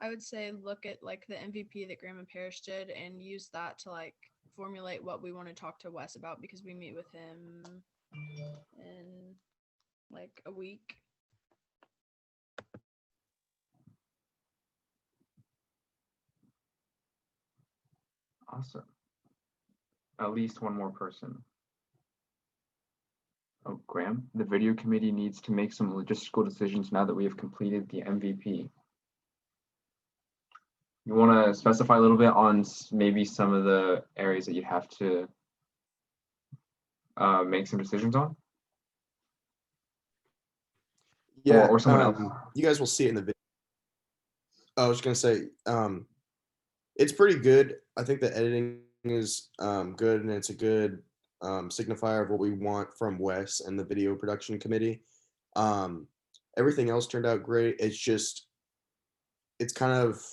I would say look at like the MVP that Graham and Parrish did and use that to like formulate what we want to talk to Wes about because we meet with him in like a week. Awesome. At least one more person. Oh, Graham, the video committee needs to make some logistical decisions now that we have completed the MVP. You want to specify a little bit on maybe some of the areas that you'd have to make some decisions on? Yeah, or someone else. You guys will see it in the video. I was gonna say, it's pretty good. I think the editing is good, and it's a good signifier of what we want from Wes and the video production committee. Everything else turned out great. It's kind of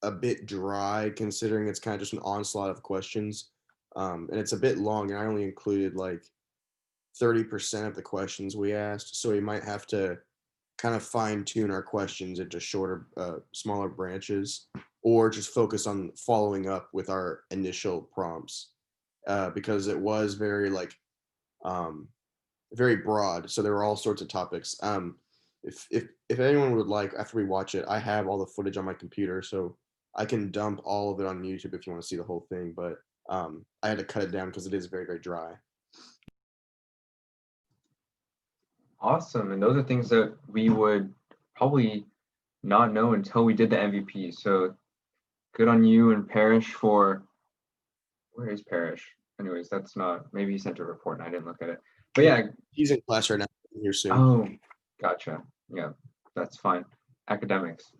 a bit dry considering it's kind of just an onslaught of questions, and it's a bit long, and I only included like 30% of the questions we asked, so we might have to kind of fine tune our questions into shorter, smaller branches, or just focus on following up with our initial prompts, because it was very like very broad. So there were all sorts of topics. If anyone would like, after we watch it, I have all the footage on my computer, so I can dump all of it on YouTube if you want to see the whole thing. But I had to cut it down because it is very, very dry. Awesome. And those are things that we would probably not know until we did the MVP. So good on you and Parrish for, where is Parrish? Anyways, that's not, maybe he sent a report and I didn't look at it. But yeah. He's in class right now. Here soon. Oh, gotcha. Yeah, that's fine. Academics,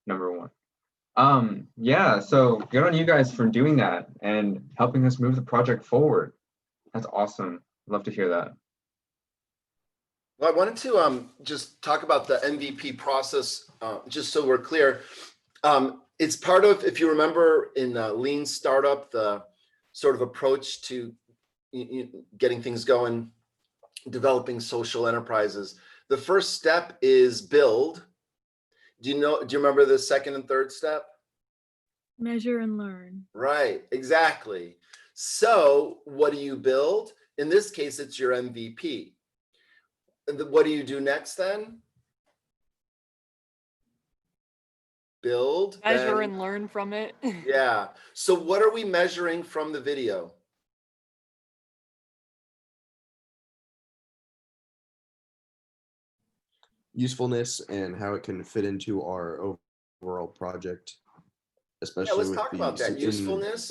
number one. Yeah, so good on you guys for doing that and helping us move the project forward. That's awesome. Love to hear that. Well, I wanted to just talk about the MVP process, just so we're clear. It's part of, if you remember in Lean Startup, the sort of approach to getting things going, developing social enterprises. The first step is build. Do you remember the second and third step? Measure and learn. Right, exactly. So what do you build? In this case, it's your MVP. What do you do next then? Build. Measure and learn from it. Yeah. So what are we measuring from the video? Usefulness and how it can fit into our overall project, especially let's with talk about that. Usefulness.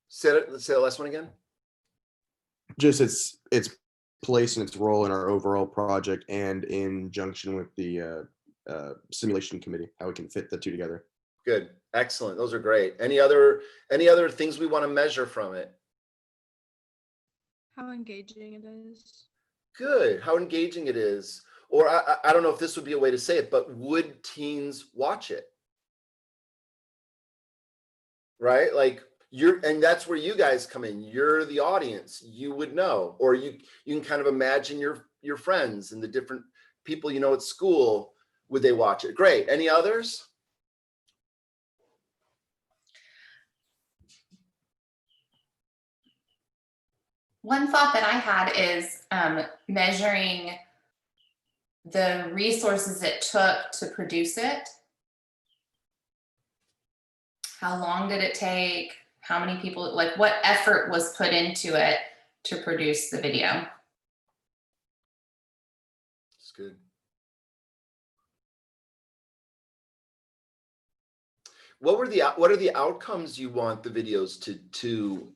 Say the last one again. Just its place and its role in our overall project and in junction with the simulation committee, how we can fit the two together. Good, excellent. Those are great. Any other things we want to measure from it? How engaging it is. Good, how engaging it is. Or I don't know if this would be a way to say it, but would teens watch it? Right, like and that's where you guys come in. You're the audience. You would know, or you can kind of imagine your friends and the different people you know at school. Would they watch it? Great. Any others? One thought that I had is measuring the resources it took to produce it. How long did it take? How many people, like what effort was put into it to produce the video? That's good. What are the outcomes you want the videos to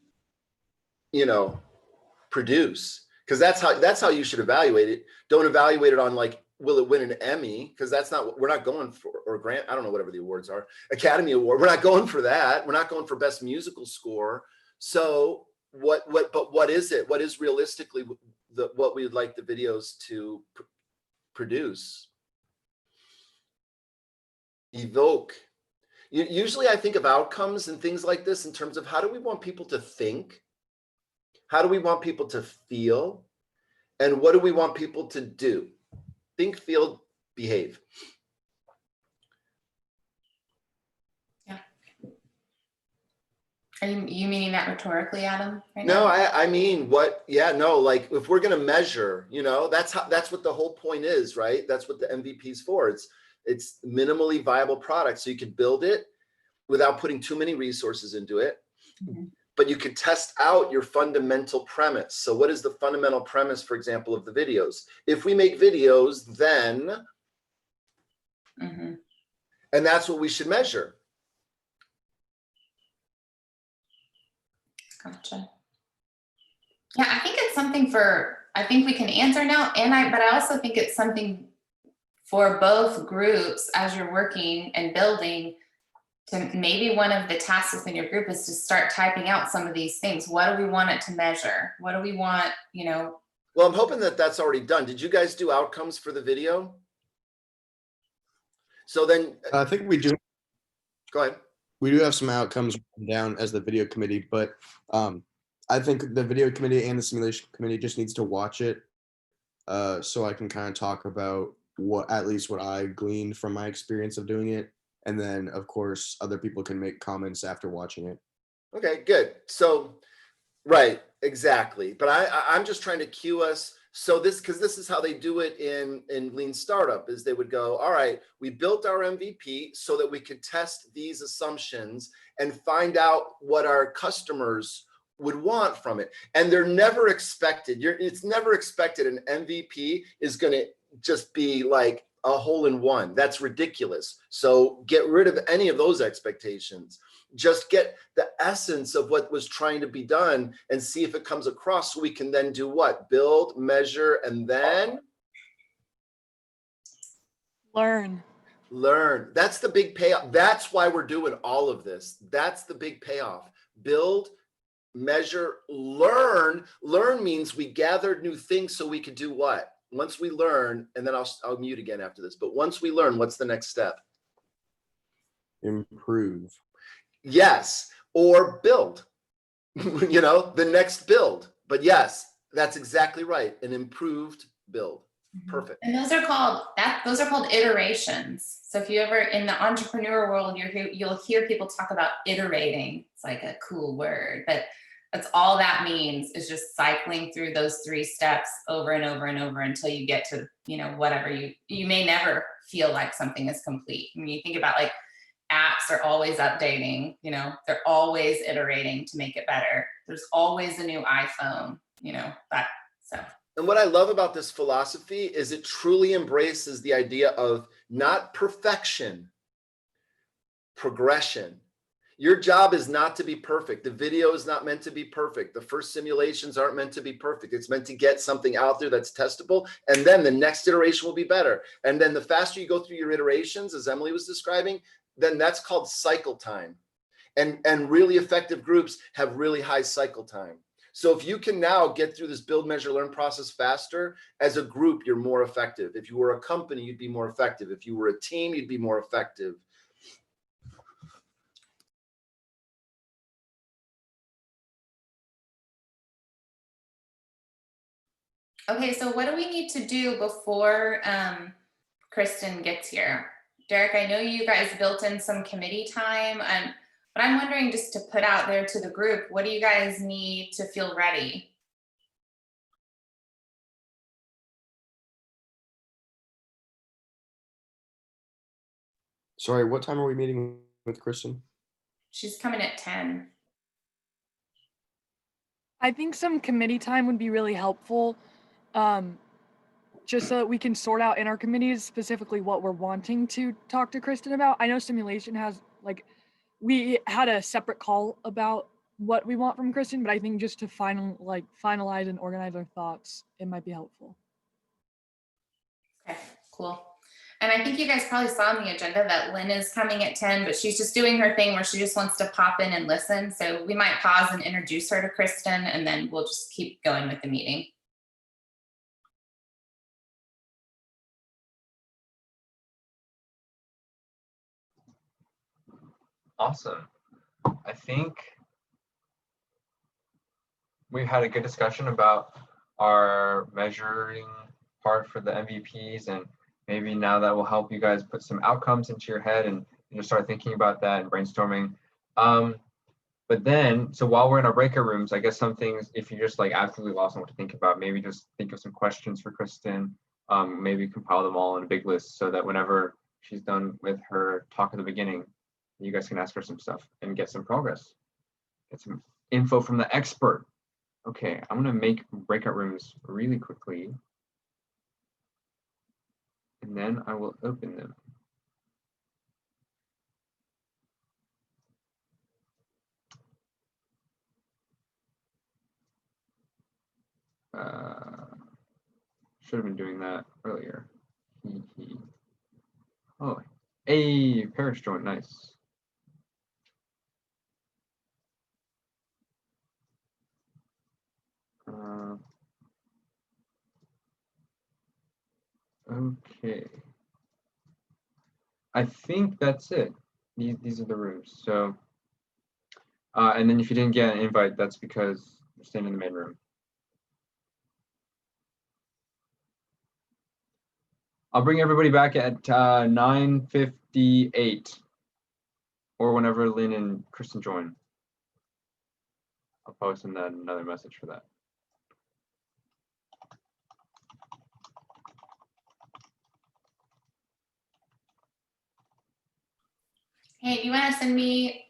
produce? Because that's how you should evaluate it. Don't evaluate it on like, will it win an Emmy? Because that's not, we're not going for, or grant, I don't know, whatever the awards are, Academy Award. We're not going for that. We're not going for best musical score. So what is it? What is realistically what we'd like the videos to produce? Evoke. Usually I think of outcomes and things like this in terms of how do we want people to think? How do we want people to feel? And what do we want people to do? Think, feel, behave. Are you meaning that rhetorically, Adam? Right No, now? I mean, what, yeah, no, like if we're going to measure, that's what the whole point is, right? That's what the MVP is for. It's minimally viable product. So you can build it without putting too many resources into it, Mhm. but you can test out your fundamental premise. So what is the fundamental premise, for example, of the videos? If we make videos, then, Mhm. and that's what we should measure. Gotcha. Yeah, I think it's something I think we can answer now, but I also think it's something for both groups as you're working and building, to maybe one of the tasks within your group is to start typing out some of these things. What do we want it to measure? What do we want, Well, I'm hoping that that's already done. Did you guys do outcomes for the video? So then, I think we do. go ahead. We do have some outcomes written down as the video committee, but I think the video committee and the simulation committee just needs to watch it, so I can kind of talk about at least what I gleaned from my experience of doing it, and then of course other people can make comments after watching it. Okay, good. So, right, exactly. But I'm just trying to cue us. So because this is how they do it in Lean Startup, is they would go, all right, we built our MVP so that we could test these assumptions and find out what our customers would want from it. And they're never expected. It's never expected an MVP is going to just be like a hole in one. That's ridiculous. So get rid of any of those expectations. Just get the essence of what was trying to be done and see if it comes across, so we can then do what? Build, measure, and then learn. That's the big payoff. That's why we're doing all of this. That's the big payoff. Build, measure, learn. Learn means we gathered new things so we could do what? Once we learn, and then I'll mute again after this, but once we learn, what's the next step? Improve. Yes, or build, the next build. But yes, that's exactly right. An improved build. Perfect. And those are called iterations. So if you ever in the entrepreneur world, you'll hear people talk about iterating. It's like a cool word, but that's all that means, is just cycling through those 3 steps over and over and over until you get to, whatever you may never feel like something is complete. When you think about, like, apps are always updating, they're always iterating to make it better. There's always a new iPhone, so. And what I love about this philosophy is it truly embraces the idea of not perfection, progression. Your job is not to be perfect. The video is not meant to be perfect. The first simulations aren't meant to be perfect. It's meant to get something out there that's testable. And then the next iteration will be better. And then the faster you go through your iterations, as Emily was describing, then that's called cycle time. And really effective groups have really high cycle time. So if you can now get through this build, measure, learn process faster, as a group, you're more effective. If you were a company, you'd be more effective. If you were a team, you'd be more effective. Okay, so what do we need to do before Kristen gets here? Derek, I know you guys built in some committee time, but I'm wondering, just to put out there to the group, what do you guys need to feel ready? Sorry, what time are we meeting with Kristen? She's coming at 10. I think some committee time would be really helpful, just so that we can sort out in our committees specifically what we're wanting to talk to Kristen about. I know simulation has, we had a separate call about what we want from Kristen, but I think just to finalize and organize our thoughts, it might be helpful. Okay, cool. And I think you guys probably saw on the agenda that Lynn is coming at 10, but she's just doing her thing where she just wants to pop in and listen. So we might pause and introduce her to Kristen, and then we'll just keep going with the meeting. Awesome. I think we had a good discussion about our measuring part for the MVPs, and maybe now that will help you guys put some outcomes into your head and just start thinking about that and brainstorming. But then, so while we're in our breakout rooms, I guess some things, if you're just like absolutely lost on what to think about, maybe just think of some questions for Kristen. Maybe compile them all in a big list so that whenever she's done with her talk at the beginning, you guys can ask her some stuff and get some progress. Get some info from the expert. Okay, I'm gonna make breakout rooms really quickly. And then I will open them. Should have been doing that earlier. Oh, hey, Parish joined, nice. Okay. I think that's it. These are the rooms. So, and then if you didn't get an invite, that's because you're staying in the main room. I'll bring everybody back at 9:58 or whenever Lynn and Kristen join. I'll post in another message for that. Hey, do you want to send me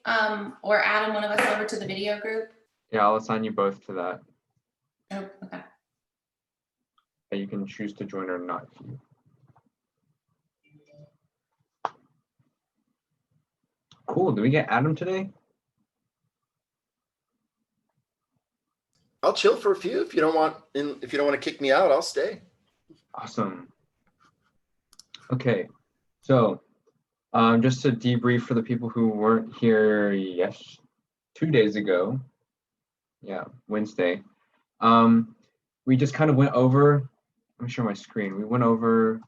or Adam, one of us, over to the video group? Yeah, I'll assign you both to that. Oh, okay. And you can choose to join or not. Cool. Do we get Adam today? I'll chill for a few. If you don't want to kick me out, I'll stay. Awesome. Okay, so just to debrief for the people who weren't here 2 days ago, yeah, Wednesday, we just kind of went over, let me share my screen. We went over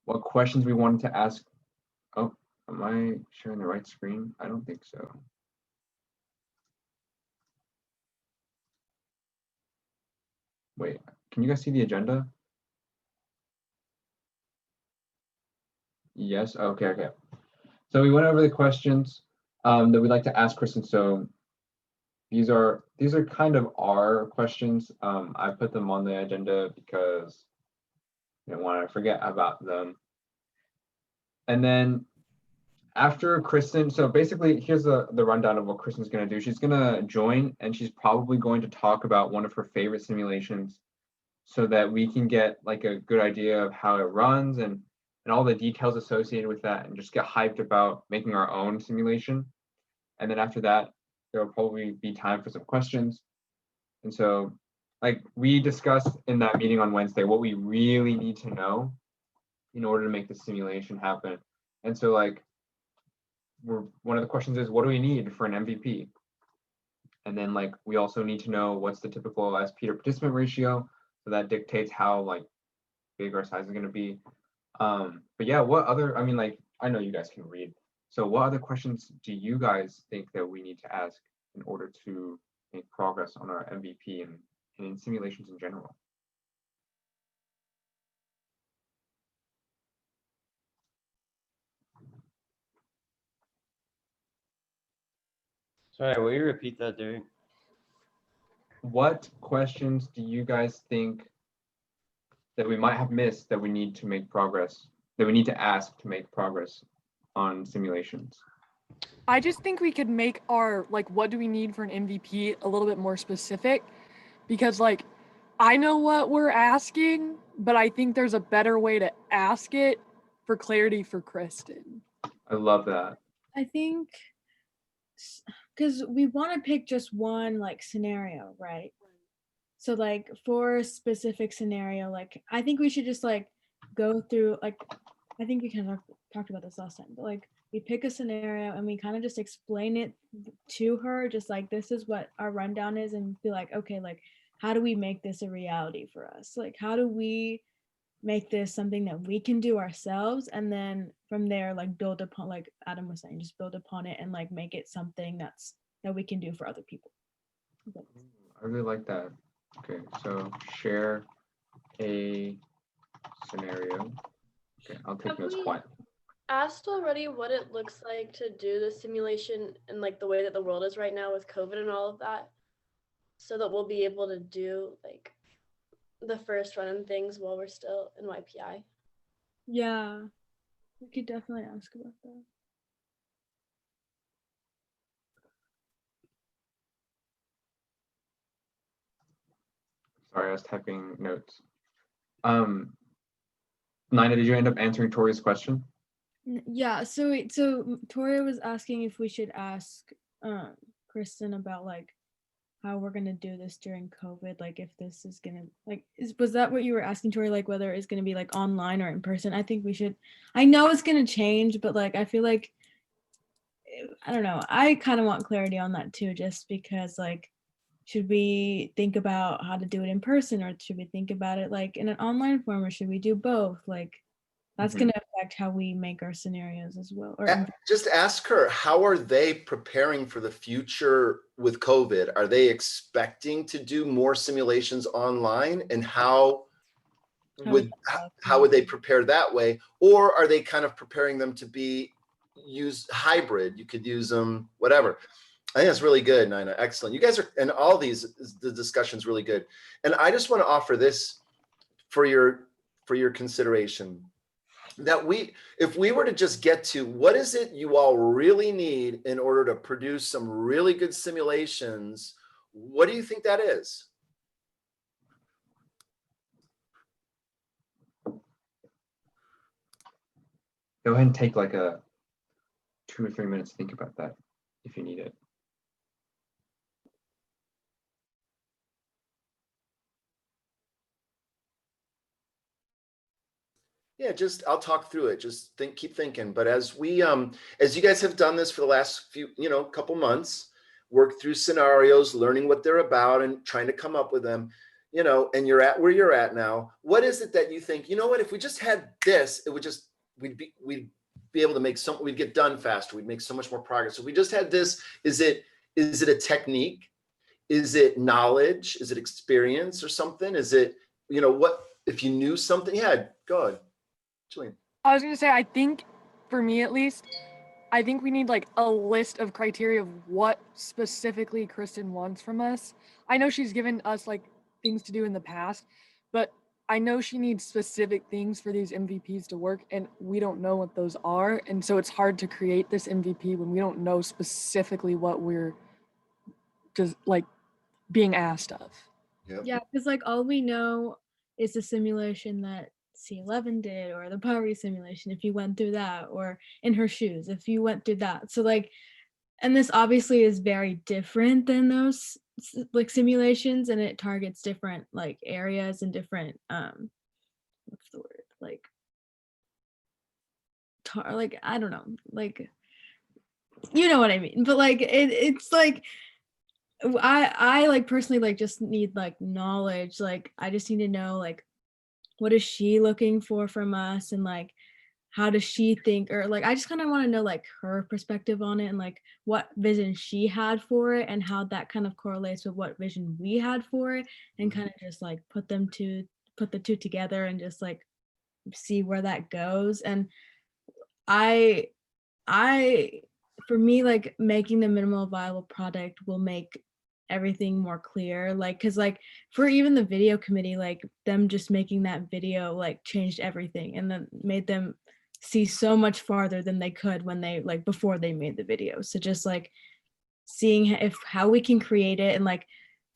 what questions we wanted to ask. Oh, am I sharing the right screen? I don't think so. Wait, can you guys see the agenda? Yes, okay. So we went over the questions that we'd like to ask Kristen. So these are kind of our questions. I put them on the agenda because I didn't want to forget about them. And then after Kristen, so basically here's the rundown of what Kristen's going to do. She's going to join and she's probably going to talk about one of her favorite simulations so that we can get like a good idea of how it runs and all the details associated with that and just get hyped about making our own simulation. And then after that, there will probably be time for some questions. And so like we discussed in that meeting on Wednesday, what we really need to know in order to make the simulation happen. And so like one of the questions is, what do we need for an MVP? And then like we also need to know what's the typical SP to participant ratio. So that dictates how like big our size is going to be. But yeah, what other, I mean, like, I know you guys can read. So what other questions do you guys think that we need to ask in order to make progress on our MVP and in simulations in general? Sorry, will you repeat that, Derek? What questions do you guys think that we might have missed that we need to make progress, that we need to ask to make progress on simulations? I just think we could make our, like, what do we need for an MVP a little bit more specific, because, like, I know what we're asking, but I think there's a better way to ask it for clarity for Kristen. I love that. I think because we want to pick just one like scenario, right? So like for a specific scenario, like I think we should just like go through, like I think we kind of talked about this last time, but like we pick a scenario and we kind of just explain it to her, just like this is what our rundown is, and be like, okay, like how do we make this a reality for us? Like how do we make this something that we can do ourselves, and then from there like build upon, like Adam was saying, just build upon it and like make it something that we can do for other people. I really like that. Okay, so share a scenario. Okay, I'll take notes quiet. asked already what it looks like to do the simulation and like the way that the world is right now with COVID and all of that, so that we'll be able to do like the first run and things while we're still in YPI. Yeah, we could definitely ask about that. Sorry, I was typing notes. Nina, did you end up answering Tori's question? Yeah, so Toria was asking if we should ask Kristen about like how we're gonna do this during COVID, like if this is gonna was that what you were asking, Tori, like whether it's gonna be like online or in person? I think we should. I know it's gonna change, but like I feel like I don't know. I kind of want clarity on that too, just because like should we think about how to do it in person or should we think about it like in an online form or should we do both? Like that's Mhm. going to affect how we make our scenarios as well. Or Just ask her, how are they preparing for the future with COVID? Are they expecting to do more simulations online, and how would they prepare that way? Or are they kind of preparing them to be use hybrid? You could use them, whatever. I think that's really good, Nina. Excellent. You guys are, and all these, the discussion's really good. And I just want to offer this for your consideration, that if we were to just get to what is it you all really need in order to produce some really good simulations, what do you think that is? Go ahead and take like a 2 or 3 minutes to think about that if you need it. Yeah, just I'll talk through it. Just keep thinking. But as you guys have done this for the last few, couple months, work through scenarios, learning what they're about and trying to come up with them, and you're at where you're at now, what is it that you think, what, if we just had this, it would just, we'd be able to we'd get done faster. We'd make so much more progress. So we just had this. Is it a technique? Is it knowledge? Is it experience or something? Is it, what, if you knew something? Yeah, go ahead. Julian. I was gonna say, I think for me at least, I think we need like a list of criteria of what specifically Kristen wants from us. I know she's given us like things to do in the past, but I know she needs specific things for these MVPs to work, and we don't know what those are. And so it's hard to create this MVP when we don't know specifically what we're just like being asked of. Yep. Yeah, because like all we know is the simulation that C11 did, or the Power simulation if you went through that, or in her shoes if you went through that. So like, and this obviously is very different than those like simulations, and it targets different like areas and different what's the word, like like I don't know, like you know what I mean, but like it's like I like personally like just need like knowledge. Like I just need to know like what is she looking for from us, and like how does she think, or like I just kind of want to know like her perspective on it and like what vision she had for it and how that kind of correlates with what vision we had for it, and kind of just like put the two together and just like see where that goes. And I for me, like making the minimal viable product will make everything more clear. Like, cause like for even the video committee, like them just making that video like changed everything and then made them see so much farther than they could when they like before they made the video. So just like seeing how we can create it. And like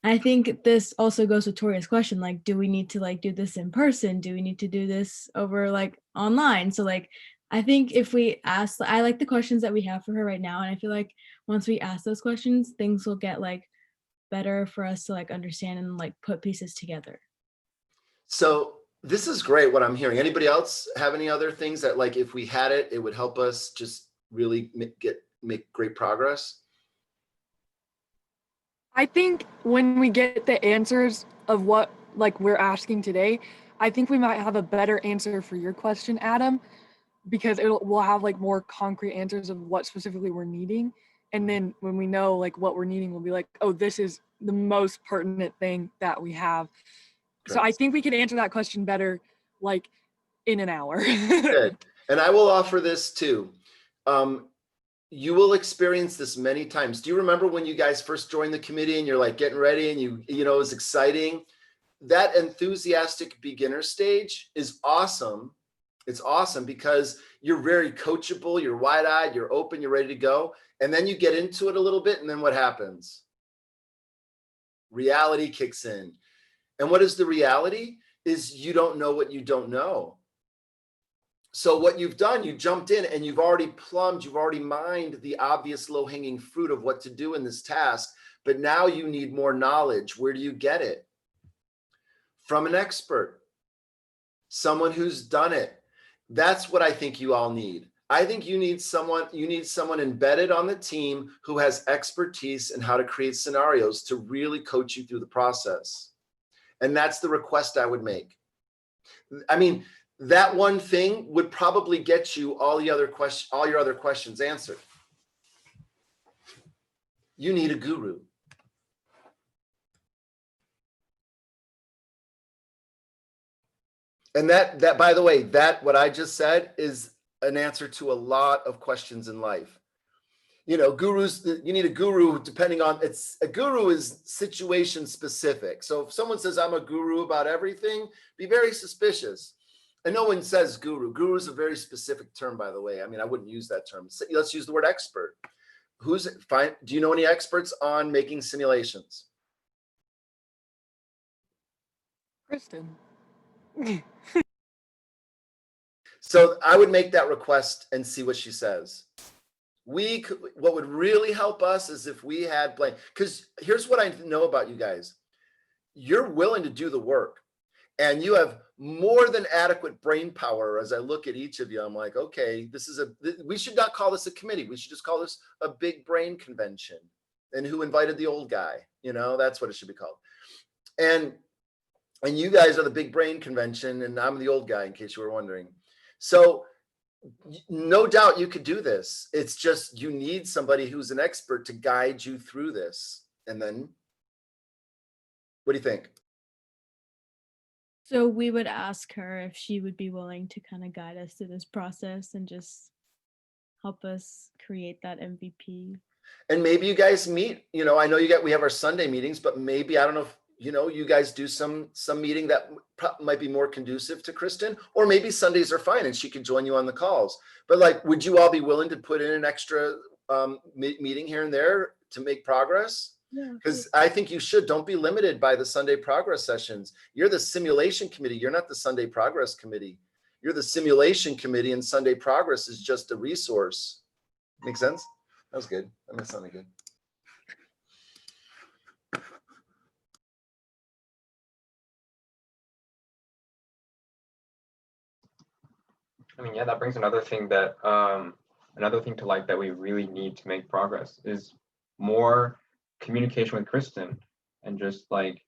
I think this also goes with Toria's question, like do we need to like do this in person, do we need to do this over like online? So like I think if we ask, I like the questions that we have for her right now, and I feel like once we ask those questions, things will get like better for us to like understand and like put pieces together. So this is great what I'm hearing. Anybody else have any other things that like if we had it, it would help us just really make great progress? I think when we get the answers of what like we're asking today, I think we might have a better answer for your question, Adam, because we'll have like more concrete answers of what specifically we're needing. And then when we know like what we're needing, we'll be like, oh, this is the most pertinent thing that we have. Great. So I think we could answer that question better like in an hour. Good. And I will offer this too. You will experience this many times. Do you remember when you guys first joined the committee and you're like getting ready and you know, it was exciting? That enthusiastic beginner stage is awesome. It's awesome because you're very coachable, you're wide-eyed, you're open, you're ready to go. And then you get into it a little bit, and then what happens? Reality kicks in. And what is the reality? Is you don't know what you don't know. So what you've done, you jumped in and you've already plumbed, you've already mined the obvious low-hanging fruit of what to do in this task. But now you need more knowledge. Where do you get it? From an expert, someone who's done it. That's what I think you all need. I think you need someone embedded on the team who has expertise in how to create scenarios to really coach you through the process. And that's the request I would make. I mean, that one thing would probably get you all your other questions answered. You need a guru. And that by the way, that what I just said is an answer to a lot of questions in life. You know, gurus, you need a guru depending on, a guru is situation specific. So if someone says I'm a guru about everything, be very suspicious. And no one says guru. Guru is a very specific term, by the way. I mean, I wouldn't use that term. Let's use the word expert. Who's fine? Do you know any experts on making simulations? Kristen. So I would make that request and see what she says. What would really help us is if we had blank, because here's what I know about you guys. You're willing to do the work and you have more than adequate brain power. As I look at each of you, I'm like, okay, we should not call this a committee. We should just call this a big brain convention. And who invited the old guy? You know, that's what it should be called. And you guys are the big brain convention and I'm the old guy, in case you were wondering. So no doubt you could do this. It's just you need somebody who's an expert to guide you through this. And then, what do you think? So we would ask her if she would be willing to kind of guide us through this process and just help us create that MVP. And maybe you guys meet, you know, I know we have our Sunday meetings, but maybe, I don't know if, you know, you guys do some meeting that might be more conducive to Kristen, or maybe Sundays are fine and she can join you on the calls. But like, would you all be willing to put in an extra meeting here and there to make progress? Yeah. Because I think you should. Don't be limited by the Sunday progress sessions. You're the simulation committee. You're not the Sunday progress committee. You're the simulation committee, and Sunday progress is just a resource. Make sense? That was good. That sounded good. I mean, yeah, that brings another thing to light that we really need to make progress is more communication with Kristen and just like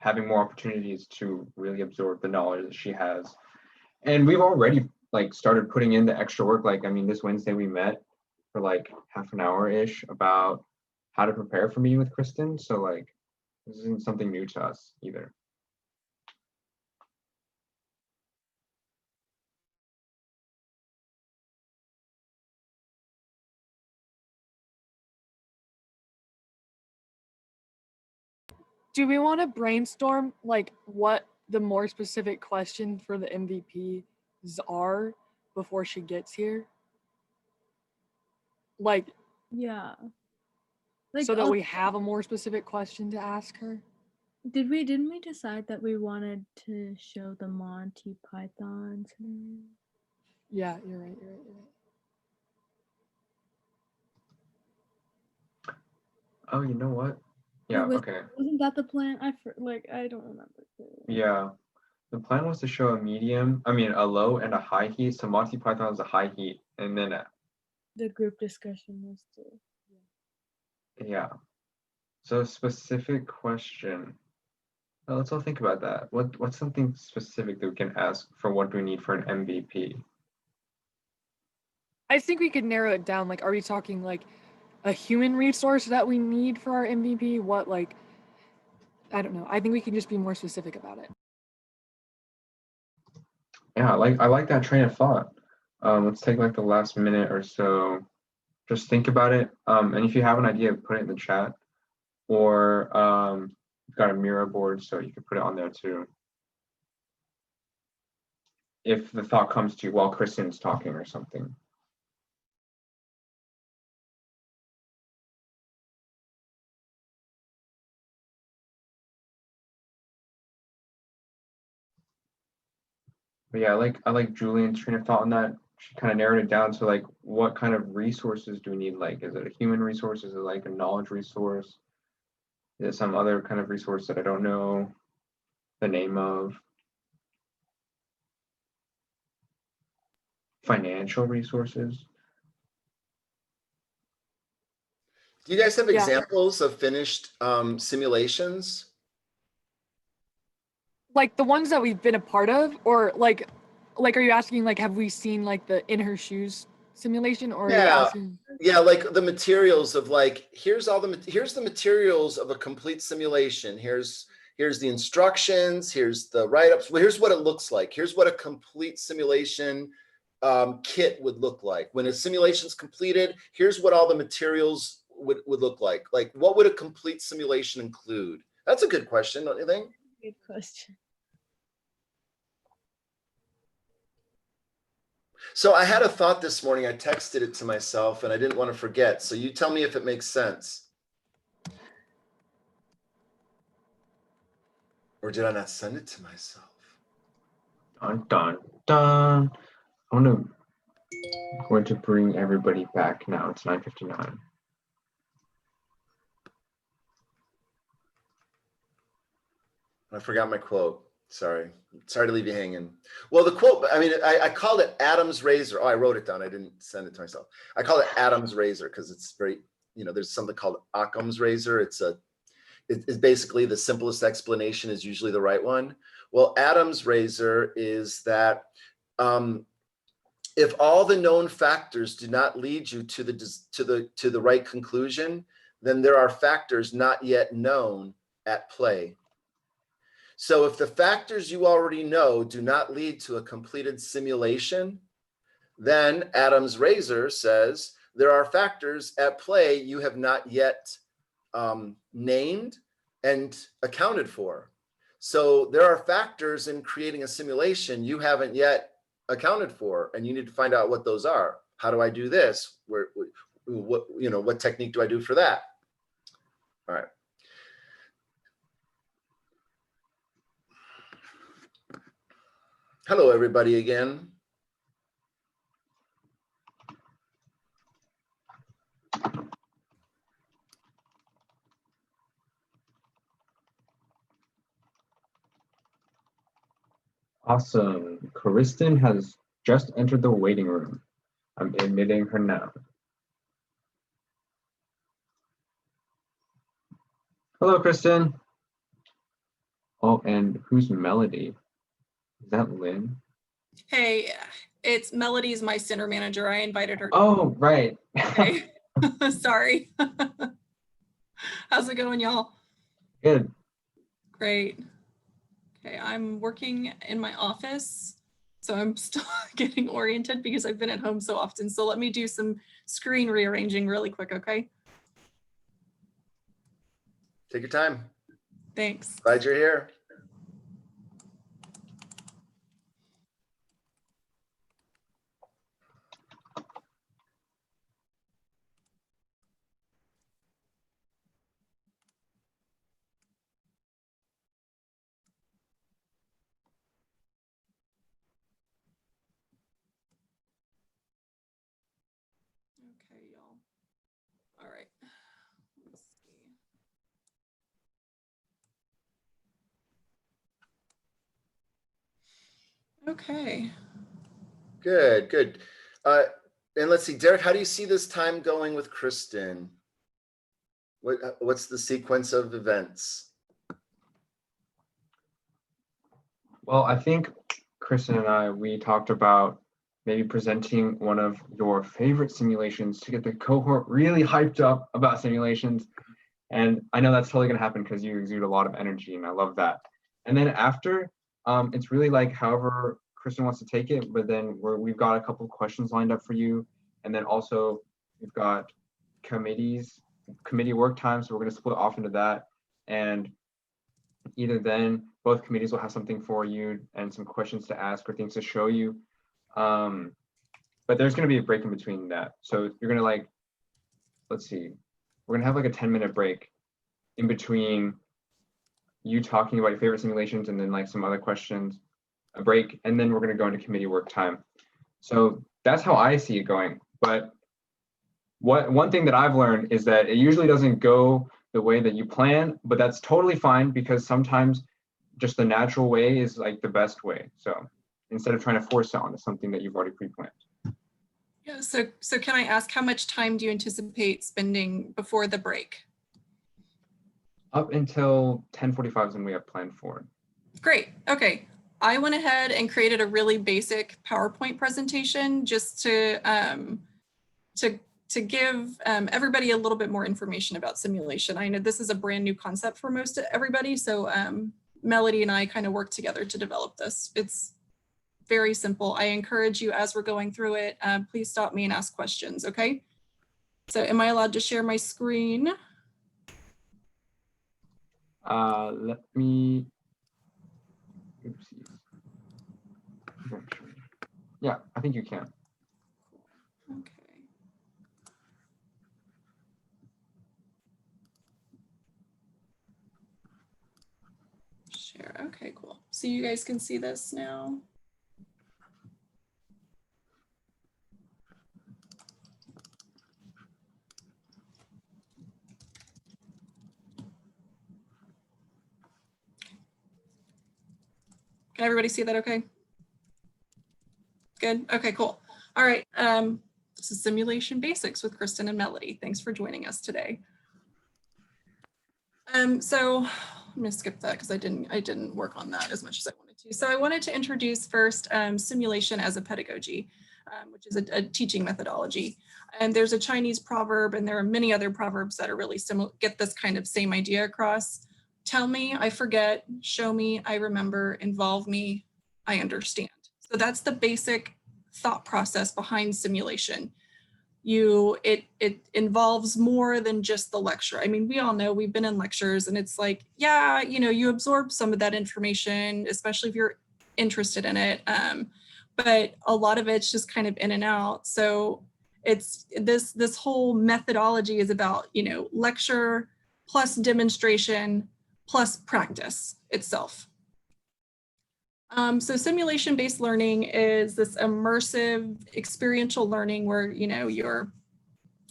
having more opportunities to really absorb the knowledge that she has. And we've already like started putting in the extra work. Like, I mean, this Wednesday we met for like half an hour-ish about how to prepare for meeting with Kristen. So like, this isn't something new to us either. Do we want to brainstorm like what the more specific questions for the MVPs are before she gets here? Like, Yeah. so that we have a more specific question to ask her? Didn't we decide that we wanted to show the Monty Python scenario? Yeah, you're right. Oh, you know what? Yeah, okay. Wasn't that the plan? I don't remember. Yeah. The plan was to show a low and a high heat. So Monty Python is a high heat, and then The group discussion was too. yeah. So specific question. Well, let's all think about that. What's something specific that we can ask for what we need for an MVP? I think we could narrow it down. Like, are we talking like a human resource that we need for our MVP? What, like, I don't know. I think we can just be more specific about it. Yeah, I like that train of thought. Let's take like the last minute or so. Just think about it. And if you have an idea, put it in the chat. Or you've got a Miro board, so you can put it on there too. If the thought comes to you while Kristen's talking or something. But yeah, I like Julian's train of thought on that. She kind of narrowed it down to like, what kind of resources do we need? Like, is it a human resource? Is it like a knowledge resource? Is it some other kind of resource that I don't know the name of? Financial resources? Do you guys have Yeah. examples of finished simulations? Like the ones that we've been a part of, or like are you asking like have we seen like the In Her Shoes simulation, or are you Yeah. asking? Yeah, like the materials of like, here's the materials of a complete simulation. Here's the instructions, here's the write-ups. Well, here's what it looks like. Here's what a complete simulation kit would look like. When a simulation's completed, here's what all the materials would look like. Like, what would a complete simulation include? That's a good question, don't you think? Good question. So I had a thought this morning. I texted it to myself and I didn't want to forget. So you tell me if it makes sense. Or did I not send it to myself? Dun dun dun. I'm going to bring everybody back now. It's 9:59. I forgot my quote. Sorry to leave you hanging. Well, the quote, I mean, I called it Adam's razor. Oh, I wrote it down. I didn't send it to myself. I call it Adam's razor because it's very, there's something called Occam's razor. It's basically the simplest explanation is usually the right one. Well, Adam's razor is that if all the known factors do not lead you to the right conclusion, then there are factors not yet known at play. So if the factors you already know do not lead to a completed simulation, then Adam's razor says there are factors at play you have not yet named and accounted for. So there are factors in creating a simulation you haven't yet accounted for, and you need to find out what those are. How do I do this? What technique do I do for that? All right. Hello, everybody again. Awesome. Kristen has just entered the waiting room. I'm admitting her now. Hello, Kristen. Oh, and who's Melody? Is that Lynn? Hey, it's Melody's my center manager. I invited her. Oh, right. Okay. Sorry. How's it going, y'all? Good. Great. Okay, I'm working in my office, so I'm still getting oriented because I've been at home so often. So let me do some screen rearranging really quick, okay? Take your time. Thanks. Glad you're here. Okay, y'all. All right. Let's see. Okay. Good, good. And let's see, Derek, how do you see this time going with Kristen? What's the sequence of events? Well, I think Kristen and we talked about maybe presenting one of your favorite simulations to get the cohort really hyped up about simulations. And I know that's totally gonna happen because you exude a lot of energy and I love that. And then after, it's really like however Kristen wants to take it, but then we've got a couple of questions lined up for you. And then also we've got committee work time. So we're going to split off into that. And either then both committees will have something for you and some questions to ask or things to show you. But there's going to be a break in between that. So you're going to like, let's see, we're going to have like a 10-minute break in between you talking about your favorite simulations and then like some other questions, a break, and then we're going to go into committee work time. So that's how I see it going. But one thing that I've learned is that it usually doesn't go the way that you plan, but that's totally fine because sometimes just the natural way is like the best way. So instead of trying to force it onto something that you've already pre-planned. Yeah, so can I ask, how much time do you anticipate spending before the break? Up until 10:45 is when we have planned for. Great. Okay. I went ahead and created a really basic PowerPoint presentation just to give everybody a little bit more information about simulation. I know this is a brand new concept for most of everybody, so Melody and I kind of worked together to develop this. It's very simple. I encourage you as we're going through it, please stop me and ask questions, okay? So am I allowed to share my screen? Let me, oopsies. Yeah, I think you can. Okay. Share, okay, cool. So you guys can see this now. Can everybody see that okay? Good, okay, cool. All right, this is Simulation Basics with Kristen and Melody. Thanks for joining us today. So I'm gonna skip that because I didn't work on that as much as I wanted to. So I wanted to introduce first simulation as a pedagogy, which is a teaching methodology. And there's a Chinese proverb, and there are many other proverbs that are really similar, get this kind of same idea across. Tell me, I forget. Show me, I remember. Involve me, I understand. So that's the basic thought process behind simulation. It involves more than just the lecture. I mean, we all know, we've been in lectures and it's like, yeah, you absorb some of that information, especially if you're interested in it. But a lot of it's just kind of in and out. So it's this whole methodology is about, lecture plus demonstration plus practice itself. So simulation-based learning is this immersive experiential learning where, your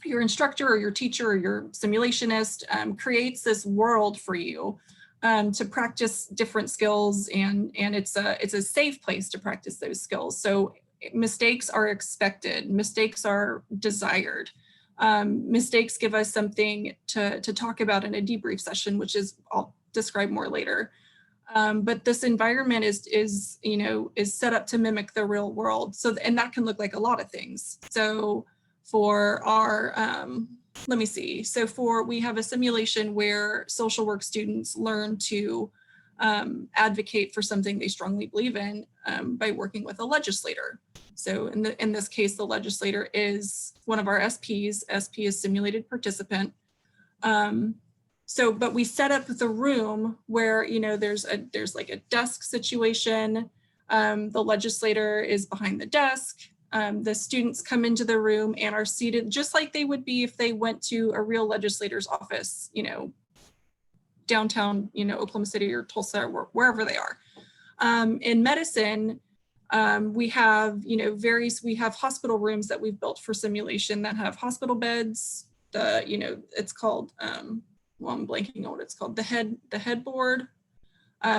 instructor or your teacher or your simulationist creates this world for you to practice different skills, and it's a safe place to practice those skills. So mistakes are expected, mistakes are desired. Mistakes give us something to talk about in a debrief session, which I'll describe more later. But this environment is set up to mimic the real world. So, and that can look like a lot of things. So for our, let me see. So we have a simulation where social work students learn to advocate for something they strongly believe in by working with a legislator. So in this case, the legislator is one of our SPs. SP is simulated participant. But we set up the room where, there's like a desk situation. The legislator is behind the desk. The students come into the room and are seated just like they would be if they went to a real legislator's office, downtown, Oklahoma City or Tulsa or wherever they are. In medicine, we have, we have hospital rooms that we've built for simulation that have hospital beds. It's called, well, I'm blanking on what it's called, the headboard,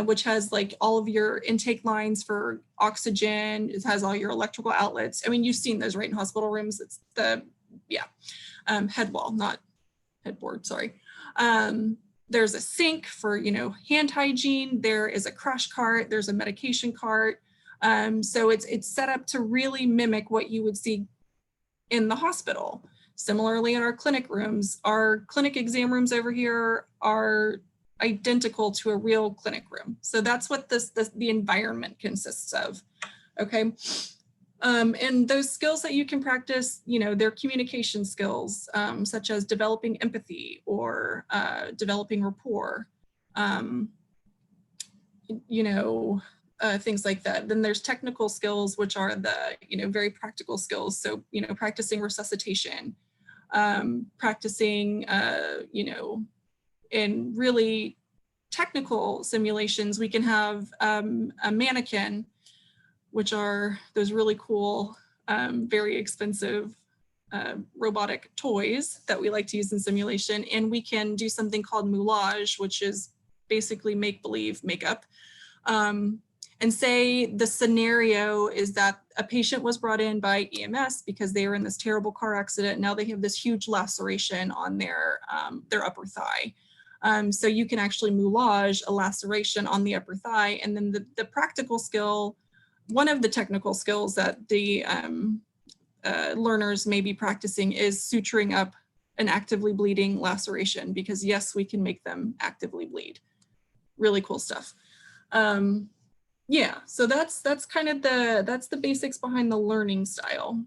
which has like all of your intake lines for oxygen. It has all your electrical outlets. I mean, you've seen those, right, in hospital rooms. It's head wall, not headboard, sorry. There's a sink for, hand hygiene. There is a crash cart. There's a medication cart. So it's set up to really mimic what you would see in the hospital. Similarly, in our clinic rooms, our clinic exam rooms over here are identical to a real clinic room. So that's what the environment consists of. Okay. And those skills that you can practice, you know, they're communication skills, such as developing empathy or developing rapport, you know, things like that. Then there's technical skills, which are the, you know, very practical skills. So, you know, practicing resuscitation, practicing, you know, in really technical simulations, we can have a mannequin, which are those really cool, very expensive robotic toys that we like to use in simulation. And we can do something called moulage, which is basically make-believe makeup. And say the scenario is that a patient was brought in by EMS because they were in this terrible car accident. Now they have this huge laceration on their upper thigh. So you can actually moulage a laceration on the upper thigh. And then the practical skill, one of the technical skills that the learners may be practicing is suturing up an actively bleeding laceration, because yes, we can make them actively bleed. Really cool stuff. Yeah, so that's kind of the basics behind the learning style.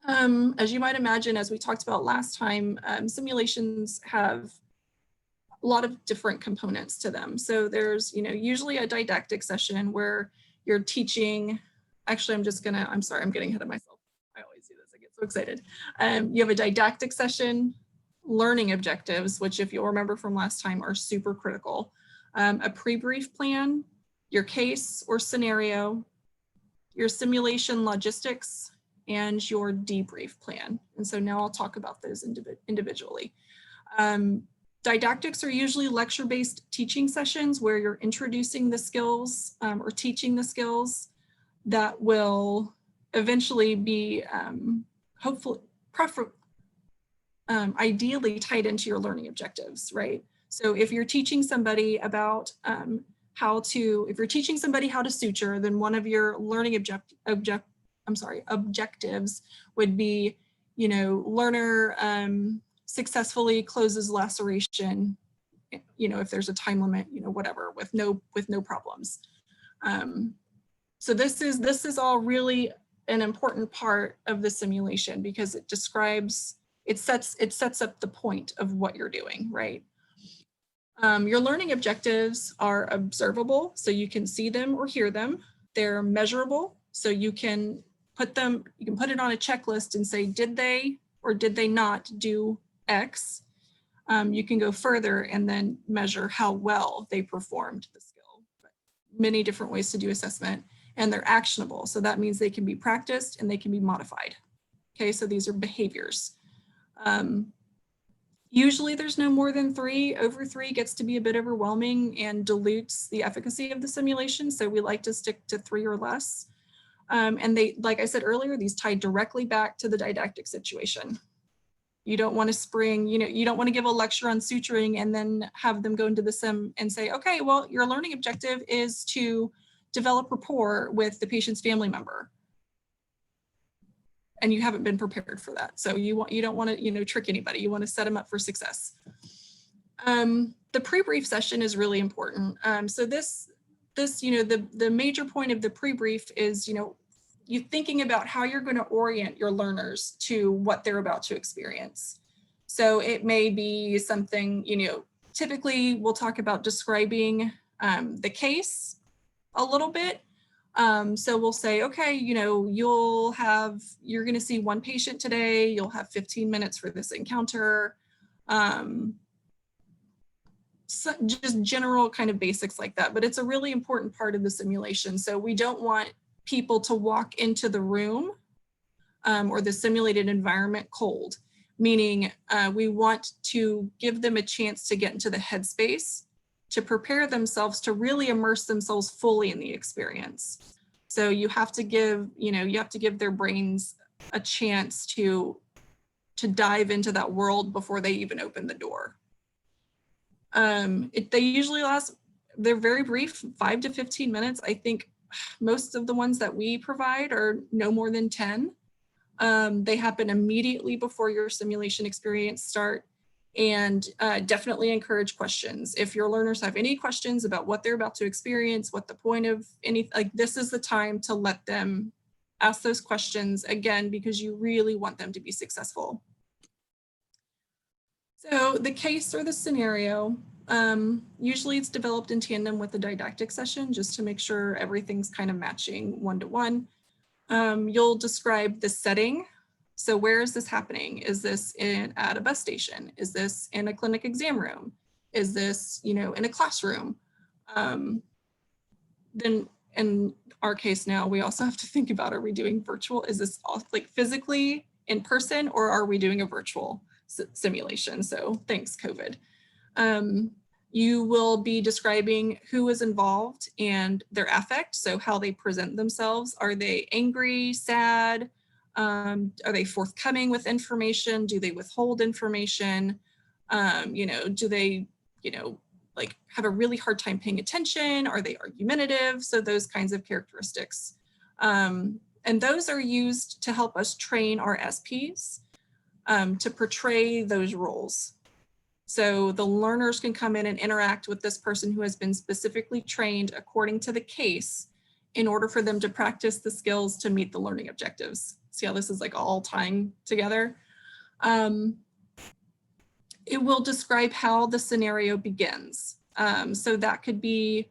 As you might imagine, as we talked about last time, simulations have a lot of different components to them. So there's, you know, usually a didactic session where you're teaching. Actually, I'm sorry, I'm getting ahead of myself. I always do this, I get so excited. You have a didactic session, learning objectives, which if you'll remember from last time are super critical. A pre-brief plan, your case or scenario, your simulation logistics, and your debrief plan. And so now I'll talk about those individually. Didactics are usually lecture-based teaching sessions where you're introducing the skills or teaching the skills that will eventually be ideally tied into your learning objectives, right? So if you're teaching somebody about how to suture, then one of your learning objectives would be, you know, learner successfully closes laceration, you know, if there's a time limit, you know, whatever, with no problems. So this is all really an important part of the simulation because it describes, it sets up the point of what you're doing, right? Your learning objectives are observable, so you can see them or hear them. They're measurable, so you can put it on a checklist and say, did they or did they not do X? You can go further and then measure how well they performed the skill. Many different ways to do assessment, and they're actionable. So that means they can be practiced and they can be modified. Okay, so these are behaviors. Usually there's no more than 3. Over 3 gets to be a bit overwhelming and dilutes the efficacy of the simulation. So we like to stick to 3 or less. And they, like I said earlier, these tie directly back to the didactic situation. You don't want to spring, you know, you don't want to give a lecture on suturing and then have them go into the sim and say, okay, well, your learning objective is to develop rapport with the patient's family member. And you haven't been prepared for that. So you don't want to, you know, trick anybody. You want to set them up for success. The pre-brief session is really important. So this, you know, the major point of the pre-brief is, you know, you thinking about how you're going to orient your learners to what they're about to experience. So it may be something, you know, typically we'll talk about describing the case a little bit. So we'll say, okay, you know, you're going to see 1 patient today. You'll have 15 minutes for this encounter. So just general kind of basics like that, but it's a really important part of the simulation. So we don't want people to walk into the room or the simulated environment cold, meaning we want to give them a chance to get into the headspace to prepare themselves to really immerse themselves fully in the experience. So you have to give, you know, you have to give their brains a chance to dive into that world before they even open the door. They usually last, they're very brief, 5 to 15 minutes. I think most of the ones that we provide are no more than 10. They happen immediately before your simulation experience start. And definitely encourage questions. If your learners have any questions about what they're about to experience, what the point of any, like this is the time to let them ask those questions again, because you really want them to be successful. So the case or the scenario, usually it's developed in tandem with the didactic session just to make sure everything's kind of matching one-to-one. You'll describe the setting. So where is this happening? Is this at a bus station? Is this in a clinic exam room? Is this, in a classroom? Then in our case now, we also have to think about, are we doing virtual? Is this all, like physically in person, or are we doing a virtual simulation? So thanks, COVID. You will be describing who is involved and their affect, so how they present themselves. Are they angry, sad? Are they forthcoming with information? Do they withhold information? Do they, like have a really hard time paying attention? Are they argumentative? So those kinds of characteristics. And those are used to help us train our SPs to portray those roles. So the learners can come in and interact with this person who has been specifically trained according to the case in order for them to practice the skills to meet the learning objectives. See how this is like all tying together? It will describe how the scenario begins. So that could be,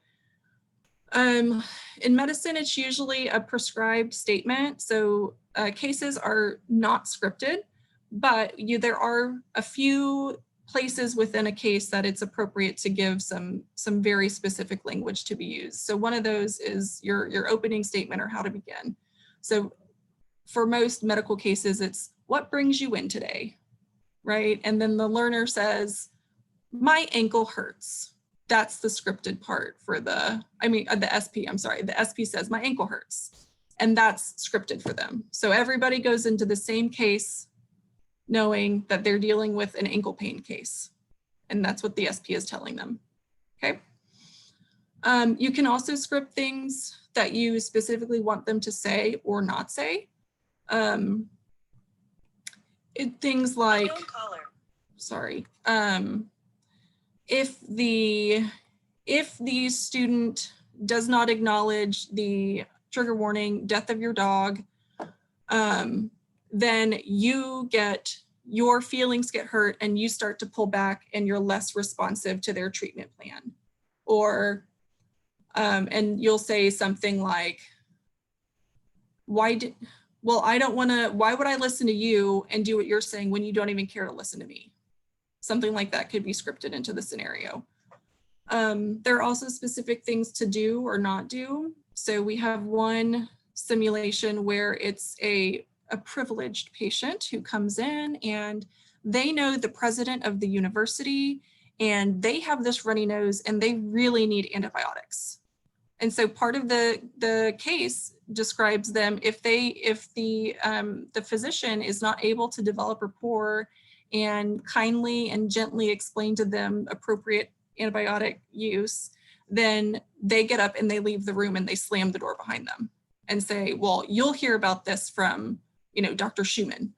in medicine, it's usually a prescribed statement. So cases are not scripted, but there are a few places within a case that it's appropriate to give some very specific language to be used. So one of those is your opening statement or how to begin. So for most medical cases, it's what brings you in today, right? And then the learner says, my ankle hurts. That's the scripted part for the SP, I'm sorry. The SP says, my ankle hurts. And that's scripted for them. So everybody goes into the same case knowing that they're dealing with an ankle pain case. And that's what the SP is telling them, okay? You can also script things that you specifically want them to say or not say. Things like, sorry, if the student does not acknowledge the trigger warning, death of your dog, then your feelings get hurt and you start to pull back and you're less responsive to their treatment plan. Or, and you'll say something like, why would I listen to you and do what you're saying when you don't even care to listen to me? Something like that could be scripted into the scenario. There are also specific things to do or not do. So we have one simulation where it's a privileged patient who comes in and they know the president of the university and they have this runny nose and they really need antibiotics. And so part of the case describes them if the physician is not able to develop rapport and kindly and gently explain to them appropriate antibiotic use, then they get up and they leave the room and they slam the door behind them and say, well, you'll hear about this from, Dr. Schumann.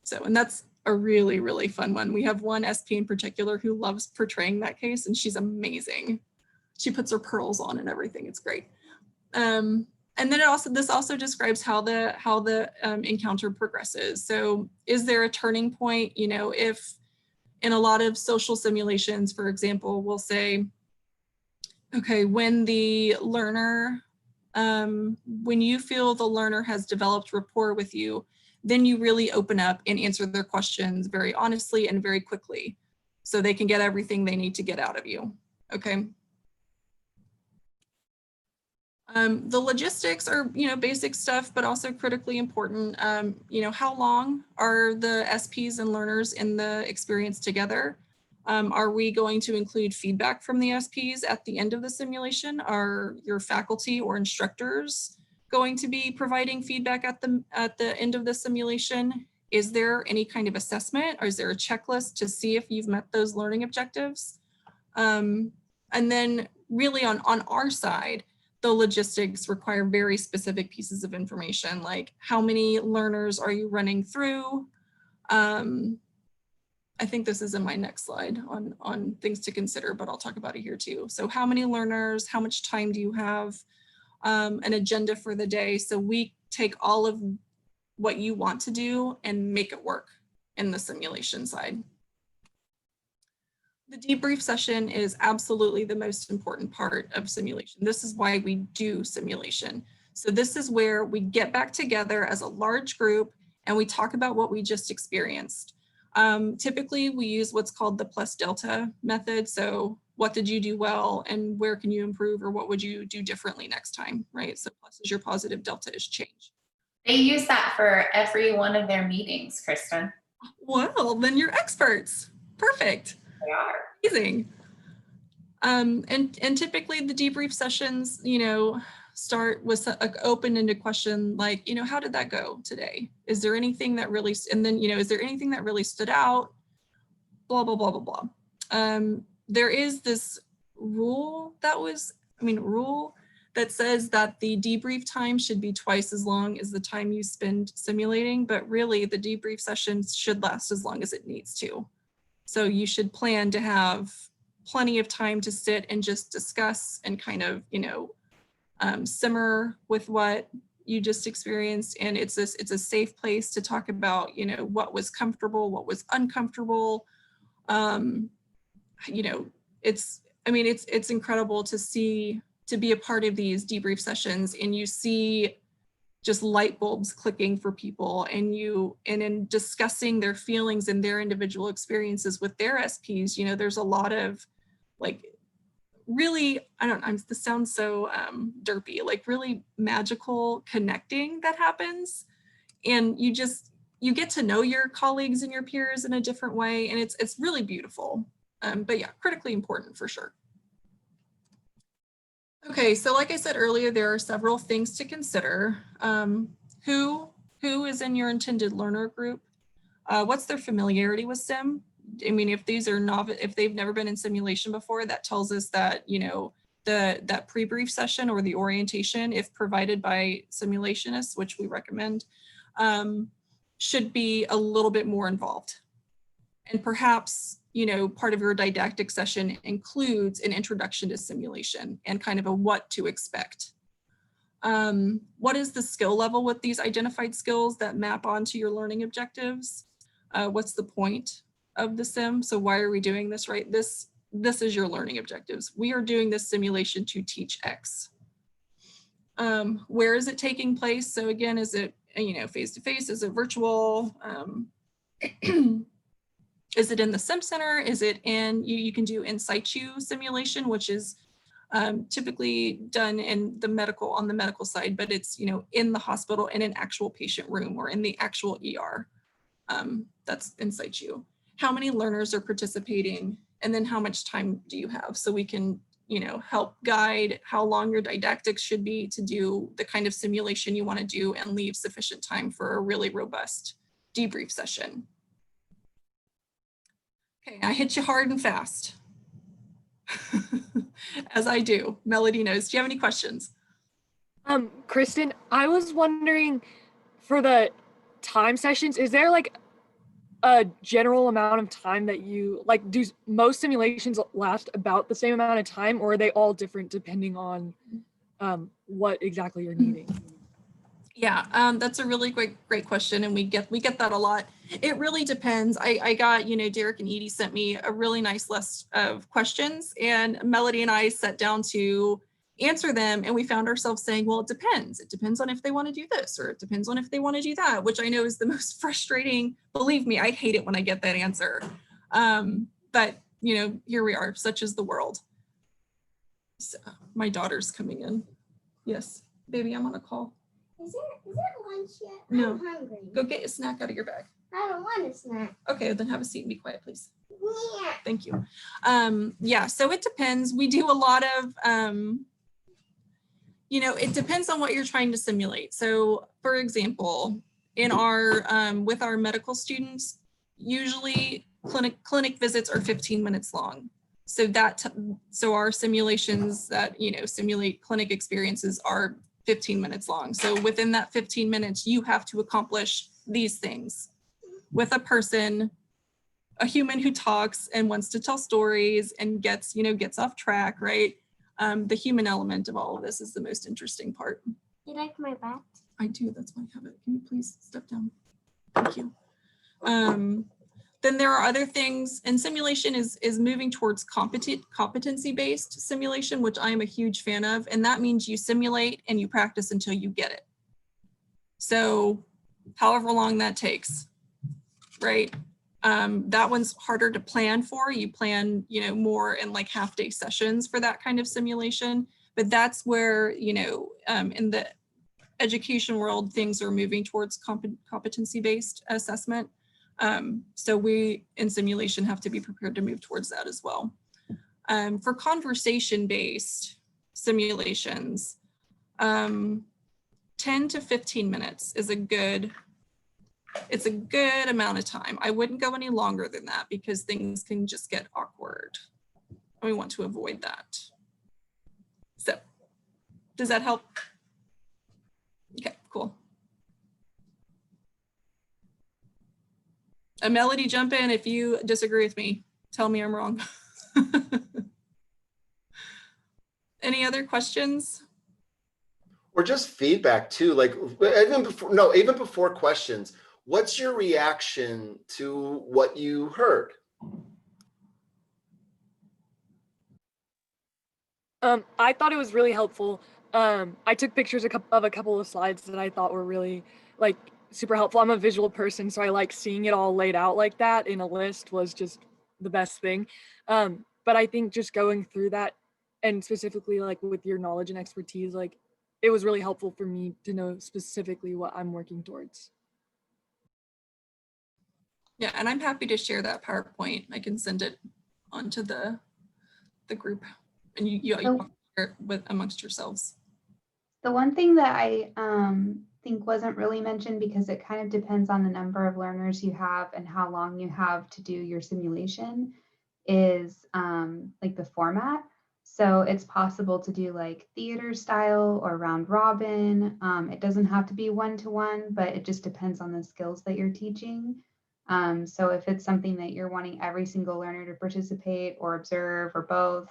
So, and that's a really, really fun one. We have one SP in particular who loves portraying that case and she's amazing. She puts her pearls on and everything. It's great. And then this also describes how the encounter progresses. So is there a turning point? If in a lot of social simulations, for example, we'll say, okay, when the learner, when you feel the learner has developed rapport with you, then you really open up and answer their questions very honestly and very quickly so they can get everything they need to get out of you, okay? The logistics are, basic stuff, but also critically important. How long are the SPs and learners in the experience together? Are we going to include feedback from the SPs at the end of the simulation? Are your faculty or instructors going to be providing feedback at the end of the simulation? Is there any kind of assessment, or is there a checklist to see if you've met those learning objectives? And then really on our side, the logistics require very specific pieces of information, like how many learners are you running through? I think this is in my next slide on things to consider, but I'll talk about it here too. So how many learners, how much time do you have, an agenda for the day. So we take all of what you want to do and make it work in the simulation side. The debrief session is absolutely the most important part of simulation. This is why we do simulation. So this is where we get back together as a large group and we talk about what we just experienced. Typically we use what's called the plus delta method. So what did you do well and where can you improve, or what would you do differently next time, right? So plus is your positive, delta is change. They use that for every one of their meetings, Kristen. Well, then you're experts. Perfect. They are. Amazing. And typically the debrief sessions, you know, start with an open-ended question like, you know, how did that go today? Is there anything that really, and then, you know, is there anything that really stood out? Blah, blah, blah, blah, blah. There is this rule that says that the debrief time should be twice as long as the time you spend simulating, but really the debrief sessions should last as long as it needs to. So you should plan to have plenty of time to sit and just discuss and kind of, you know, simmer with what you just experienced. And it's a safe place to talk about, you know, what was comfortable, what was uncomfortable. You know, it's incredible to be a part of these debrief sessions and you see just light bulbs clicking for people and in discussing their feelings and their individual experiences with their SPs, you know, there's a lot of like really, this sounds so derpy, like really magical connecting that happens. And you get to know your colleagues and your peers in a different way. And it's really beautiful. But yeah, critically important for sure. Okay, so like I said earlier, there are several things to consider. Who is in your intended learner group? What's their familiarity with sim? I mean, if these are if they've never been in simulation before, that tells us that, you know, that pre-brief session or the orientation, if provided by simulationists, which we recommend, should be a little bit more involved. And perhaps, you know, part of your didactic session includes an introduction to simulation and kind of a what to expect. What is the skill level with these identified skills that map onto your learning objectives? What's the point of the sim? So why are we doing this, right? This is your learning objectives. We are doing this simulation to teach X. Where is it taking place? So again, is it, you know, face-to-face? Is it virtual? Is it in the sim center? Is it in, you can do in situ simulation, which is typically done in on the medical side, but it's, you know, in the hospital in an actual patient room or in the actual ER. That's in situ. How many learners are participating? And then how much time do you have? So we can, you know, help guide how long your didactics should be to do the kind of simulation you want to do and leave sufficient time for a really robust debrief session. Okay, I hit you hard and fast. As I do. Melody knows. Do you have any questions? Kristen, I was wondering for the time sessions, is there like a general amount of time that you like, do most simulations last about the same amount of time, or are they all different depending on what exactly you're needing? Yeah, that's a really great question, and we get that a lot. It really depends. I got, you know, Derek and Edie sent me a really nice list of questions, and Melody and I sat down to answer them, and we found ourselves saying, well, it depends. It depends on if they want to do this, or it depends on if they want to do that, which I know is the most frustrating. Believe me, I hate it when I get that answer. But, you know, here we are. Such is the world. So, my daughter's coming in. Yes, baby, I'm on a call. Is it lunch yet? No. I'm hungry. Go get a snack out of your bag. I don't want a snack. Okay, then have a seat and be quiet, please. Yeah. Thank you. Yeah, so it depends. We do a lot of, you know, it depends on what you're trying to simulate. So for example, in our, with our medical students, usually clinic visits are 15 minutes long. So so our simulations that, you know, simulate clinic experiences are 15 minutes long. So within that 15 minutes, you have to accomplish these things with a person a human who talks and wants to tell stories and gets off track, right? The human element of all of this is the most interesting part. You like my bat? I do, that's why I have it. Can you please step down? Thank you. Then there are other things, and simulation is moving towards competency-based simulation, which I am a huge fan of, and that means you simulate and you practice until you get it. So however long that takes, right? That one's harder to plan for. You plan, more in like half-day sessions for that kind of simulation, but that's where, in the education world, things are moving towards competency-based assessment. So we in simulation have to be prepared to move towards that as well. For conversation-based simulations, 10 to 15 minutes is a good amount of time. I wouldn't go any longer than that because things can just get awkward. And we want to avoid that. So does that help? Okay, cool. A Melody, jump in if you disagree with me. Tell me I'm wrong. Any other questions? Or just feedback too, like even before questions, what's your reaction to what you heard? I thought it was really helpful. I took pictures of a couple of slides that I thought were really super helpful. I'm a visual person, so I like seeing it all laid out like that in a list was just the best thing. But I think just going through that, and specifically like with your knowledge and expertise, like it was really helpful for me to know specifically what I'm working towards. Yeah, and I'm happy to share that PowerPoint. I can send it onto the group, and you share it with amongst yourselves. The one thing that I think wasn't really mentioned, because it kind of depends on the number of learners you have and how long you have to do your simulation, is like the format. So it's possible to do like theater style or round robin. It doesn't have to be one-to-one, but it just depends on the skills that you're teaching. So if it's something that you're wanting every single learner to participate or observe or both,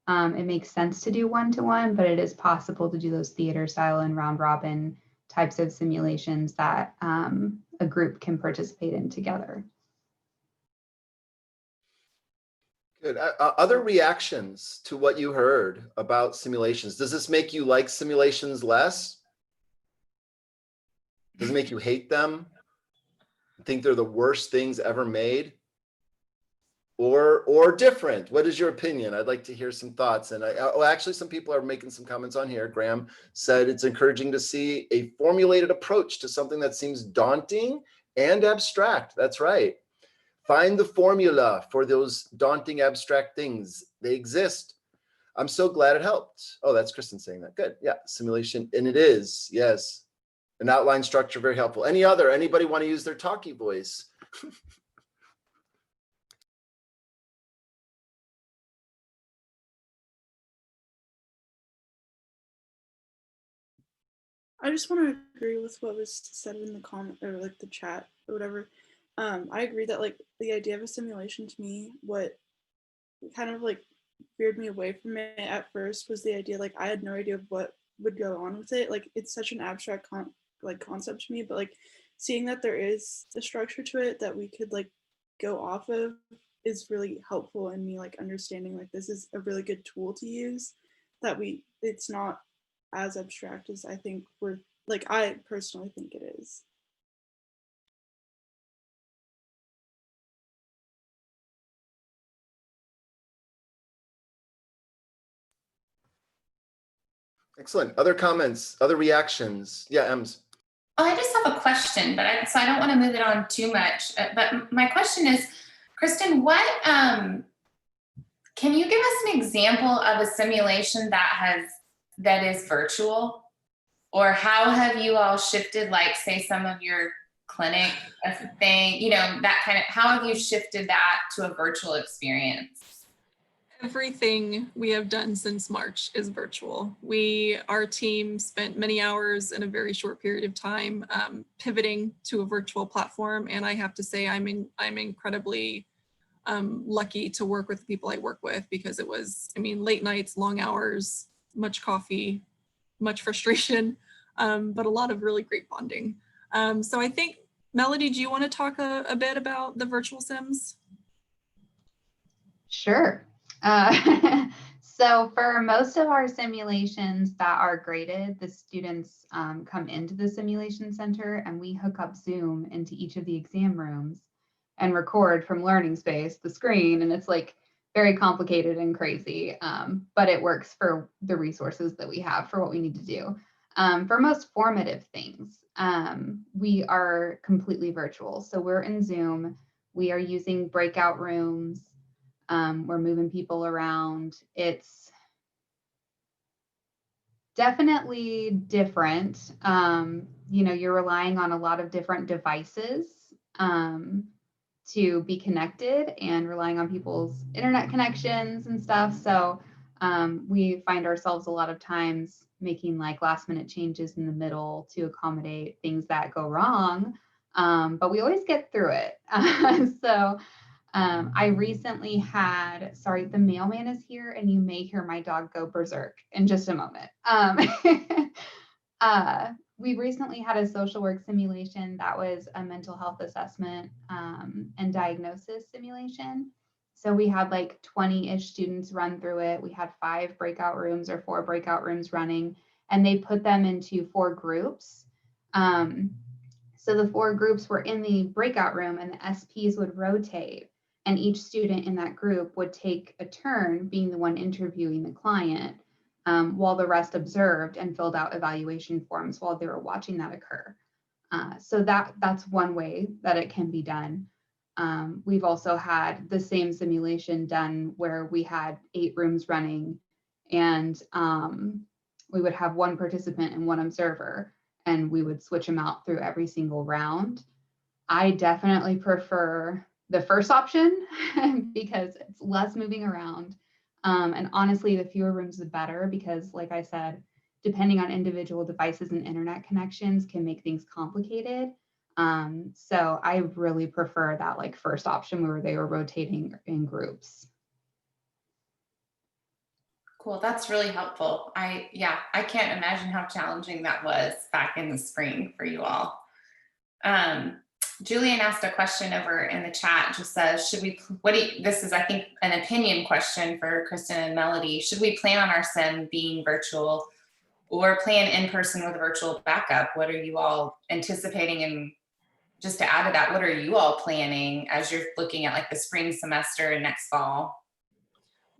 it makes sense to do one-to-one, but it is possible to do those theater style and round robin types of simulations that a group can participate in together. Good. Other reactions to what you heard about simulations? Does this make you like simulations less? Does it make you hate them? Think they're the worst things ever made? Or different? What is your opinion? I'd like to hear some thoughts. And actually, some people are making some comments on here. Graham said it's encouraging to see a formulated approach to something that seems daunting and abstract. That's right. Find the formula for those daunting, abstract things. They exist. I'm so glad it helped. Oh, that's Kristen saying that. Good. Yeah, simulation. And it is. Yes. An outline structure, very helpful. Anybody want to use their talkie voice? I just want to agree with what was said in the comment or like the chat or whatever. I agree that like the idea of a simulation, to me, what kind of like veered me away from it at first was the idea, like I had no idea of what would go on with it. Like it's such an abstract concept to me, but like seeing that there is a structure to it that we could like go off of is really helpful in me like understanding like this is a really good tool to use, that it's not as abstract as I think I personally think it is. Excellent. Other comments, other reactions? Yeah, Ems. Oh, I just have a question, but so I don't want to move it on too much. But my question is, Kristen, what can you give us an example of a simulation that is virtual? Or how have you all shifted, like say some of your clinic thing, that kind of, how have you shifted that to a virtual experience? Everything we have done since March is virtual. Our team spent many hours in a very short period of time pivoting to a virtual platform, and I have to say I'm incredibly lucky to work with the people I work with, because it was, I mean, late nights, long hours, much coffee, much frustration, but a lot of really great bonding. So I think, Melody, do you want to talk a bit about the virtual sims? Sure. So for most of our simulations that are graded, the students come into the simulation center and we hook up Zoom into each of the exam rooms and record from learning space, the screen, and it's like very complicated and crazy, but it works for the resources that we have for what we need to do. For most formative things, we are completely virtual. So we're in Zoom, we are using breakout rooms, we're moving people around. It's definitely different. You know, you're relying on a lot of different devices to be connected and relying on people's internet connections and stuff. So we find ourselves a lot of times making like last minute changes in the middle to accommodate things that go wrong. But we always get through it. So I recently had, sorry, the mailman is here and you may hear my dog go berserk in just a moment. We recently had a social work simulation that was a mental health assessment and diagnosis simulation. So we had like 20-ish students run through it. We had 5 breakout rooms or 4 breakout rooms running, and they put them into 4 groups. So the 4 groups were in the breakout room and the SPs would rotate, and each student in that group would take a turn being the one interviewing the client, while the rest observed and filled out evaluation forms while they were watching that occur. So that's one way that it can be done. We've also had the same simulation done where we had 8 rooms running, and we would have 1 participant and 1 observer, and we would switch them out through every single round. I definitely prefer the first option because it's less moving around. And honestly, the fewer rooms, the better, because like I said, depending on individual devices and internet connections can make things complicated. So I really prefer that like first option where they were rotating in groups. Cool, that's really helpful. I can't imagine how challenging that was back in the spring for you all. Julian asked a question over in the chat, just says, this is, I think, an opinion question for Kristen and Melody. Should we plan on our sim being virtual or plan in person with a virtual backup? What are you all anticipating? And just to add to that, what are you all planning as you're looking at like the spring semester and next fall?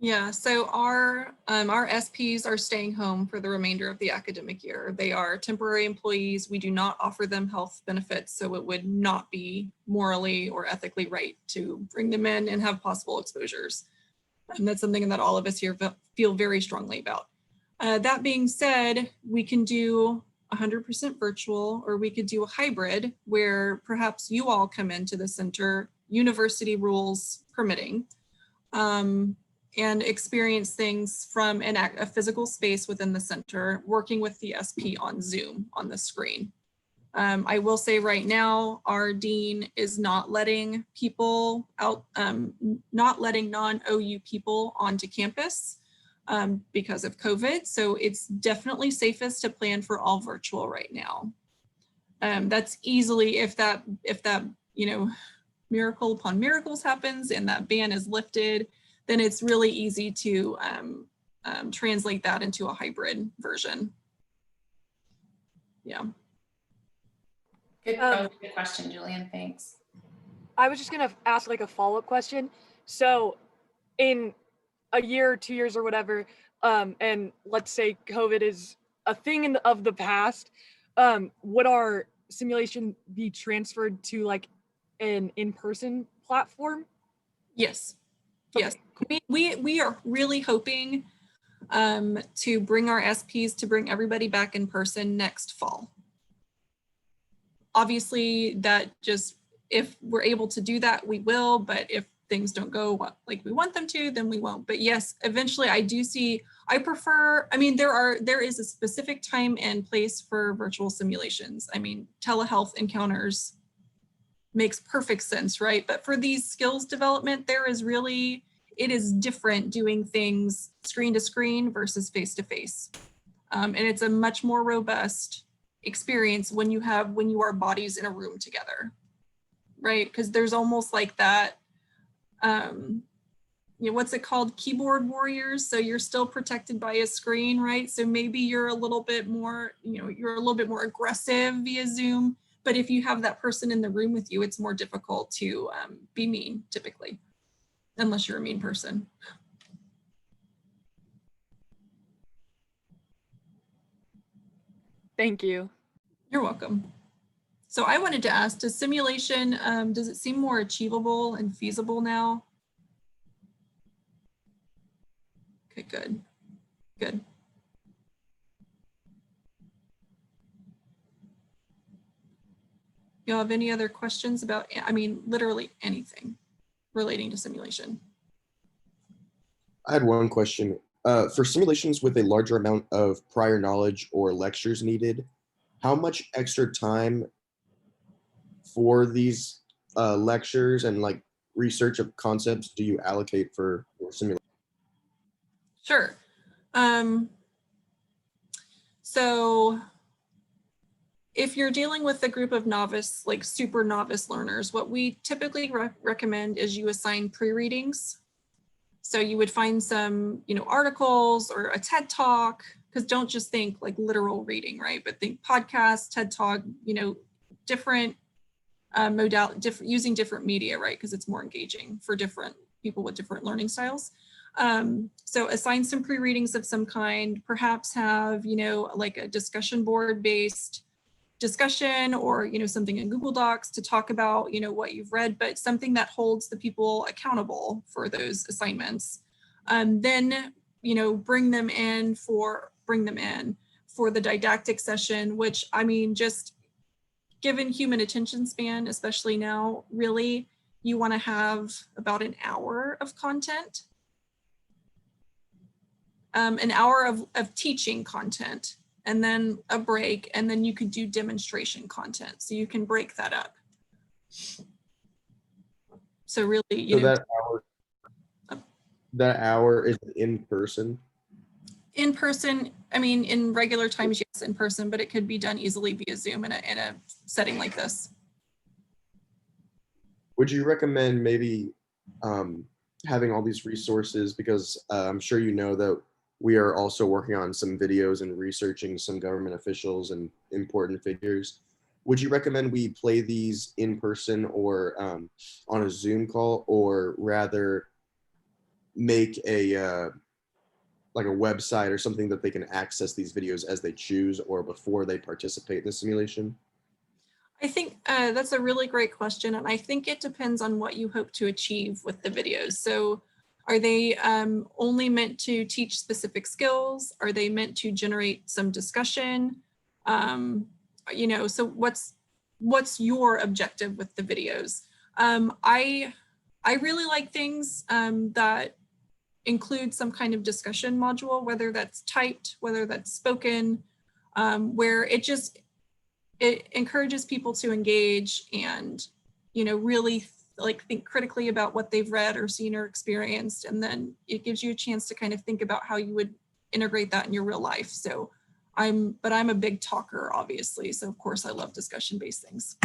Yeah, so our SPs are staying home for the remainder of the academic year. They are temporary employees. We do not offer them health benefits, so it would not be morally or ethically right to bring them in and have possible exposures. And that's something that all of us here feel very strongly about. That being said, we can do 100% virtual, or we could do a hybrid where perhaps you all come into the center, university rules permitting, and experience things from a physical space within the center, working with the SP on Zoom on the screen. I will say right now, our dean is not letting people out, not letting non-OU people onto campus because of COVID. So it's definitely safest to plan for all virtual right now. That's easily, if that, you know, miracle upon miracles happens and that ban is lifted, then it's really easy to translate that into a hybrid version. Yeah. Good, that was a good question, Julian, thanks. I was just gonna ask like a follow-up question. So in a year or 2 years or whatever, and let's say COVID is a thing of the past, would our simulation be transferred to like an in-person platform? Yes. Yes, we are really hoping to bring our SPs to bring everybody back in person next fall. Obviously, that just, if we're able to do that, we will, but if things don't go like we want them to, then we won't. But yes, eventually I do see, I prefer, I mean, there is a specific time and place for virtual simulations. I mean, telehealth encounters makes perfect sense, right? But for these skills development, it is different doing things screen to screen versus face to face. And it's a much more robust experience when you are bodies in a room together, right? Because there's almost like that, what's it called? Keyboard warriors. So you're still protected by a screen, right? So maybe you're a little bit more, you're a little bit more aggressive via Zoom. But if you have that person in the room with you, it's more difficult to be mean typically, unless you're a mean person. Thank you. You're welcome. So I wanted to ask, does simulation, does it seem more achievable and feasible now? Okay, good, good. Y'all have any other questions about, literally anything relating to simulation? I had one question. For simulations with a larger amount of prior knowledge or lectures needed, how much extra time for these lectures and like research of concepts do you allocate for simulation? Sure. So if you're dealing with a group of novice, like super novice learners, what we typically recommend is you assign pre-readings. So you would find some, articles or a TED Talk, because don't just think like literal reading, right? But think podcast, TED Talk, different using different media, right? Because it's more engaging for different people with different learning styles. So assign some pre-readings of some kind, perhaps have, like a discussion board based discussion or, something in Google Docs to talk about, what you've read, but something that holds the people accountable for those assignments. Then, bring them in for the didactic session, which just given human attention span, especially now, really, you want to have about an hour of content. An hour of teaching content, and then a break, and then you could do demonstration content. So you can break that up. So really, that hour is in person? In person, in regular times, yes, in person, but it could be done easily via Zoom in a setting like this. Would you recommend maybe having all these resources, because I'm sure you know that we are also working on some videos and researching some government officials and important figures. Would you recommend we play these in person or on a Zoom call, or rather make a like a website or something that they can access these videos as they choose or before they participate in the simulation? I think that's a really great question. And I think it depends on what you hope to achieve with the videos. So are they only meant to teach specific skills? Are they meant to generate some discussion? So what's your objective with the videos? I really like things that include some kind of discussion module, whether that's typed, whether that's spoken, where it encourages people to engage and, really think critically about what they've read or seen or experienced. And then it gives you a chance to kind of think about how you would integrate that in your real life. So I'm a big talker, obviously. So of course I love discussion-based things.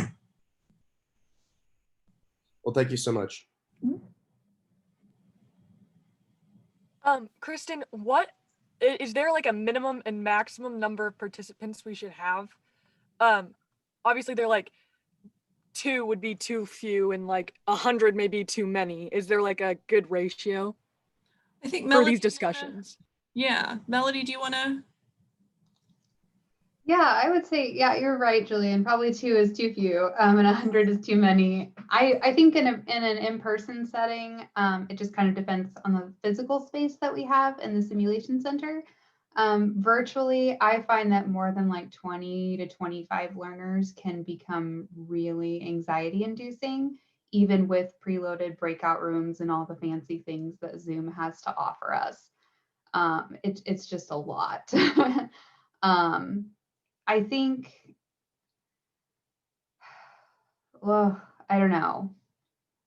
Well, thank you so much. Kristen, what is there like a minimum and maximum number of participants we should have? Obviously they're like 2 would be too few and like 100 may be too many. Is there like a good ratio? I think for Melody, these discussions. Melody, do you want to? Yeah, I would say, yeah, you're right, Julian. Probably 2 is too few, and 100 is too many. I think in an in-person setting, it just kind of depends on the physical space that we have in the simulation center. Virtually, I find that more than like 20 to 25 learners can become really anxiety-inducing, even with preloaded breakout rooms and all the fancy things that Zoom has to offer us. It's just a lot. I think, well, I don't know,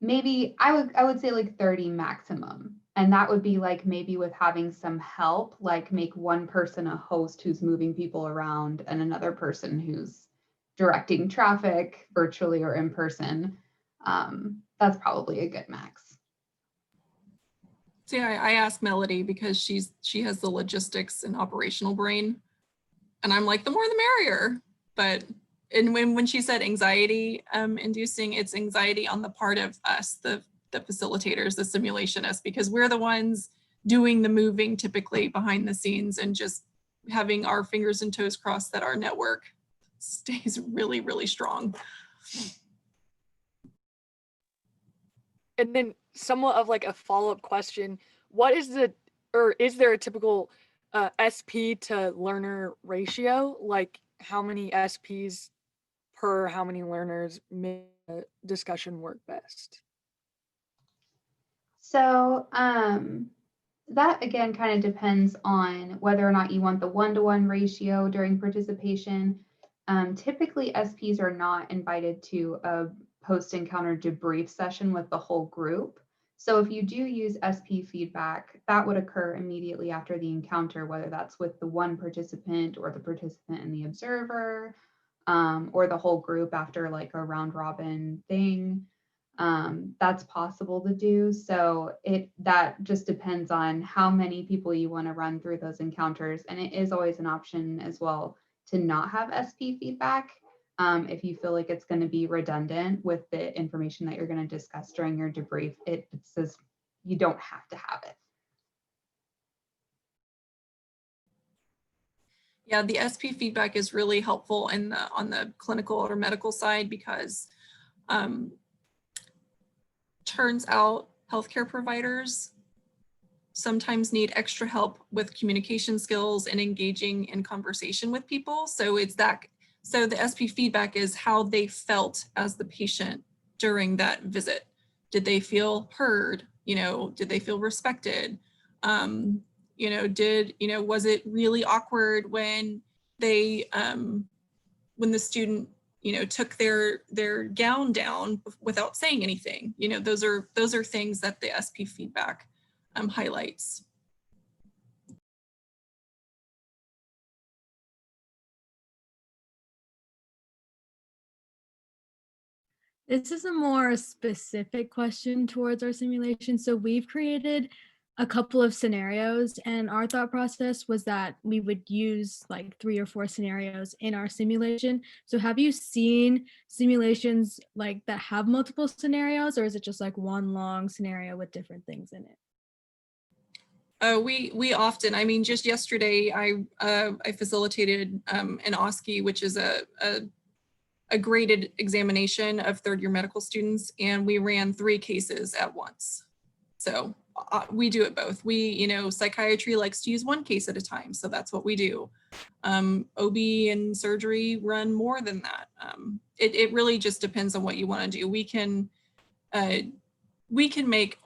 maybe I would say like 30 maximum. And that would be like maybe with having some help, like make one person a host who's moving people around and another person who's directing traffic virtually or in person. That's probably a good max. So yeah, I asked Melody because she has the logistics and operational brain. And I'm like, the more the merrier. But and when she said anxiety inducing, it's anxiety on the part of us, the facilitators, the simulationists, because we're the ones doing the moving typically behind the scenes and just having our fingers and toes crossed that our network stays really, really strong. And then somewhat of like a follow-up question, what is is there a typical SP to learner ratio? Like how many SPs per how many learners make a discussion work best? So that again kind of depends on whether or not you want the one-to-one ratio during participation. Typically, SPs are not invited to a post-encounter debrief session with the whole group. So if you do use SP feedback, that would occur immediately after the encounter, whether that's with the one participant or the participant and the observer, or the whole group after like a round robin thing. That's possible to do. So that just depends on how many people you want to run through those encounters. And it is always an option as well to not have SP feedback if you feel like it's going to be redundant with the information that you're going to discuss during your debrief. It says you don't have to have it. Yeah, the SP feedback is really helpful on the clinical or medical side because turns out healthcare providers sometimes need extra help with communication skills and engaging in conversation with people. So so the SP feedback is how they felt as the patient during that visit. Did they feel heard? Did they feel respected? Was it really awkward when when the student took their gown down without saying anything? Those are things that the SP feedback highlights. This is a more specific question towards our simulation. So we've created a couple of scenarios, and our thought process was that we would use like 3 or 4 scenarios in our simulation. So have you seen simulations like that have multiple scenarios, or is it just like one long scenario with different things in it? We often, I mean, just yesterday, I facilitated an OSCE, which is a graded examination of third-year medical students, and we ran 3 cases at once. So we do it both. Psychiatry likes to use 1 case at a time, so that's what we do. OB and surgery run more than that. It really just depends on what you want to do. We can make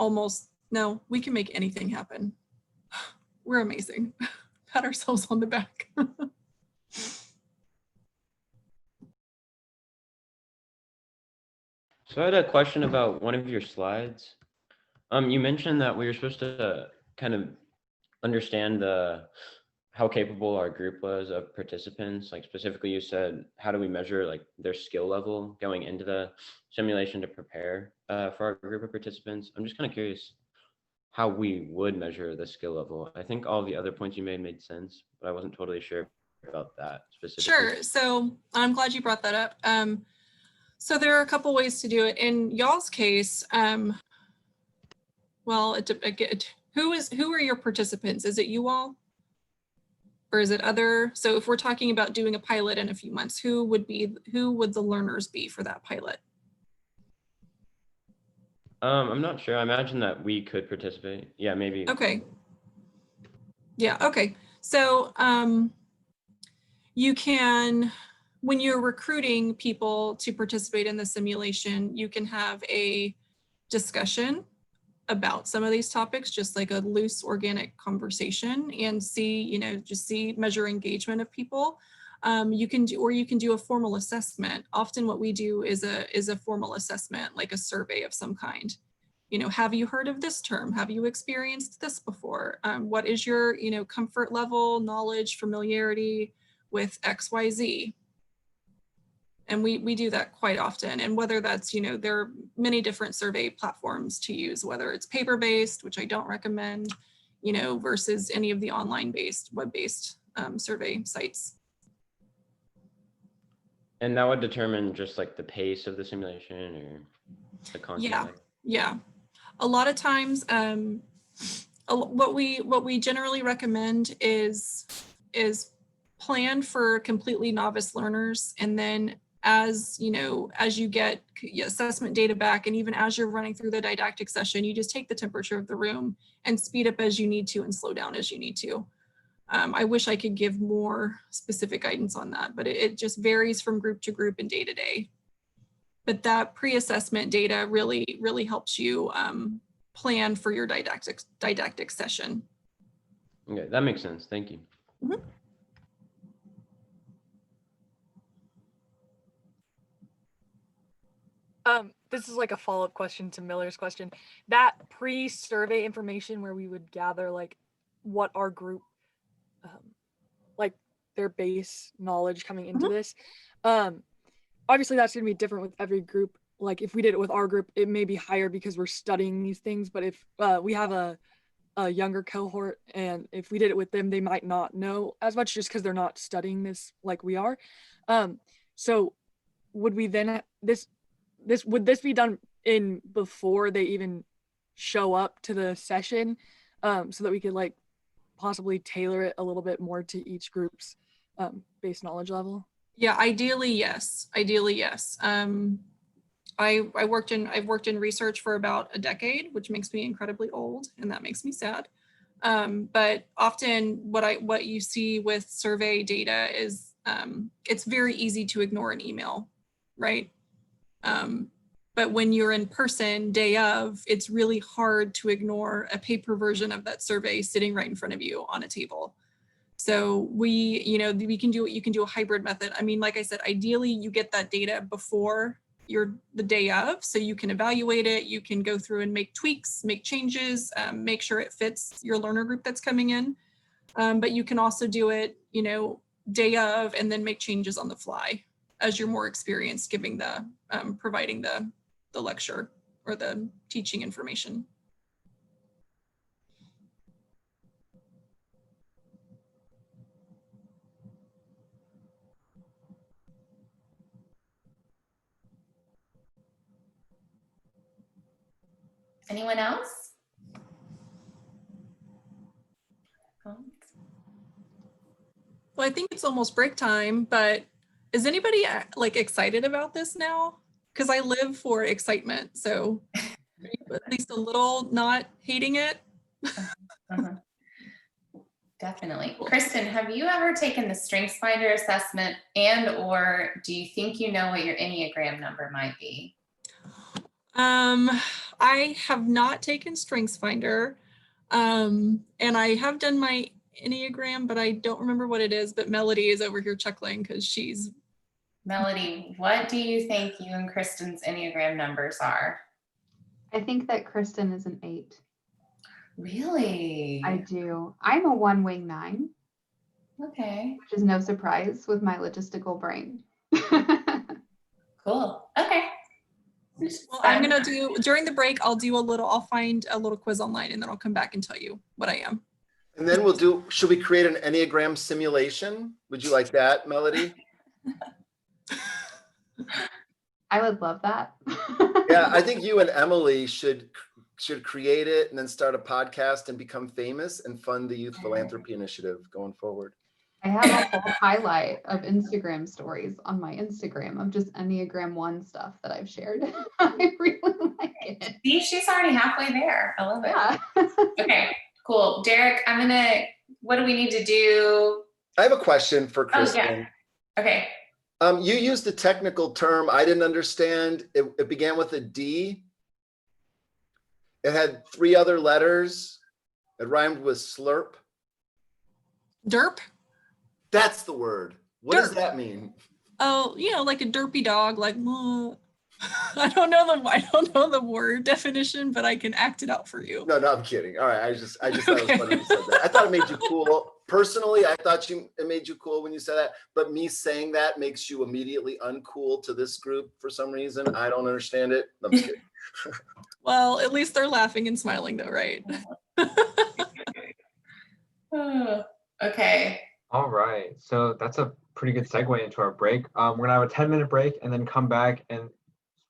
anything happen. We're amazing. Pat ourselves on the back. So I had a question about one of your slides. You mentioned that we were supposed to kind of understand how capable our group was of participants. Like specifically, you said, how do we measure like their skill level going into the simulation to prepare for our group of participants? I'm just kind of curious how we would measure the skill level. I think all the other points you made sense, but I wasn't totally sure about that specifically. Sure. So I'm glad you brought that up. So there are a couple ways to do it. In y'all's case, who are your participants? Is it you all? Or is it other? So if we're talking about doing a pilot in a few months, who would the learners be for that pilot? I'm not sure. I imagine that we could participate. Yeah, maybe. Okay. Yeah, okay. So you can, when you're recruiting people to participate in the simulation, you can have a discussion about some of these topics, just like a loose organic conversation, and measure engagement of people. You can do a formal assessment. Often what we do is a formal assessment, like a survey of some kind. You know, have you heard of this term? Have you experienced this before? What is your, you know, comfort level, knowledge, familiarity with XYZ? And we do that quite often. And whether that's, you know, there are many different survey platforms to use, whether it's paper-based, which I don't recommend, you know, versus any of the online-based, web-based survey sites. And that would determine just like the pace of the simulation or the content. Yeah, yeah. A lot of times, what we generally recommend is plan for completely novice learners, and then as you know, as you get assessment data back, and even as you're running through the didactic session, you just take the temperature of the room and speed up as you need to and slow down as you need to. I wish I could give more specific guidance on that, but it just varies from group to group and day to day. But that pre-assessment data really helps you plan for your didactic session. Okay, that makes sense. Thank you. Mm-hmm. This is like a follow-up question to Miller's question. That pre-survey information where we would gather like what our group, like their base knowledge coming into this. Obviously that's gonna be different with every group. Like if we did it with our group, it may be higher because we're studying these things. But if we have a younger cohort, and if we did it with them, they might not know as much just because they're not studying this like we are. So would we then would this be done in before they even show up to the session, so that we could like possibly tailor it a little bit more to each group's base knowledge level? Yeah, ideally, yes. Ideally, yes. I've worked in research for about a decade, which makes me incredibly old, and that makes me sad. But often what you see with survey data is it's very easy to ignore an email, right? But when you're in person day of, it's really hard to ignore a paper version of that survey sitting right in front of you on a table. So you can do a hybrid method. I mean, like I said, ideally you get that data before the day of, so you can evaluate it, you can go through and make tweaks, make changes, make sure it fits your learner group that's coming in. But you can also do it, you know, day of, and then make changes on the fly as you're more experienced giving providing the lecture or the teaching information. Anyone else? Well, I think it's almost break time, but is anybody like excited about this now? Because I live for excitement, so at least a little not hating it. Definitely. Kristen, have you ever taken the StrengthsFinder assessment, and or do you think you know what your Enneagram number might be? I have not taken StrengthsFinder, and I have done my Enneagram, but I don't remember what it is. But Melody is over here chuckling because she's. Melody, what do you think you and Kristen's Enneagram numbers are? I think that Kristen is an 8. Really? I do. I'm a 1-wing 9. Okay. Which is no surprise with my logistical brain. Cool. Okay. Well, I'm gonna do during the break. I'll find a little quiz online, and then I'll come back and tell you what I am. And then should we create an Enneagram simulation? Would you like that, Melody? I would love that. Yeah, I think you and Emily should create it and then start a podcast and become famous and fund the Youth Philanthropy Initiative going forward. I have a whole highlight of Instagram stories on my Instagram of just Enneagram 1 stuff that I've shared. I really like it. See, she's already halfway there. I love it. Yeah. Okay, cool. Derek, what do we need to do? I have a question for Kristen. Oh, yeah. Okay. You used a technical term I didn't understand. It began with a D. It had 3 other letters. It rhymed with slurp. Derp? That's the word. What does that mean? Oh, like a derpy dog, like I don't know the word definition, but I can act it out for you. No, I'm kidding. All right, I just thought it was funny you said that. I thought it made you cool. Personally, I thought it made you cool when you said that, but me saying that makes you immediately uncool to this group for some reason. I don't understand it. I'm just kidding. Well, at least they're laughing and smiling though, right? Okay. All right, so that's a pretty good segue into our break. We're gonna have a 10-minute break and then come back and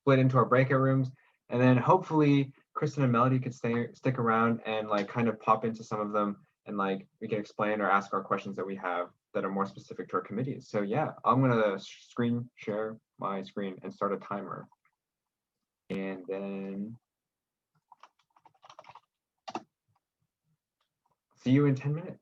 split into our breakout rooms, and then hopefully Kristen and Melody could stick around and like kind of pop into some of them, and like we can explain or ask our questions that we have that are more specific to our committees. So yeah, I'm gonna screen share my screen and start a timer, and then see you in 10 minutes.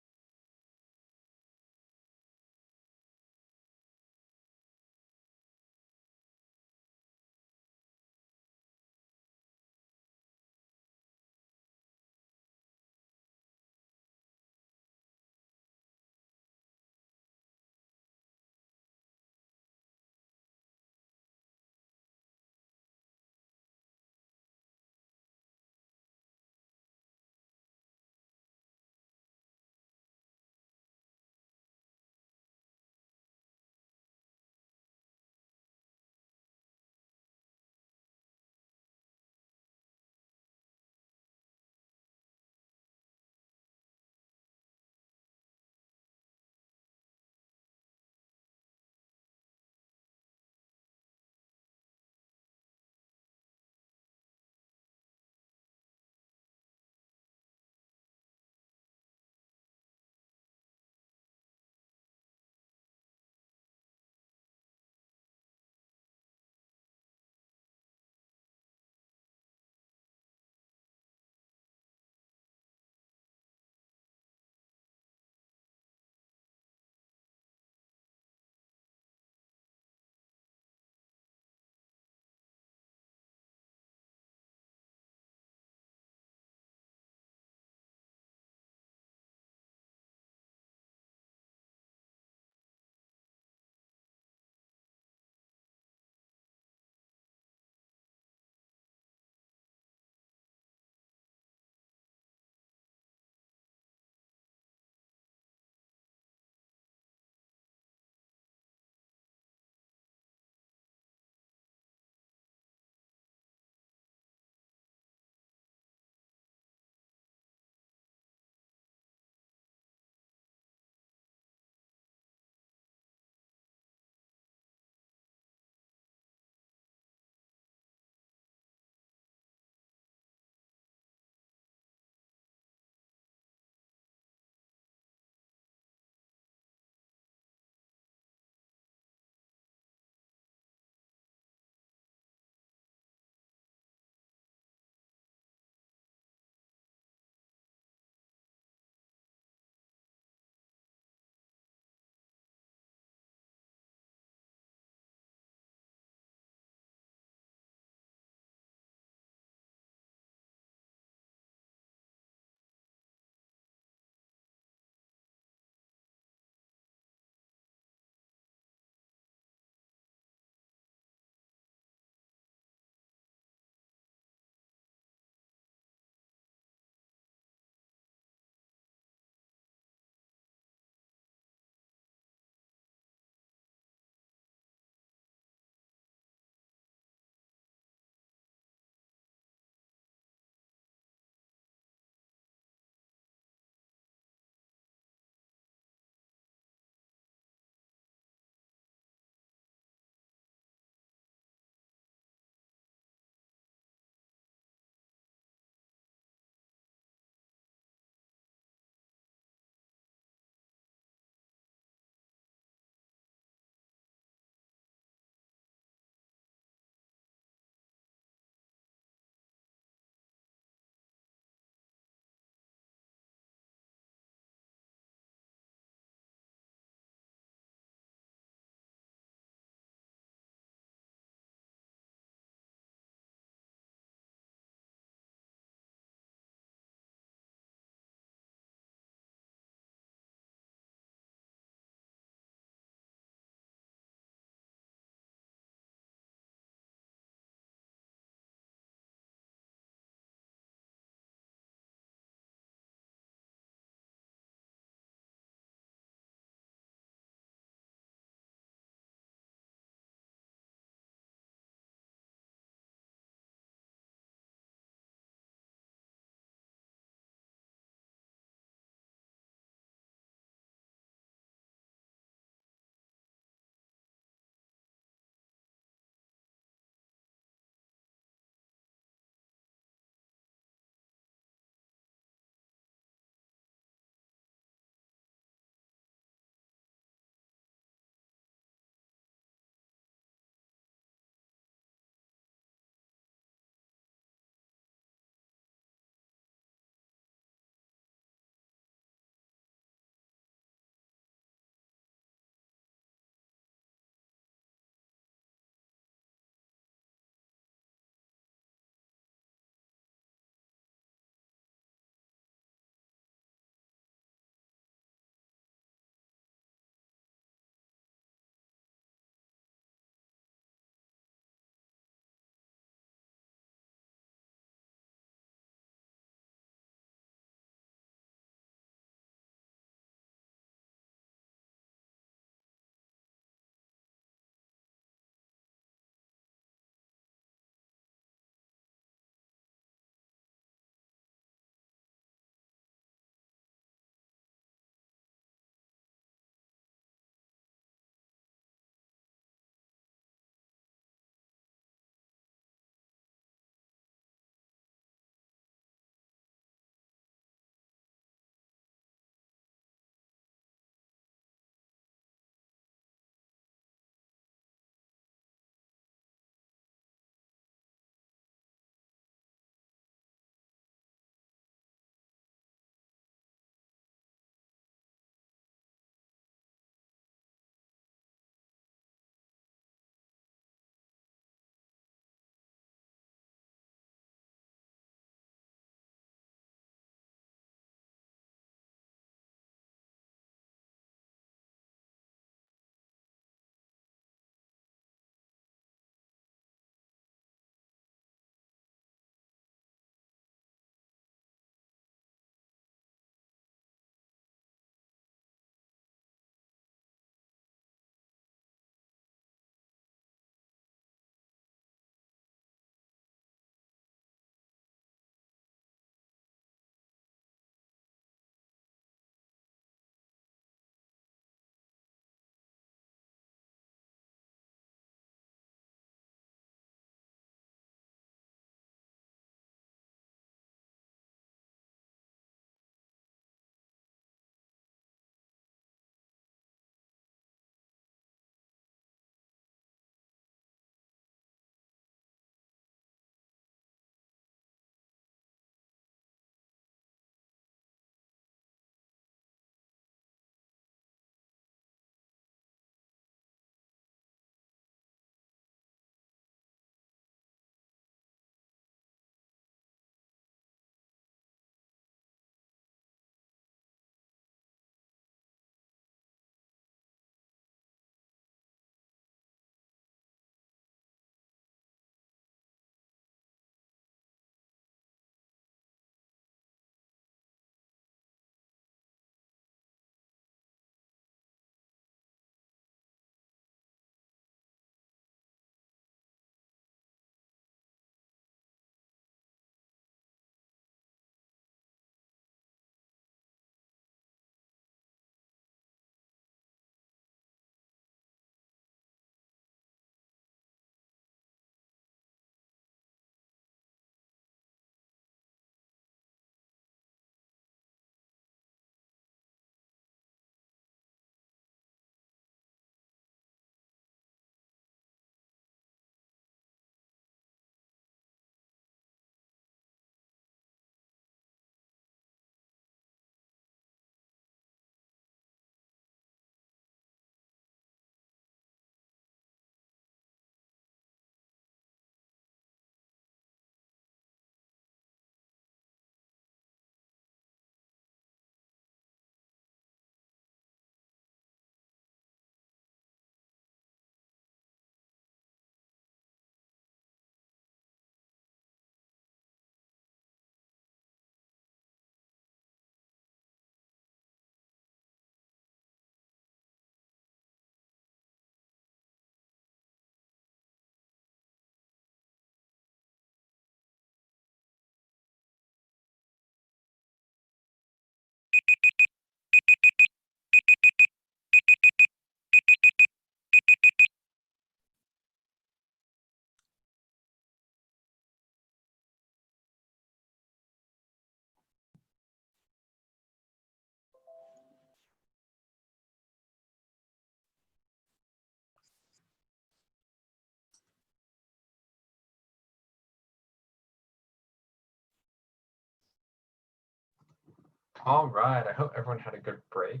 All right, I hope everyone had a good break.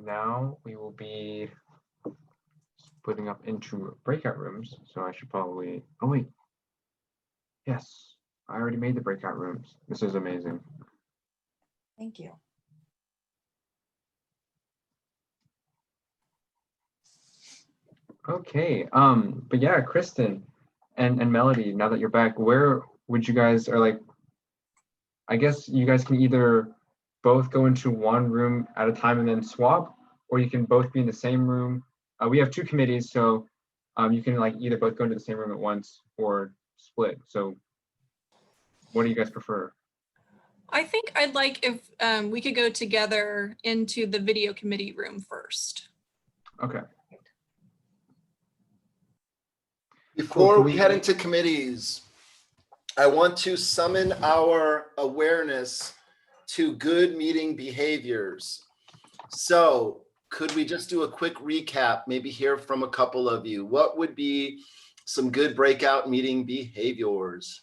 Now we will be splitting up into breakout rooms. So I should probably, oh wait, yes, I already made the breakout rooms. This is amazing. Thank you. Okay, but yeah, Kristen and Melody, now that you're back, where would you guys, or like, I guess you guys can either both go into one room at a time and then swap, or you can both be in the same room. We have two committees, so you can like either both go into the same room at once or split. So what do you guys prefer? I think I'd like if we could go together into the video committee room first. Okay. Before we head into committees, I want to summon our awareness to good meeting behaviors. So could we just do a quick recap, maybe hear from a couple of you? What would be some good breakout meeting behaviors?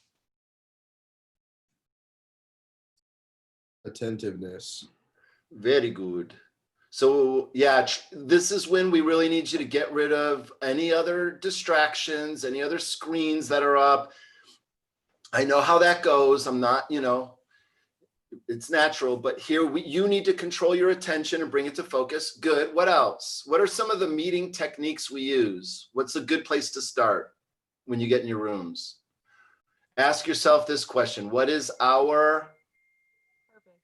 Attentiveness. Very good. So yeah, this is when we really need you to get rid of any other distractions, any other screens that are up. I know how that goes. I'm not, it's natural, but here you need to control your attention and bring it to focus. Good. What else? What are some of the meeting techniques we use? What's a good place to start when you get in your rooms? Ask yourself this question. What is our purpose?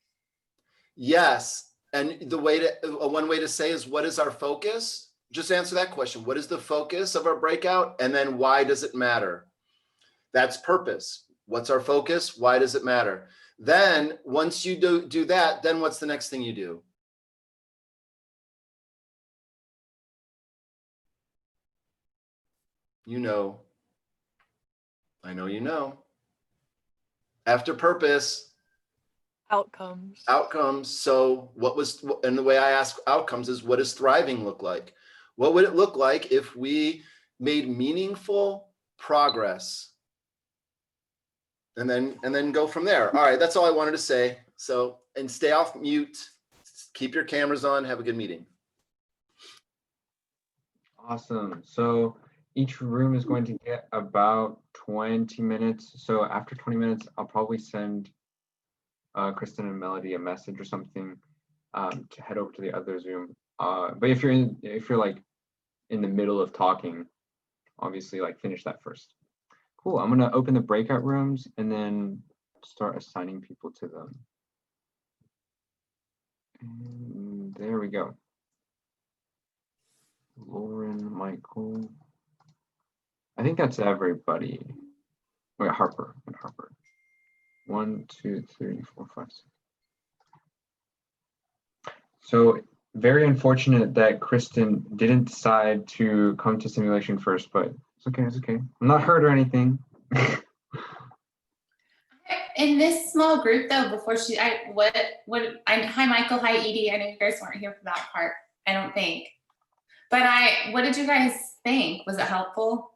Yes. And one way to say is, what is our focus? Just answer that question. What is the focus of our breakout? And then why does it matter? That's purpose. What's our focus? Why does it matter? Then once you do that, then what's the next thing you do? I know you know. After purpose, Outcomes. Outcomes. So and the way I ask outcomes is, what does thriving look like? What would it look like if we made meaningful progress? And then go from there. All right, that's all I wanted to say. So, and stay off mute, keep your cameras on, have a good meeting. Awesome. So each room is going to get about 20 minutes. So after 20 minutes, I'll probably send Kristen and Melody a message or something to head over to the other Zoom. But if you're like in the middle of talking, obviously like finish that first. Cool. I'm gonna open the breakout rooms and then start assigning people to them. And there we go. Lauren, Michael. I think that's everybody. Wait, Harper and Harper. 1, 2, 3, 4, 5, 6. So very unfortunate that Kristen didn't decide to come to simulation first, but it's okay, it's okay. I'm not hurt or anything. In this small group though, before hi Michael, hi Edie. I know you guys weren't here for that part, I don't think. But what did you guys think? Was it helpful?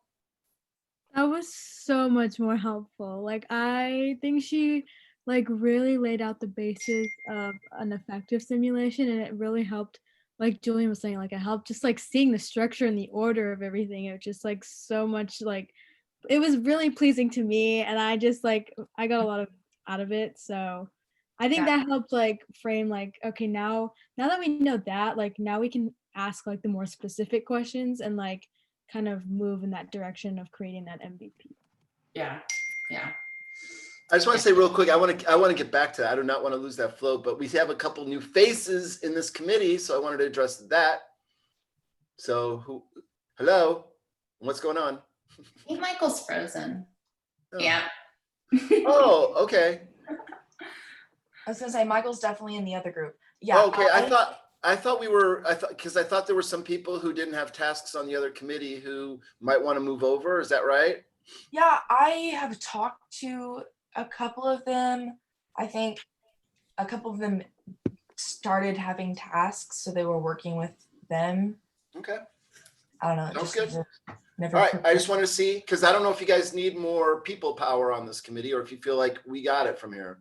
That was so much more helpful. Like, I think she like really laid out the basis of an effective simulation, and it really helped, like Julian was saying, like it helped just like seeing the structure and the order of everything. It was just like so much, like it was really pleasing to me, and I just like I got a lot out of it. So I think that helped like frame like, okay, now that we know that, like now we can ask like the more specific questions and like kind of move in that direction of creating that MVP. Yeah. I just want to say real quick, I want to get back to that. I do not want to lose that flow, but we have a couple new faces in this committee, so I wanted to address that. So hello, what's going on? I think Michael's frozen. Oh. Yeah. Oh, okay. I was gonna say Michael's definitely in the other group. Yeah. Okay, I thought because I thought there were some people who didn't have tasks on the other committee who might want to move over. Is that right? Yeah, I have talked to a couple of them. I think a couple of them started having tasks, so they were working with them. Okay. I don't know. Sounds good. Never all right, I just wanted to see, because I don't know if you guys need more people power on this committee or if you feel like we got it from here.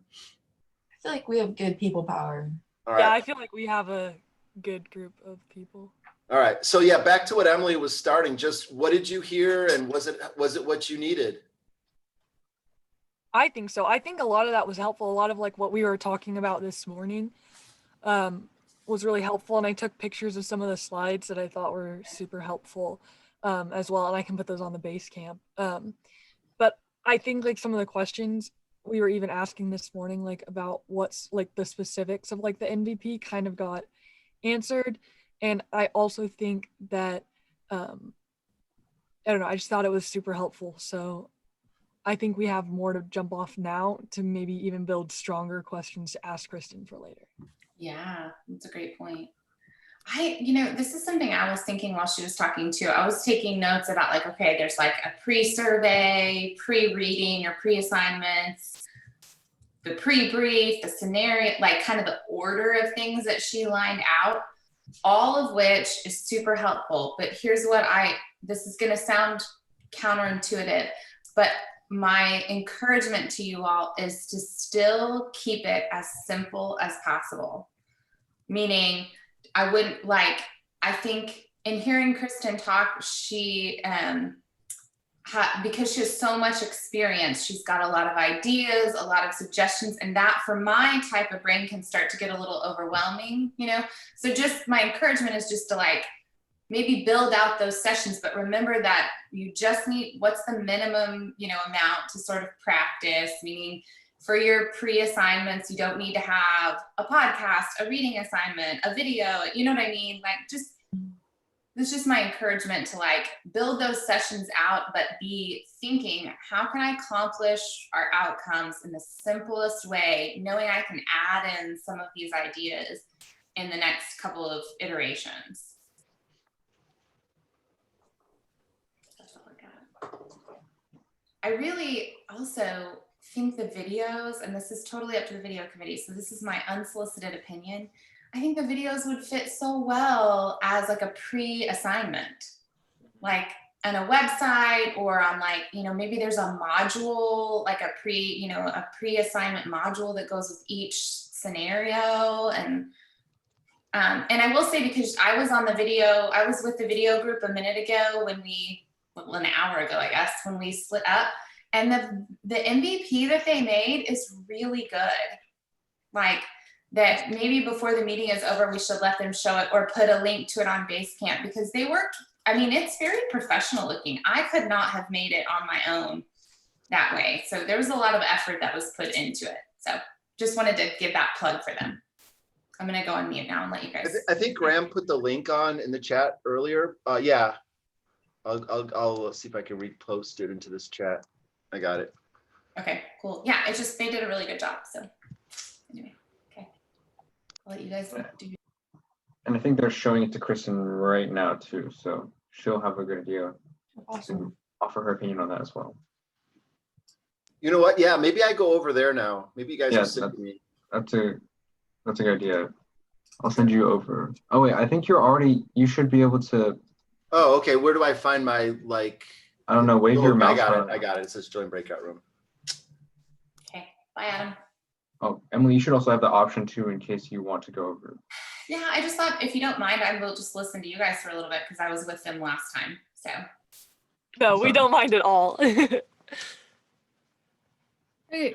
I feel like we have good people power. All Yeah, right. I feel like we have a good group of people. All right. So yeah, back to what Emily was starting. Just what did you hear, and was it what you needed? I think so. I think a lot of that was helpful. A lot of like what we were talking about this morning was really helpful. And I took pictures of some of the slides that I thought were super helpful as well. And I can put those on the base camp. But I think like some of the questions we were even asking this morning, like about what's like the specifics of like the MVP kind of got answered. And I also think that, I don't know, I just thought it was super helpful. So I think we have more to jump off now to maybe even build stronger questions to ask Kristen for later. Yeah, that's a great point. This is something I was thinking while she was talking too. I was taking notes about like, okay, there's like a pre-survey, pre-reading or pre-assignments, the pre-brief, the scenario, like kind of the order of things that she lined out, all of which is super helpful. But here's what this is going to sound counterintuitive, but my encouragement to you all is to still keep it as simple as possible. Meaning, I think in hearing Kristen talk, she, because she has so much experience, she's got a lot of ideas, a lot of suggestions, and that for my type of brain can start to get a little overwhelming, So just my encouragement is just to maybe build out those sessions, but remember that you just need, what's the minimum, amount to sort of practice, meaning for your pre-assignments, you don't need to have a podcast, a reading assignment, a video, you know what I mean? This is just my encouragement to build those sessions out, but be thinking, how can I accomplish our outcomes in the simplest way, knowing I can add in some of these ideas in the next couple of iterations. I really also think the videos, and this is totally up to the video committee, so this is my unsolicited opinion, I think the videos would fit so well as a pre-assignment, on a website or on maybe there's a module, a pre-assignment module that goes with each scenario. And I will say, because I was with the video group a minute ago an hour ago, I guess, when we split up, and the MVP that they made is really good. That maybe before the meeting is over, we should let them show it or put a link to it on Basecamp, because they worked, it's very professional looking. I could not have made it on my own that way. So there was a lot of effort that was put into it. So just wanted to give that plug for them. I'm gonna go on mute now and let you guys. I think Graham put the link on in the chat earlier. Yeah. I'll see if I can repost it into this chat. I got it. Okay, cool. Yeah, they did a really good job. So anyway, okay. I'll let you guys do. And I think they're showing it to Kristen right now too, so she'll have a good idea to offer her opinion on that as well. You know what? Yeah, maybe I go over there now. Maybe you guys are sick of me. That's a good idea. I'll send you over. Oh wait, I think you should be able to. Oh, okay. Where do I find my I don't know. Wave your mouse. I got it. It says join breakout room. Okay. Bye, Adam. Oh, Emily, you should also have the option too in case you want to go over. Yeah, I just thought, if you don't mind, I will just listen to you guys for a little bit, because I was with them last time. So. No, we don't mind at all. Okay,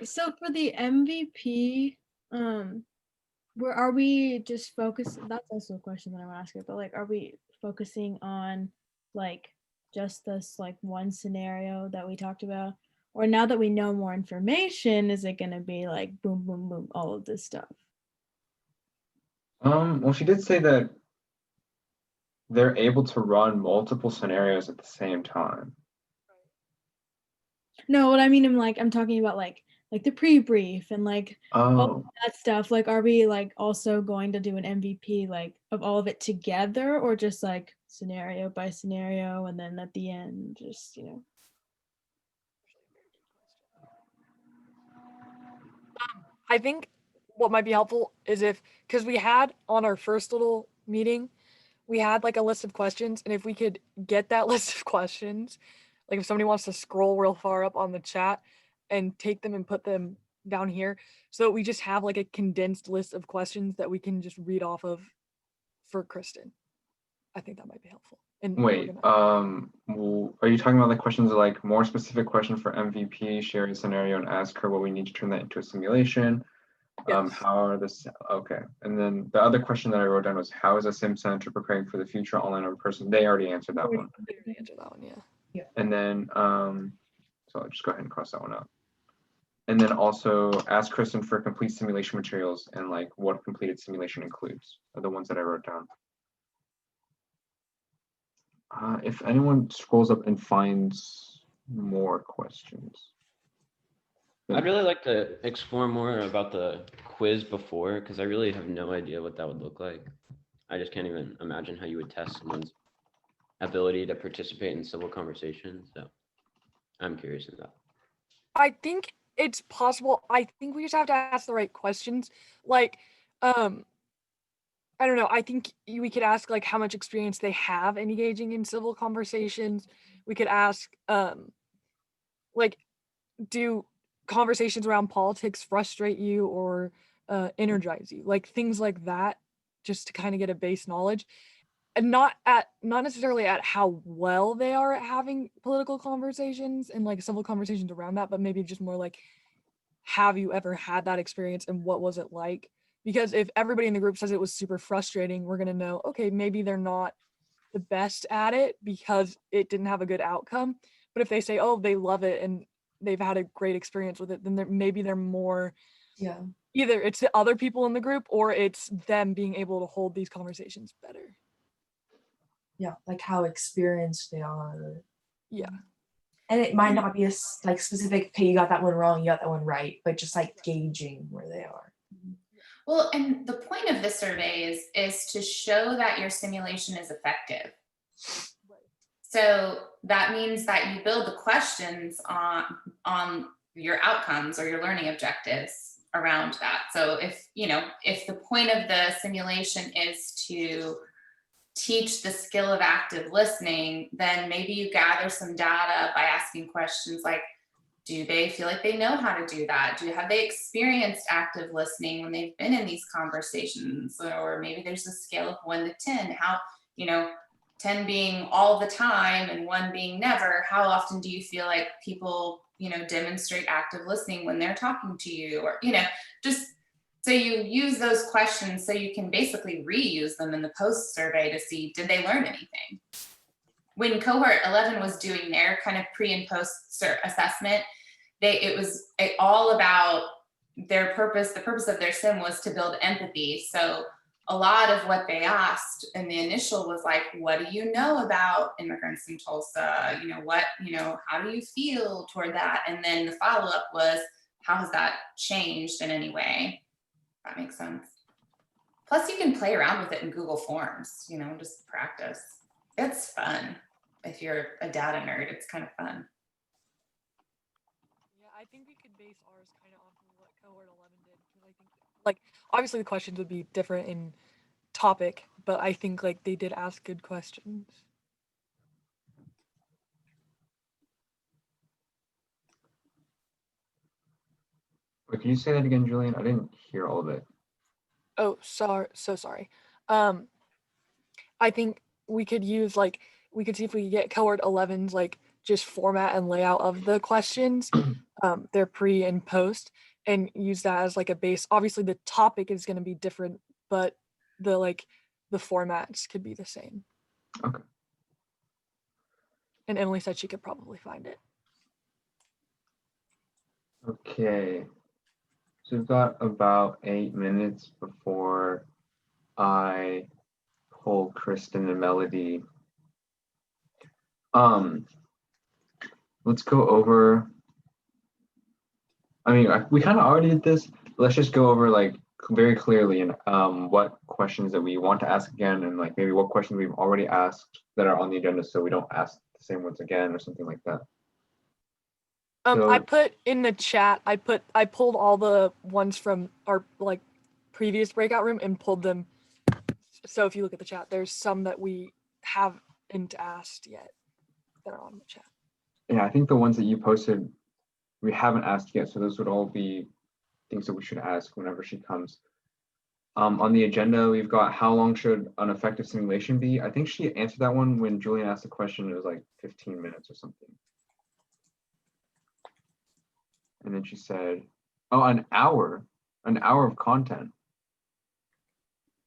so for the MVP, where are we just focused? That's also a question that I want to ask you, but are we focusing on just this one scenario that we talked about, or now that we know more information, is it going to be boom, boom, boom, all of this stuff? Well, she did say that they're able to run multiple scenarios at the same time. No, what I mean, I'm talking about the pre-brief and all of that stuff. Are we also going to do an MVP of all of it together, or just scenario by scenario, and then at the end just I think what might be helpful is because we had on our first little meeting, we had a list of questions, and if we could get that list of questions, if somebody wants to scroll real far up on the chat and take them and put them down here, so we just have like a condensed list of questions that we can just read off of for Kristen. I think that might be helpful. And Wait, are you talking about like questions like more specific question for MVP, share a scenario and ask her what we need to turn that into a simulation? Yes. How are this? Okay. And then the other question that I wrote down was, how is a sim center preparing for the future online or person? They already answered that one. They already answered that one, yeah. And then, so I'll just go ahead and cross that one out. And then also ask Kristen for complete simulation materials and like what completed simulation includes are the ones that I wrote down. If anyone scrolls up and finds more questions. I'd really like to explore more about the quiz before, because I really have no idea what that would look like. I just can't even imagine how you would test someone's ability to participate in civil conversations. So I'm curious about that. I think it's possible. I think we just have to ask the right questions. Like, I don't know. I think we could ask like how much experience they have in engaging in civil conversations. We could ask, like, do conversations around politics frustrate you or energize you? Like things like that, just to kind of get a base knowledge, and not necessarily at how well they are at having political conversations and like civil conversations around that, but maybe just more like, have you ever had that experience and what was it like? Because if everybody in the group says it was super frustrating, we're going to know, okay, maybe they're not the best at it because it didn't have a good outcome. But if they say, oh, they love it and they've had a great experience with it, then maybe they're more, either it's the other people in the group or it's them being able to hold these conversations better. Yeah, like how experienced they are. Yeah. And it might not be a like specific, okay, you got that one wrong, you got that one right, but just like gauging where they are. Well, and the point of this survey is to show that your simulation is effective. So that means that you build the questions on your outcomes or your learning objectives around that. So if the point of the simulation is to teach the skill of active listening, then maybe you gather some data by asking questions like, do they feel like they know how to do that? Have they experienced active listening when they've been in these conversations? Or maybe there's a scale of 1 to 10. How, 10 being all the time and 1 being never. How often do you feel like people, demonstrate active listening when they're talking to you? Or, just so you use those questions so you can basically reuse them in the post survey to see, did they learn anything? When Cohort 11 was doing their kind of pre and post assessment, it was all about their purpose. The purpose of their sim was to build empathy. So a lot of what they asked in the initial was like, what do you know about immigrants in Tulsa? How do you feel toward that? And then the follow-up was, how has that changed in any way? That makes sense. Plus you can play around with it in Google Forms, just practice. It's fun. If you're a data nerd, it's kind of fun. Yeah, I think we could base ours kind of off of what Cohort 11 did. Because I think, like, obviously the questions would be different in topic, but I think, like, they did ask good questions. Wait, can you say that again, Julian? I didn't hear all of it. Oh, sorry. I think we could use, like, we could see if we could get Cohort 11's, like, just format and layout of the questions, their pre and post, and use that as like a base. Obviously the topic is going to be different, but the formats could be the same. Okay. And Emily said she could probably find it. Okay. So we've got about 8 minutes before I pull Kristen and Melody. Let's go over. I mean, we kind of already did this. Let's just go over like very clearly and what questions that we want to ask again, and like maybe what questions we've already asked that are on the agenda, so we don't ask the same ones again or something like that. I put in the chat. I pulled all the ones from our like previous breakout room and pulled them. So if you look at the chat, there's some that we haven't asked yet that are on the chat. Yeah, I think the ones that you posted, we haven't asked yet. So those would all be things that we should ask whenever she comes. On the agenda, we've got how long should an effective simulation be? I think she answered that one when Julian asked the question. It was like 15 minutes or something. And then she said, oh, an hour of content.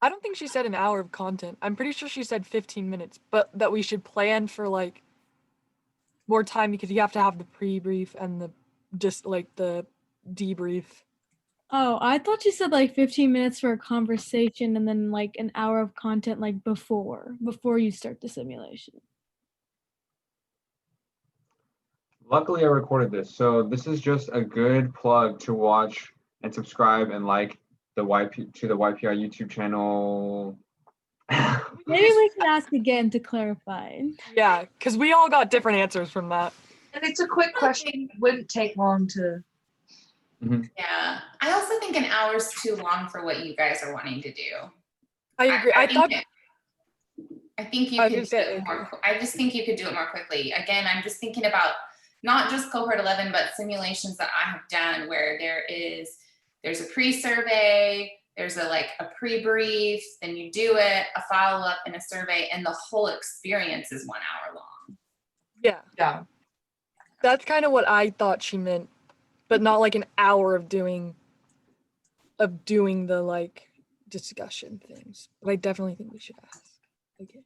I don't think she said an hour of content. I'm pretty sure she said 15 minutes, but that we should plan for like more time because you have to have the pre-brief and the just like the debrief. Oh, I thought you said like 15 minutes for a conversation and then like an hour of content like before you start the simulation. Luckily, I recorded this, so this is just a good plug to watch and subscribe and like the YPI YouTube channel. Maybe we should ask again to clarify. Yeah, because we all got different answers from that. And it's a quick question. It wouldn't take long to. Yeah, I also think an hour's too long for what you guys are wanting to do. I agree. I think you could do it more. I just think you could do it more quickly. Again, I'm just thinking about not just cohort 11, but simulations that I have done where there's a pre-survey, there's a pre-brief, then you do it, a follow-up and a survey, and the whole experience is 1 hour long. Yeah. Yeah. That's kind of what I thought she meant, but not like an hour of doing the like discussion things. But I definitely think we should ask. Okay.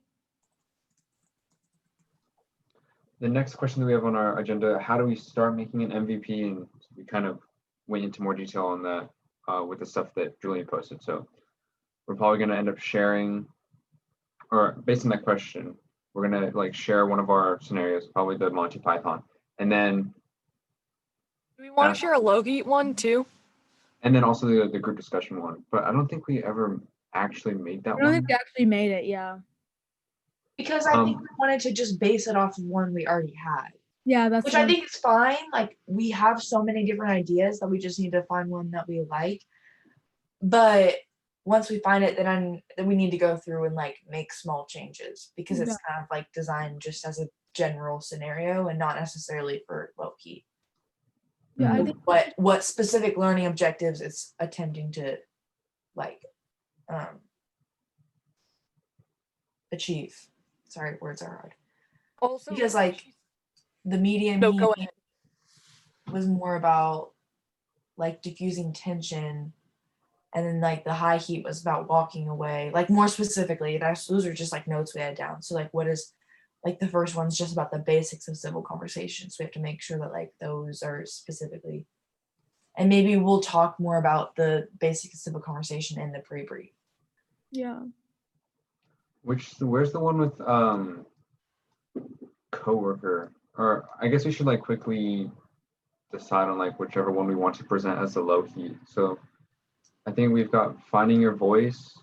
The next question that we have on our agenda, how do we start making an MVP? And we kind of went into more detail on that with the stuff that Julian posted. So we're probably going to end up sharing, or based on that question, we're going to share one of our scenarios, probably the Monty Python. And then do we want to share a Loki one too? And then also the group discussion one. But I don't think we ever actually made that one. I don't think we actually made it, yeah. Because I think we wanted to just base it off of one we already had. Yeah, that's which I think is fine. Like we have so many different ideas that we just need to find one that we like. But once we find it, then we need to go through and make small changes because it's kind of designed just as a general scenario and not necessarily for low key. Yeah, I think what specific learning objectives it's attempting to achieve. Sorry, words are hard. Also, because the medium was more about diffusing tension, and then the high heat was about walking away. More specifically, those are just notes we had down. So what is the first one's just about the basics of civil conversations. We have to make sure that those are specifically, and maybe we'll talk more about the basics of civil conversation in the pre-brief. Yeah. Where's the one with coworker? Or I guess we should quickly decide on whichever one we want to present as the low heat. So I think we've got finding your voice.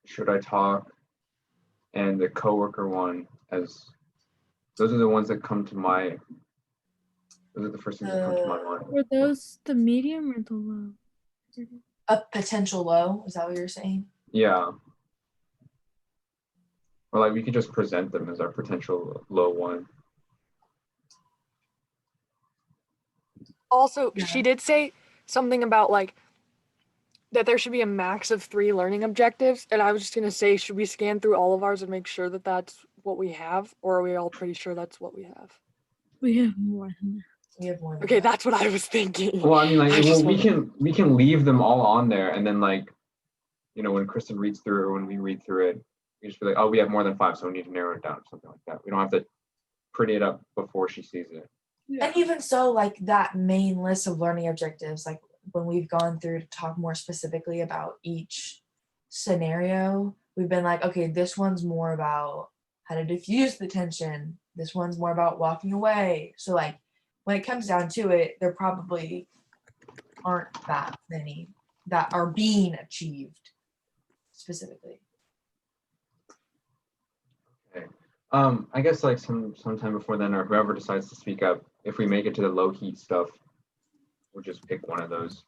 Should I talk? And the coworker one, as those are the ones that come to my. Those are the first things that come to my mind. Were those the medium or the low? A potential low, is that what you're saying? Yeah. Or we could just present them as our potential low one. Also, she did say something about that there should be a max of 3 learning objectives, and I was just gonna say, should we scan through all of ours and make sure that that's what we have, or are we all pretty sure that's what we have? We have more than that. We have more than okay, that's what I was thinking. Well, I mean, we can leave them all on there, and then when Kristen reads through, or when we read through it, we just be oh, we have more than 5, so we need to narrow it down, or something like that. We don't have to pretty it up before she sees it. Yeah. And even so, that main list of learning objectives, when we've gone through to talk more specifically about each scenario, we've been okay, this one's more about how to diffuse the tension. This one's more about walking away. So when it comes down to it, there probably aren't that many that are being achieved specifically. Okay. I guess sometime before then, or whoever decides to speak up, if we make it to the low heat stuff, we'll just pick one of those.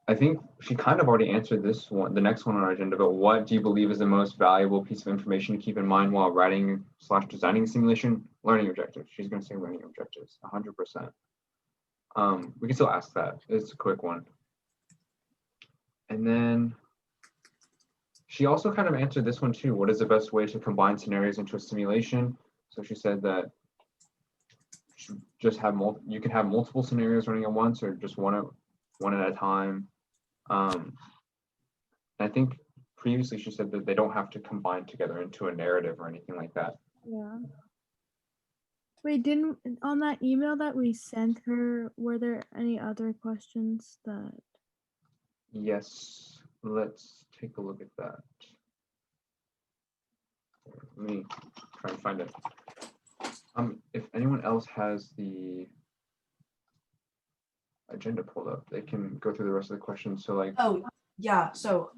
I think she kind of already answered this one, the next one on our agenda, but what do you believe is the most valuable piece of information to keep in mind while writing / designing a simulation? Learning objectives. She's going to say learning objectives, 100%. We can still ask that. It's a quick one. And then she also kind of answered this one too. What is the best way to combine scenarios into a simulation? So she said that you should just have you can have multiple scenarios running at once, or just one at a time. I think previously she said that they don't have to combine together into a narrative or anything like that. Yeah. Wait, didn't on that email that we sent her, were there any other questions that? Yes, let's take a look at that. Let me try and find it. If anyone else has the agenda pulled up, they can go through the rest of the questions. So like, Oh, yeah. So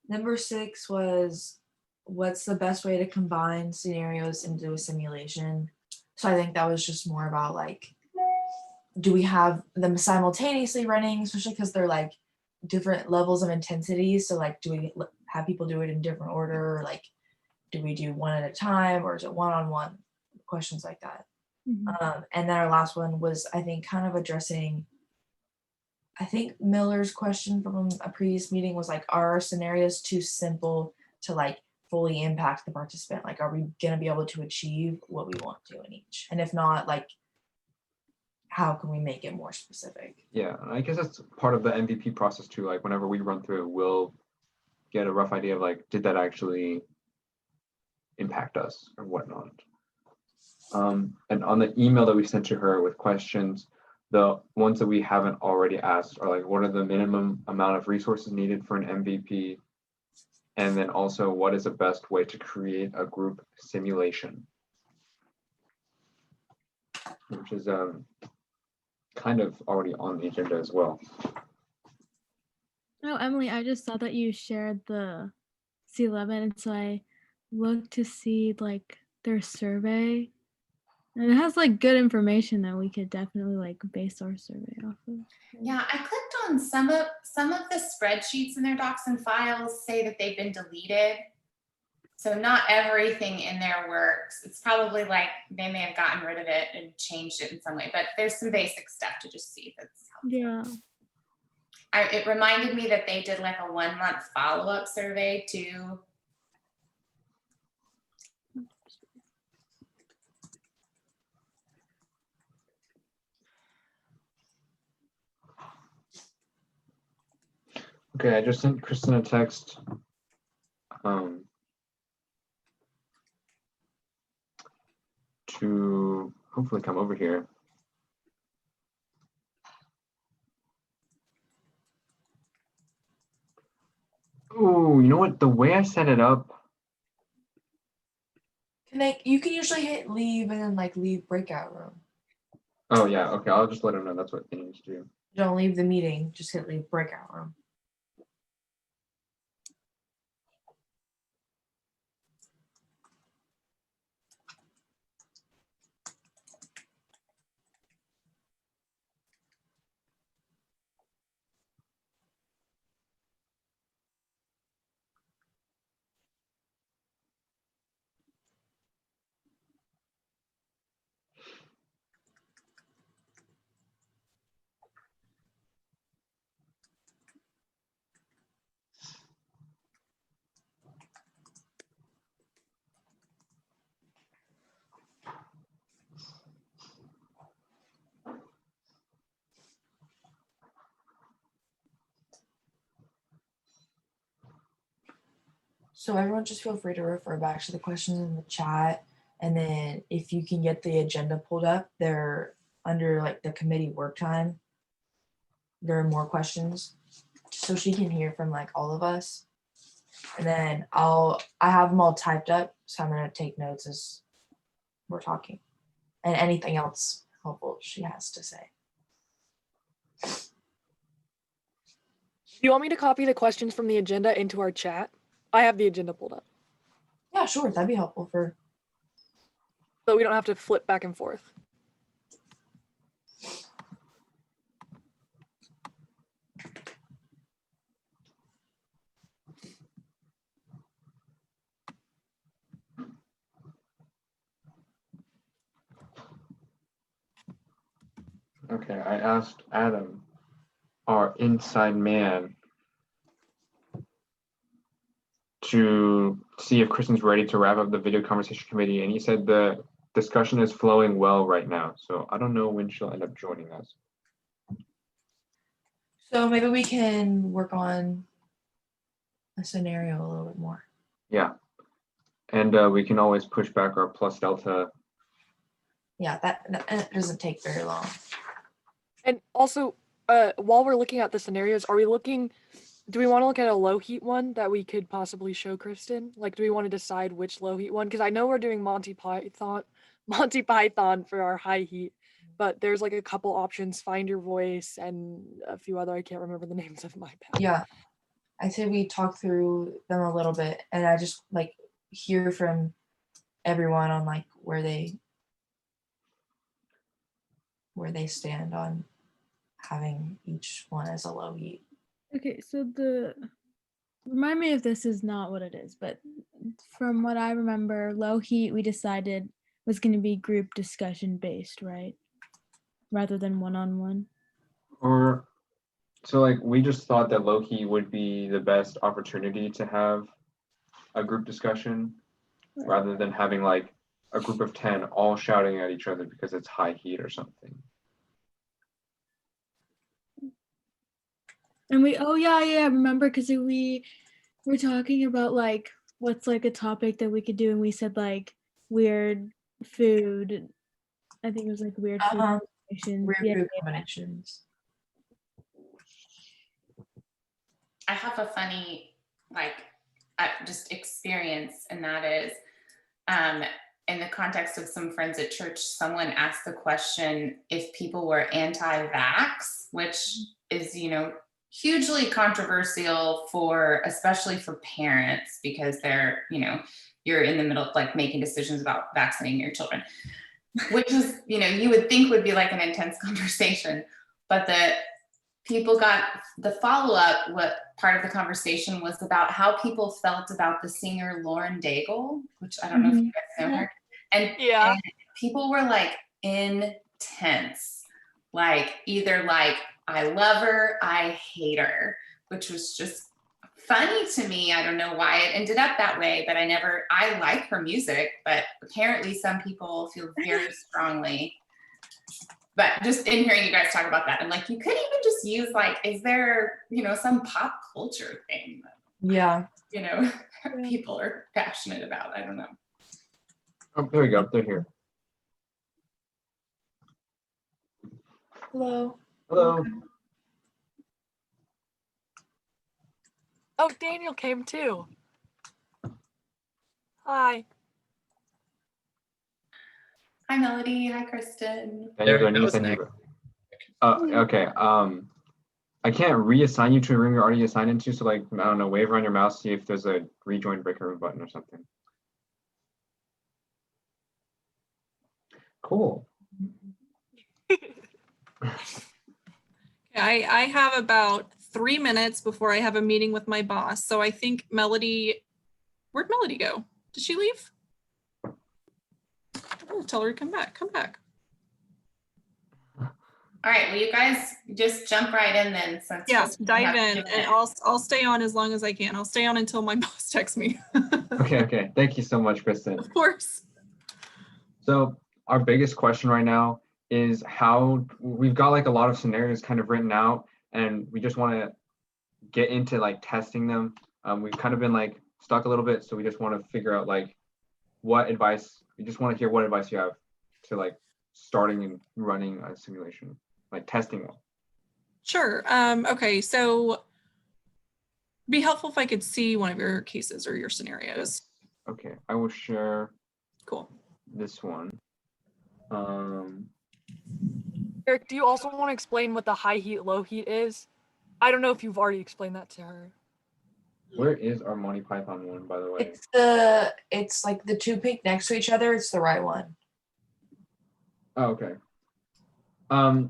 number 6 was, what's the best way to combine scenarios into a simulation? So I think that was just more about like, do we have them simultaneously running, especially because they're like different levels of intensity. So like, do we have people do it in different order? Or like, do we do one at a time, or is it one-on-one? Questions like that. Mhm. And then our last one was, I think, kind of addressing, I think Miller's question from a previous meeting was like, are our scenarios too simple to like fully impact the participant? Like, are we going to be able to achieve what we want to in each? And if not, like, how can we make it more specific? Yeah, I guess that's part of the MVP process too. Like whenever we run through it, we'll get a rough idea of like, did that actually impact us or whatnot? And on the email that we sent to her with questions, the ones that we haven't already asked are like, what are the minimum amount of resources needed for an MVP? And then also, what is the best way to create a group simulation? Which is kind of already on the agenda as well. Oh, Emily, I just saw that you shared the C11, and so I looked to see like their survey. And it has like good information that we could definitely like base our survey off of. Yeah, I clicked on some of the spreadsheets in their docs and files say that they've been deleted. So not everything in there works. It's probably like they may have gotten rid of it and changed it in some way, but there's some basic stuff to just see if it's helpful. Yeah. It reminded me that they did like a 1-month follow-up survey too. Okay, I just sent Kristen a text. To hopefully come over here. Oh, you know what? The way I set it up. You can usually hit leave and then like leave breakout room. Oh yeah, okay. I'll just let him know that's what they need to do. Don't leave the meeting, just hit leave breakout room. So everyone just feel free to refer back to the questions in the chat. And then if you can get the agenda pulled up, they're under like the committee work time. There are more questions so she can hear from like all of us. And then I have them all typed up. So I'm gonna take notes as we're talking and anything else helpful she has to say. Do you want me to copy the questions from the agenda into our chat? I have the agenda pulled up. Yeah, sure. That'd be helpful for. So we don't have to flip back and forth. Okay, I asked Adam, our inside man, to see if Kristen's ready to wrap up the video conversation committee, and he said the discussion is flowing well right now. So I don't know when she'll end up joining us. So maybe we can work on a scenario a little bit more. Yeah, and we can always push back our plus delta. Yeah, that doesn't take very long. And also, while we're looking at the scenarios, do we want to look at a low heat one that we could possibly show Kristen? Like, do we want to decide which low heat one? Because I know we're doing Monty Python for our high heat, but there's like a couple options, Find Your Voice and a few other, I can't remember the names of my pad. Yeah, I say we talk through them a little bit, and I just like hear from everyone on like where they stand on having each one as a low heat. Okay, so remind me if this is not what it is, but from what I remember, low heat we decided was going to be group discussion based, right? Rather than one-on-one. Or so like we just thought that low-key would be the best opportunity to have a group discussion rather than having like a group of 10 all shouting at each other because it's high heat or something. And yeah, remember, because we were talking about like what's like a topic that we could do, and we said like weird food. I think it was like weird food combinations. Weird food combinations. I have a funny just experience, and that is in the context of some friends at church, someone asked the question if people were anti-vax, which is, hugely controversial especially for parents, because they're, you're in the middle of like making decisions about vaccinating your children, which is, you would think would be like an intense conversation, but the people got the follow-up. What part of the conversation was about how people felt about the singer Lauren Daigle, which I don't know if you guys know her. And people were like intense, like either like I love her, I hate her, which was just funny to me. I don't know why it ended up that way, but I like her music, but apparently some people feel very strongly. But just in hearing you guys talk about that, and like you could even just use like, is there, some pop culture thing that, people are passionate about? I don't know. Oh, there we go. They're here. Hello. Hello. Oh, Daniel came too. Hi. Hi, Melody. Hi, Kristen. Okay. I can't reassign you to a room you're already assigned into. So like, I don't know, wave around your mouse, see if there's a rejoin breaker room button or something. Cool. I have about 3 minutes before I have a meeting with my boss. So I think where'd Melody go? Did she leave? Oh, tell her to come back. Come back. All right, well, you guys just jump right in then. Dive in, and I'll stay on as long as I can. I'll stay on until my boss texts me. Okay. Thank you so much, Kristen. Of course. So our biggest question right now is how we've got like a lot of scenarios kind of written out, and we just want to get into like testing them. We've kind of been like stuck a little bit, so we just want to figure out like we just want to hear what advice you have to like starting and running a simulation, like testing one. Sure. Okay, so be helpful if I could see one of your cases or your scenarios. Okay, I will share. Cool. This one. Eric, do you also want to explain what the high heat, low heat is? I don't know if you've already explained that to her. Where is our Monty Python one, by the way? It's like the two pink next to each other. It's the right one. Oh, okay. I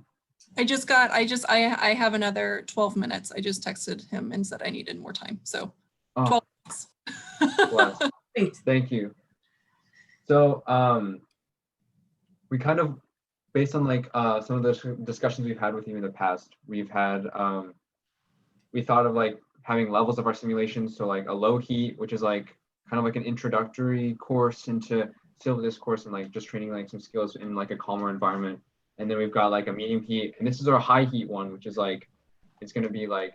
have another 12 minutes. I just texted him and said I needed more time. So 12 minutes. Thank you. So we kind of based on like some of the discussions we've had with you in the past, we've had we thought of like having levels of our simulations. So like a low heat, which is like kind of like an introductory course into civil discourse and like just training like some skills in like a calmer environment. And then we've got like a medium heat, and this is our high heat one, which is like it's going to be like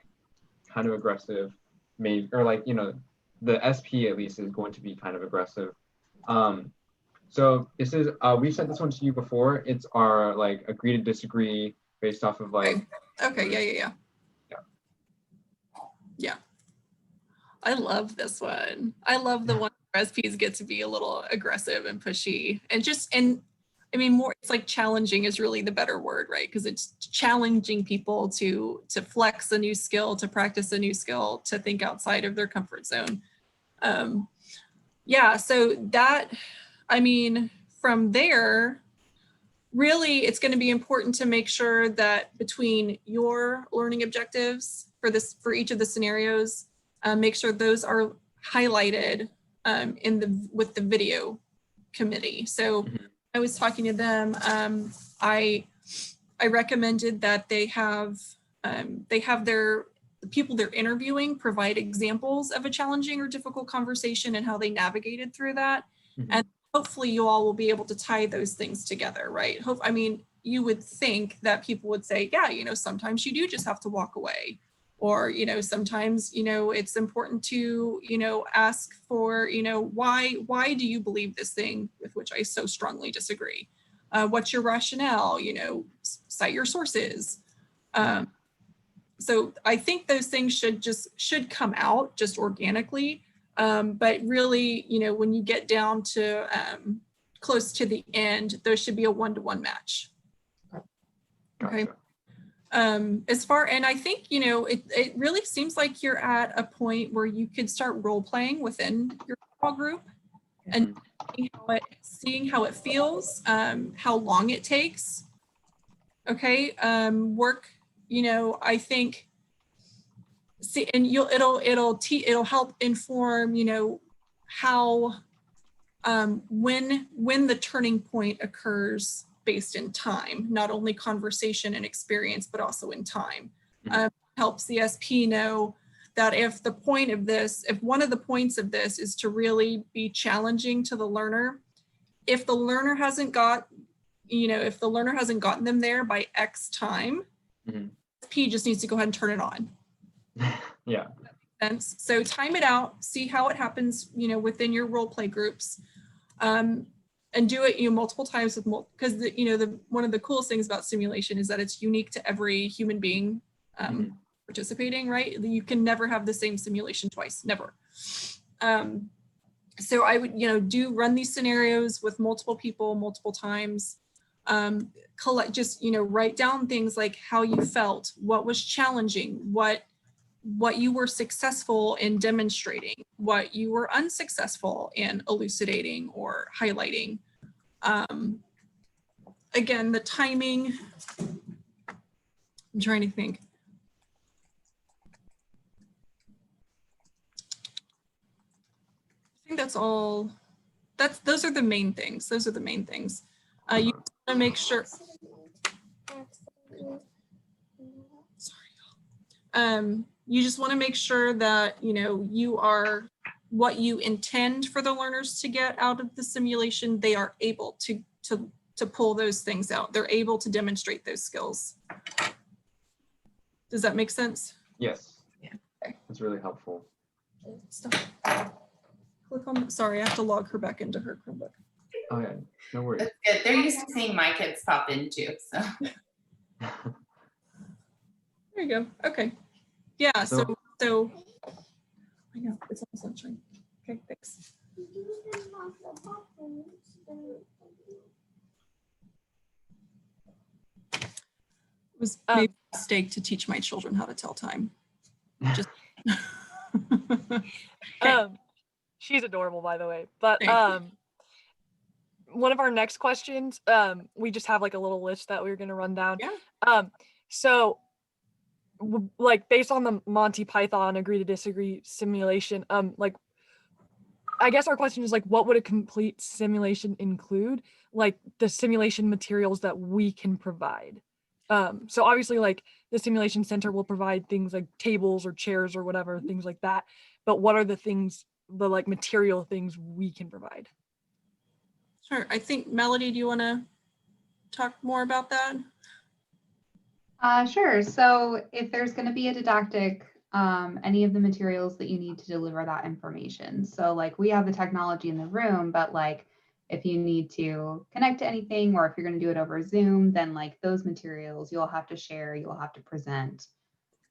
kind of aggressive, maybe, or like, you know, the SP at least is going to be kind of aggressive. So this is we sent this one to you before. It's our like agree to disagree based off of like. Okay. Yeah. I love this one. I love the one where SPs get to be a little aggressive and pushy and I mean, more, it's like challenging is really the better word, right? Because it's challenging people to flex a new skill, to practice a new skill, to think outside of their comfort zone. Yeah, so that, I mean, from there, really, it's going to be important to make sure that between your learning objectives for each of the scenarios, make sure those are highlighted with the video committee. So I was talking to them. I recommended that they have the people they're interviewing provide examples of a challenging or difficult conversation and how they navigated through that. And hopefully you all will be able to tie those things together, right? I mean, you would think that people would say, yeah, you know, sometimes you do just have to walk away. Or, you know, sometimes, you know, it's important to, you know, ask for, you know, why do you believe this thing with which I so strongly disagree? What's your rationale? You know, cite your sources. So I think those things should come out just organically. But really, you know, when you get down to close to the end, there should be a one-to-one match. Okay. And I think, you know, it really seems like you're at a point where you could start role playing within your small group and seeing how it feels, how long it takes. Okay. Work, you know, I think, see, and it'll help inform, you know, how, when the turning point occurs based in time, not only conversation and experience, but also in time. Helps the SP know that if one of the points of this is to really be challenging to the learner, if the learner hasn't gotten them there by X time, SP just needs to go ahead and turn it on. Yeah. And so time it out, see how it happens, you know, within your role play groups. And do it, you know, multiple times because one of the coolest things about simulation is that it's unique to every human being participating, right? You can never have the same simulation twice, never. So I would, you know, run these scenarios with multiple people, multiple times. Just, you know, write down things like how you felt, what was challenging, what you were successful in demonstrating, what you were unsuccessful in elucidating or highlighting. Again, the timing, I'm trying to think. I think that's all, those are the main things. Those are the main things. You want to make sure, you just want to make sure that, you know, you are what you intend for the learners to get out of the simulation, they are able to pull those things out. They're able to demonstrate those skills. Does that make sense? Yes. Yeah. Okay. That's really helpful. Click on, sorry, I have to log her back into her Chromebook. Oh yeah, no worries. That's good. They're used to seeing my kids pop in too, so. There you go. Okay. Yeah, so I know it's almost lunchtime. Okay, thanks. It was maybe a mistake to teach my children how to tell time. Just She's adorable, by the way. But one of our next questions, we just have like a little list that we were gonna run down. Yeah. So like based on the Monty Python agree to disagree simulation, like I guess our question is like, what would a complete simulation include? like the simulation materials that we can provide. So obviously like the simulation center will provide things like tables or chairs or whatever, things like that. But what are the things, the like material things we can provide? Sure. I think Melody, do you want to talk more about that? Sure. So if there's going to be a didactic, any of the materials that you need to deliver that information. So like we have the technology in the room, but like if you need to connect to anything or if you're going to do it over Zoom, then like those materials you'll have to share, you'll have to present.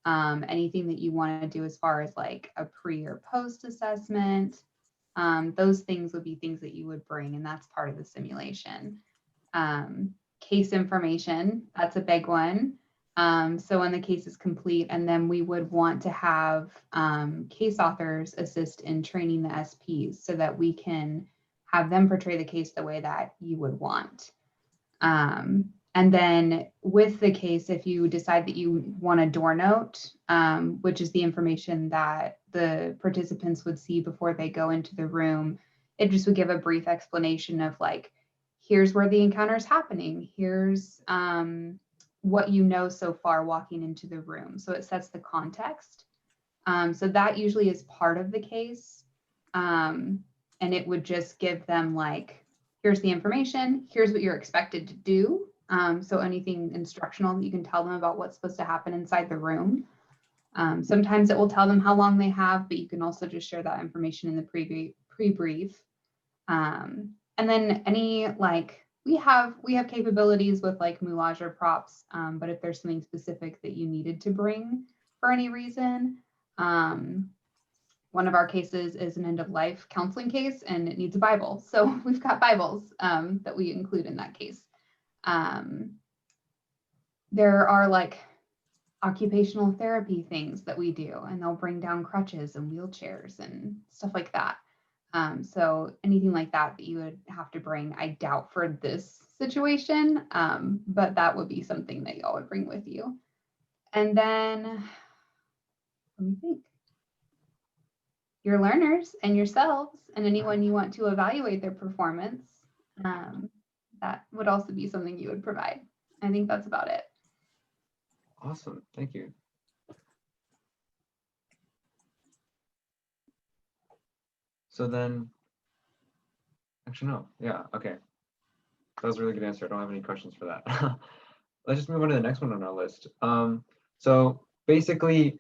Anything that you want to do as far as like a pre or post assessment, those things would be things that you would bring, and that's part of the simulation. Case information, that's a big one. So when the case is complete, and then we would want to have case authors assist in training the SPs so that we can have them portray the case the way that you would want. And then with the case, if you decide that you want a door note, which is the information that the participants would see before they go into the room, it just would give a brief explanation of like, here's where the encounter is happening. Here's what you know so far walking into the room. So it sets the context. So that usually is part of the case. And it would just give them like, here's the information, here's what you're expected to do. So anything instructional that you can tell them about what's supposed to happen inside the room. Sometimes it will tell them how long they have, but you can also just share that information in the pre-brief. And then any like, we have capabilities with like moulage or props, but if there's something specific that you needed to bring for any reason, one of our cases is an end of life counseling case and it needs a Bible. So we've got Bibles that we include in that case. There are like occupational therapy things that we do, and they'll bring down crutches and wheelchairs and stuff like that. So anything like that that you would have to bring, I doubt for this situation, but that would be something that y'all would bring with you. And then, let me think. Your learners and yourselves and anyone you want to evaluate their performance, that would also be something you would provide. I think that's about it. Awesome, thank you. So then, actually no, yeah, okay. That was a really good answer. I don't have any questions for that. Let's just move on to the next one on our list. So basically,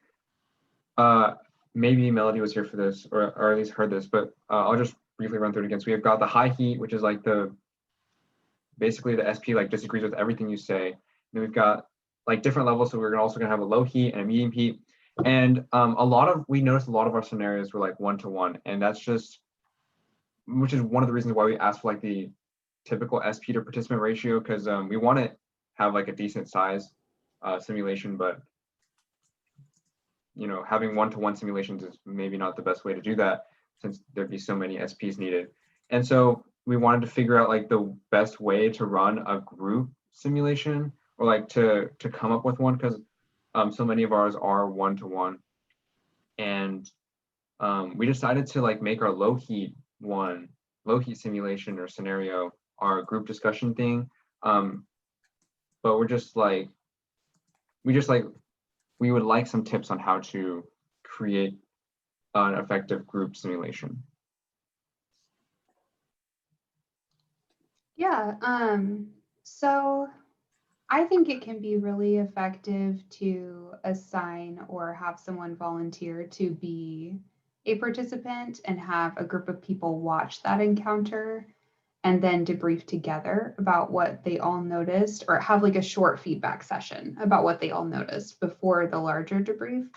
maybe Melody was here for this, or at least heard this, but I'll just briefly run through it again. So we've got the high heat, which is like basically the SP like disagrees with everything you say. And then we've got like different levels. So we're also gonna have a low heat and a medium heat. And we noticed a lot of our scenarios were like 1-to-1, and that's just, which is one of the reasons why we asked for like the typical SP to participant ratio, because we want to have like a decent size simulation, but you know, having 1-to-1 simulations is maybe not the best way to do that since there'd be so many SPs needed. And so we wanted to figure out like the best way to run a group simulation, or like to come up with one, because so many of ours are 1-to-1. And we decided to like make our low heat simulation or scenario our group discussion thing. But we would like some tips on how to create an effective group simulation. Yeah, so I think it can be really effective to assign or have someone volunteer to be a participant and have a group of people watch that encounter and then debrief together about what they all noticed, or have like a short feedback session about what they all noticed before the larger debrief.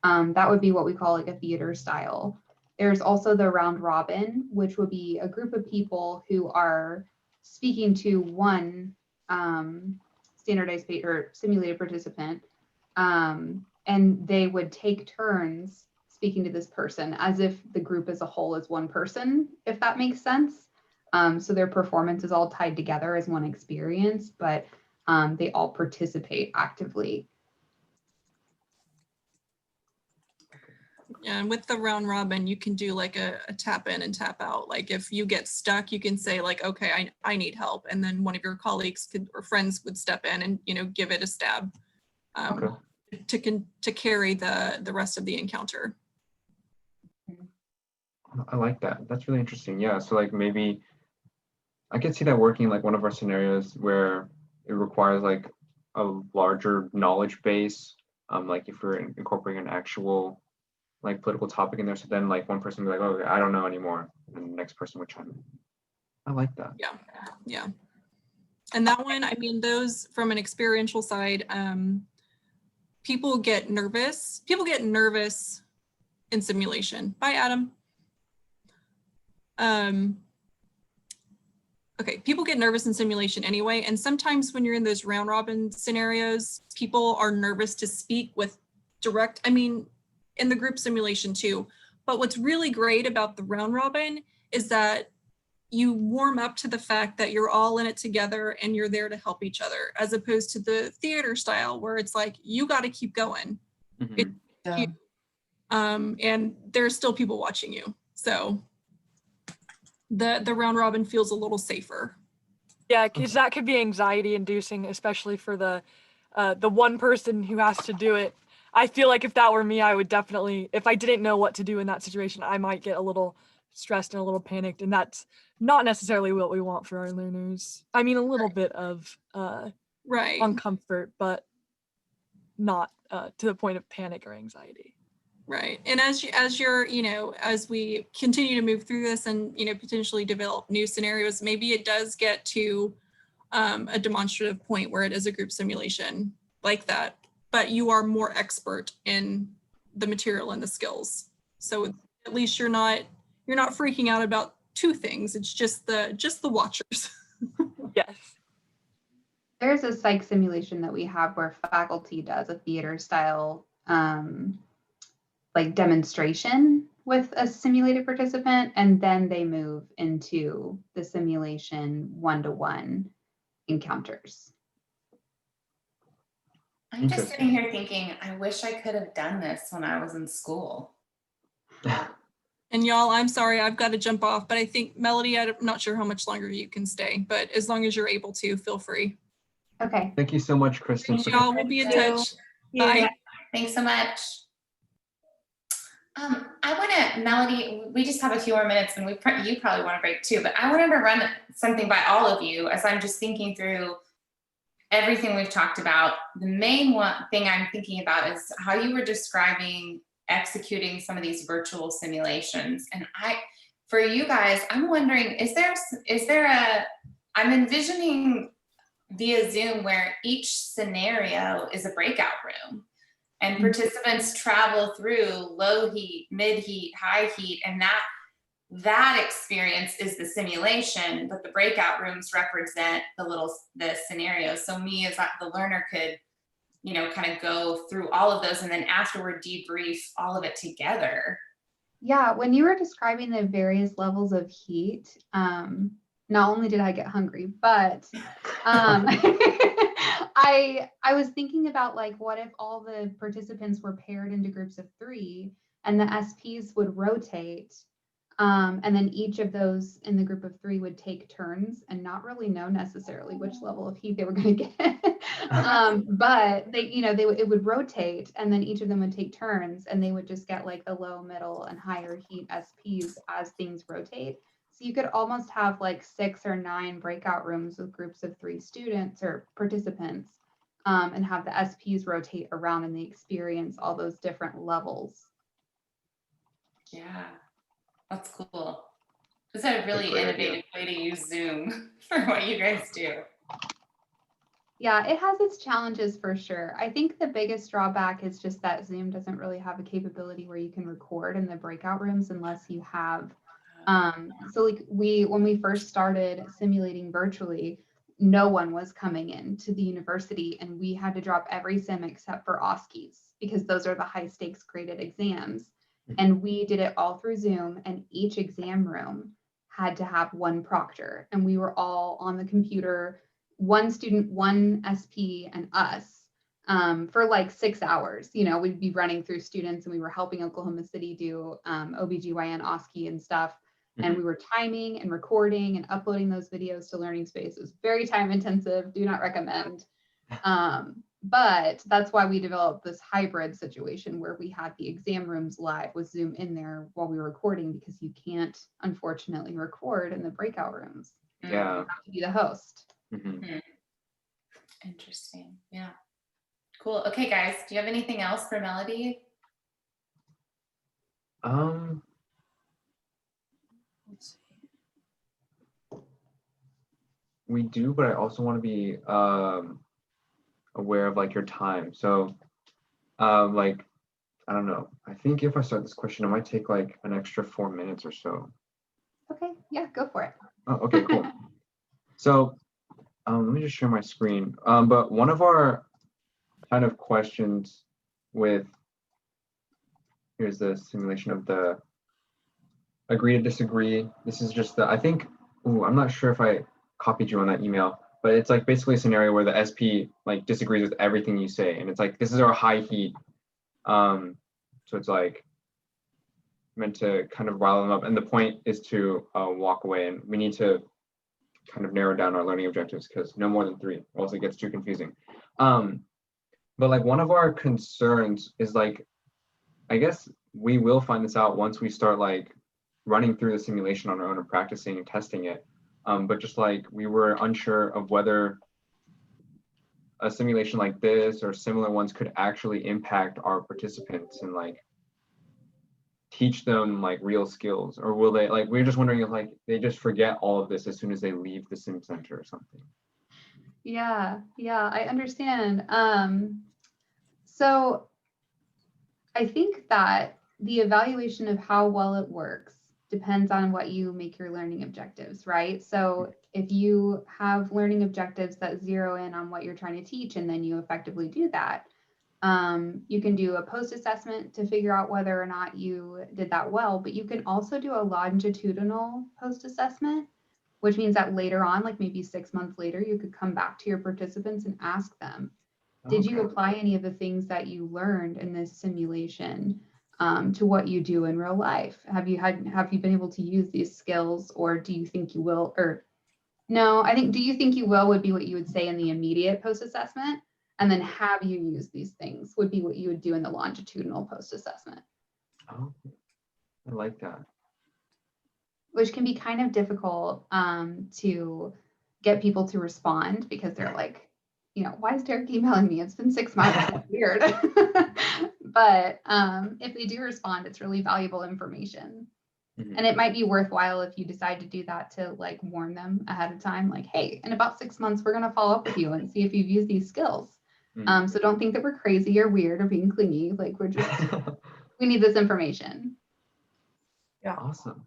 That would be what we call like a theater style. There's also the round robin, which would be a group of people who are speaking to one standardized or simulated participant, and they would take turns speaking to this person as if the group as a whole is one person, if that makes sense. So their performance is all tied together as one experience, but they all participate actively. Yeah, and with the round robin, you can do like a tap in and tap out. Like if you get stuck, you can say like, okay, I need help. And then one of your colleagues could or friends would step in and, you know, give it a stab to carry the rest of the encounter. I like that. That's really interesting. Yeah. So like maybe I could see that working like one of our scenarios where it requires like a larger knowledge base. Like if we're incorporating an actual like political topic in there, so then like one person would be like, oh, I don't know anymore, and the next person would chime in. I like that. Yeah, yeah. And that one, I mean, those from an experiential side, people get nervous. People get nervous in simulation. Bye, Adam. Okay, people get nervous in simulation anyway, and sometimes when you're in those round robin scenarios, people are nervous to speak with direct, I mean, in the group simulation too. But what's really great about the round robin is that you warm up to the fact that you're all in it together and you're there to help each other, as opposed to the theater style where it's like, you got to keep going. And there's still people watching you. So the round robin feels a little safer. Yeah, because that could be anxiety inducing, especially for the one person who has to do it. I feel like if that were me, I would definitely, if I didn't know what to do in that situation, I might get a little stressed and a little panicked, and that's not necessarily what we want for our learners. I mean, a little bit of uncomfort, but not to the point of panic or anxiety. Right. And as you're, you know, as we continue to move through this and, you know, potentially develop new scenarios, maybe it does get to a demonstrative point where it is a group simulation like that, but you are more expert in the material and the skills. So at least you're not freaking out about two things. It's just the watchers. Yes. There's a psych simulation that we have where faculty does a theater style like demonstration with a simulated participant, and then they move into the simulation one-to-one encounters. I'm just sitting here thinking, I wish I could have done this when I was in school. And y'all, I'm sorry, I've got to jump off, but I think Melody, I'm not sure how much longer you can stay, but as long as you're able to, feel free. Okay. Thank you so much, Kristen. Thanks, y'all. We'll be in touch. Yeah. Bye. Thanks so much. I want to, Melody, we just have a few more minutes and you probably want to break too, but I wanted to run something by all of you as I'm just thinking through everything we've talked about. The main thing I'm thinking about is how you were describing executing some of these virtual simulations. And for you guys, I'm wondering, I'm envisioning via Zoom where each scenario is a breakout room and participants travel through low heat, mid heat, high heat, and that experience is the simulation, but the breakout rooms represent the scenarios. So me as the learner could, you know, kind of go through all of those and then afterward debrief all of it together. Yeah, when you were describing the various levels of heat, not only did I get hungry, but I was thinking about like, what if all the participants were paired into groups of 3 and the SPs would rotate, and then each of those in the group of 3 would take turns and not really know necessarily which level of heat they were going to get. But they, you know, it would rotate, and then each of them would take turns, and they would just get like the low, middle, and higher heat SPs as things rotate. So you could almost have like 6 or 9 breakout rooms with groups of 3 students or participants, and have the SPs rotate around and they experience all those different levels. Yeah, that's cool. This is a really innovative way to use Zoom for what you guys do. Yeah, it has its challenges for sure. I think the biggest drawback is just that Zoom doesn't really have a capability where you can record in the breakout rooms unless you have. So like when we first started simulating virtually, no one was coming in to the university, and we had to drop every sim except for OSCEs because those are the high stakes graded exams. And we did it all through Zoom, and each exam room had to have one proctor, and we were all on the computer, one student, one SP, and us. for like 6 hours. You know, we'd be running through students and we were helping Oklahoma City do OBGYN, OSCE and stuff. And we were timing and recording and uploading those videos to Learning Space. It was very time intensive, do not recommend. But that's why we developed this hybrid situation where we had the exam rooms live with Zoom in there while we were recording, because you can't unfortunately record in the breakout rooms. Yeah. You have to be the host. Interesting. Yeah. Cool. Okay, guys, do you have anything else for Melody? We do, but I also want to be aware of like your time. So like, I don't know. I think if I start this question, it might take like an extra 4 minutes or so. Okay, yeah, go for it. Oh, okay, cool. So let me just share my screen. But one of our kind of questions with, here's the simulation of the agree to disagree. This is just the, I think, I'm not sure if I copied you on that email, but it's like basically a scenario where the SP like disagrees with everything you say. And it's like, this is our high heat. So it's like meant to kind of rile them up. And the point is to walk away, and we need to kind of narrow down our learning objectives, because no more than 3, or else it gets too confusing. But like one of our concerns is like, I guess we will find this out once we start like running through the simulation on our own and practicing and testing it. But just like we were unsure of whether a simulation like this or similar ones could actually impact our participants and like teach them like real skills, or will they, like, we're just wondering if like they just forget all of this as soon as they leave the sim center or something. Yeah, I understand. So I think that the evaluation of how well it works depends on what you make your learning objectives, right? So if you have learning objectives that zero in on what you're trying to teach, and then you effectively do that, you can do a post-assessment to figure out whether or not you did that well, but you can also do a longitudinal post-assessment, which means that later on, like maybe 6 months later, you could come back to your participants and ask them, did you apply any of the things that you learned in this simulation to what you do in real life? Have you been able to use these skills, or do you think you will? Or no, I think do you think you will would be what you would say in the immediate post-assessment, and then have you used these things would be what you would do in the longitudinal post-assessment. Oh, I like that. Which can be kind of difficult to get people to respond, because they're like, you know, why is Derek emailing me? It's been 6 months. It's weird. But if they do respond, it's really valuable information. And it might be worthwhile if you decide to do that to like warn them ahead of time, like, hey, in about 6 months, we're going to follow up with you and see if you've used these skills. So don't think that we're crazy or weird or being clingy. Like, we're just, we need this information. Yeah. Awesome.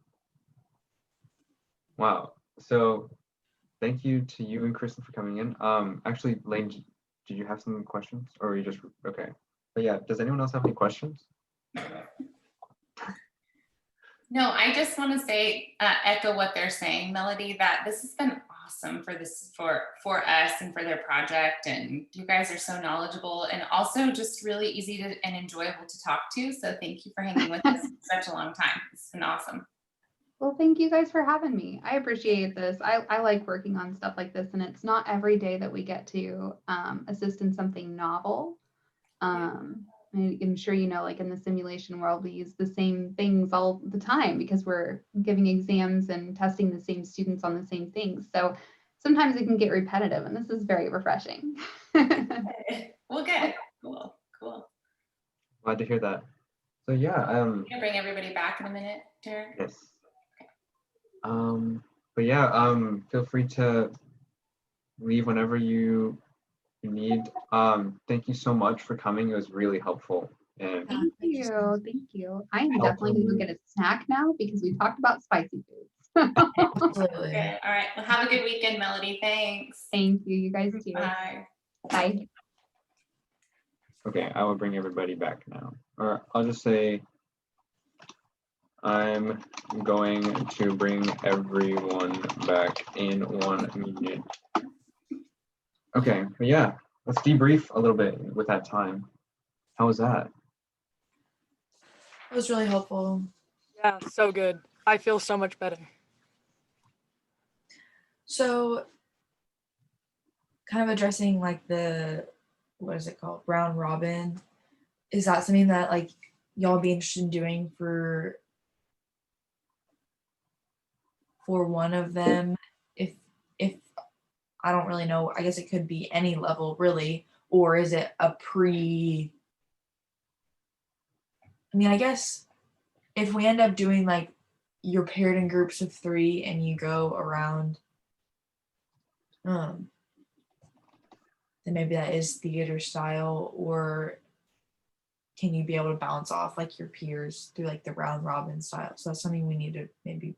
Wow. So thank you to you and Kristen for coming in. Actually, Lane, did you have some questions, or are you just, okay. But yeah, does anyone else have any questions? No, I just want to say, echo what they're saying, Melody, that this has been awesome for us and for their project. And you guys are so knowledgeable and also just really easy to and enjoyable to talk to. So thank you for hanging with us for such a long time. It's been awesome. Well, thank you guys for having me. I appreciate this. I like working on stuff like this, and it's not every day that we get to assist in something novel. I'm sure you know, like in the simulation world, we use the same things all the time because we're giving exams and testing the same students on the same things. So sometimes it can get repetitive, and this is very refreshing. Well, good. Cool. Glad to hear that. So yeah, I'm gonna bring everybody back in a minute, Derek. yes. But yeah, feel free to leave whenever you need. Thank you so much for coming. It was really helpful. And Thank you. I am definitely going to get a snack now because we talked about spicy foods. Absolutely. Okay. All right. Well, have a good weekend, Melody. Thanks. Thank you. You guys too. Bye. Bye. okay, I will bring everybody back now. Or I'll just say I'm going to bring everyone back in 1 minute. Okay, but yeah, let's debrief a little bit with that time. How was that? It was really helpful. Yeah, so good. I feel so much better. So kind of addressing like the, what is it called? Round robin. Is that something that like y'all be interested in doing for one of them? If I don't really know, I guess it could be any level really, or is it a I guess if we end up doing like you're paired in groups of 3 and you go around, then maybe that is theater style, or can you be able to bounce off like your peers through like the round robin style? So that's something we need to maybe.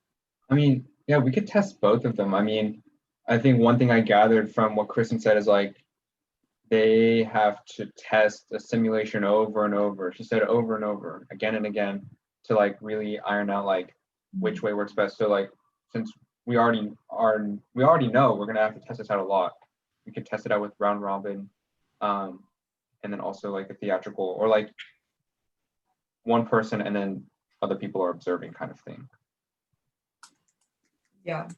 I mean, yeah, we could test both of them. I mean, I think one thing I gathered from what Kristen said is like they have to test a simulation over and over. She said over and over, again and again, to like really iron out like which way works best. So like since we already know we're gonna have to test this out a lot. We could test it out with round robin, and then also like the theatrical, or like one person and then other people are observing kind of thing. Yeah.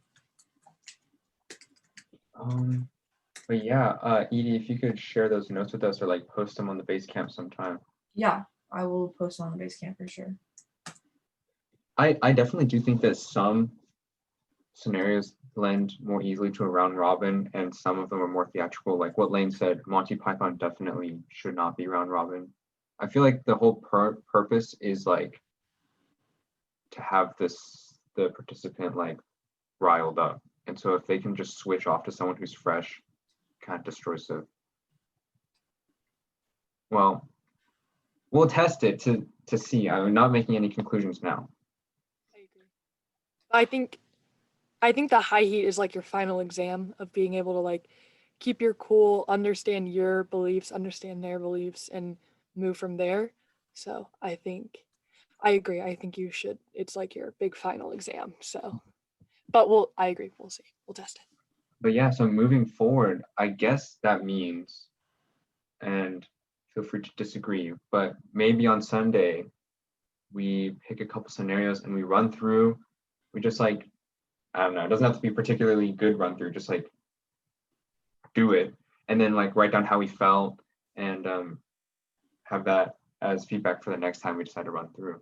But yeah, Edie, if you could share those notes with us or like post them on the Basecamp sometime. Yeah, I will post on the Basecamp for sure. I definitely do think that some scenarios lend more easily to a round robin and some of them are more theatrical. Like what Lane said, Monty Python definitely should not be round robin. I feel like the whole purpose is like to have the participant like riled up. And so if they can just switch off to someone who's fresh, kind of destroys it. Well, we'll test it to see. I'm not making any conclusions now. I think the high heat is like your final exam of being able to like keep your cool, understand your beliefs, understand their beliefs, and move from there. So I agree. I think you should. It's like your big final exam. So, but I agree. We'll see. We'll test it. But yeah, so moving forward, I guess that means, and feel free to disagree, but maybe on Sunday, we pick a couple scenarios and we run through, we just like, I don't know, it doesn't have to be particularly good run through, just like do it. And then like write down how we felt and have that as feedback for the next time we decide to run through.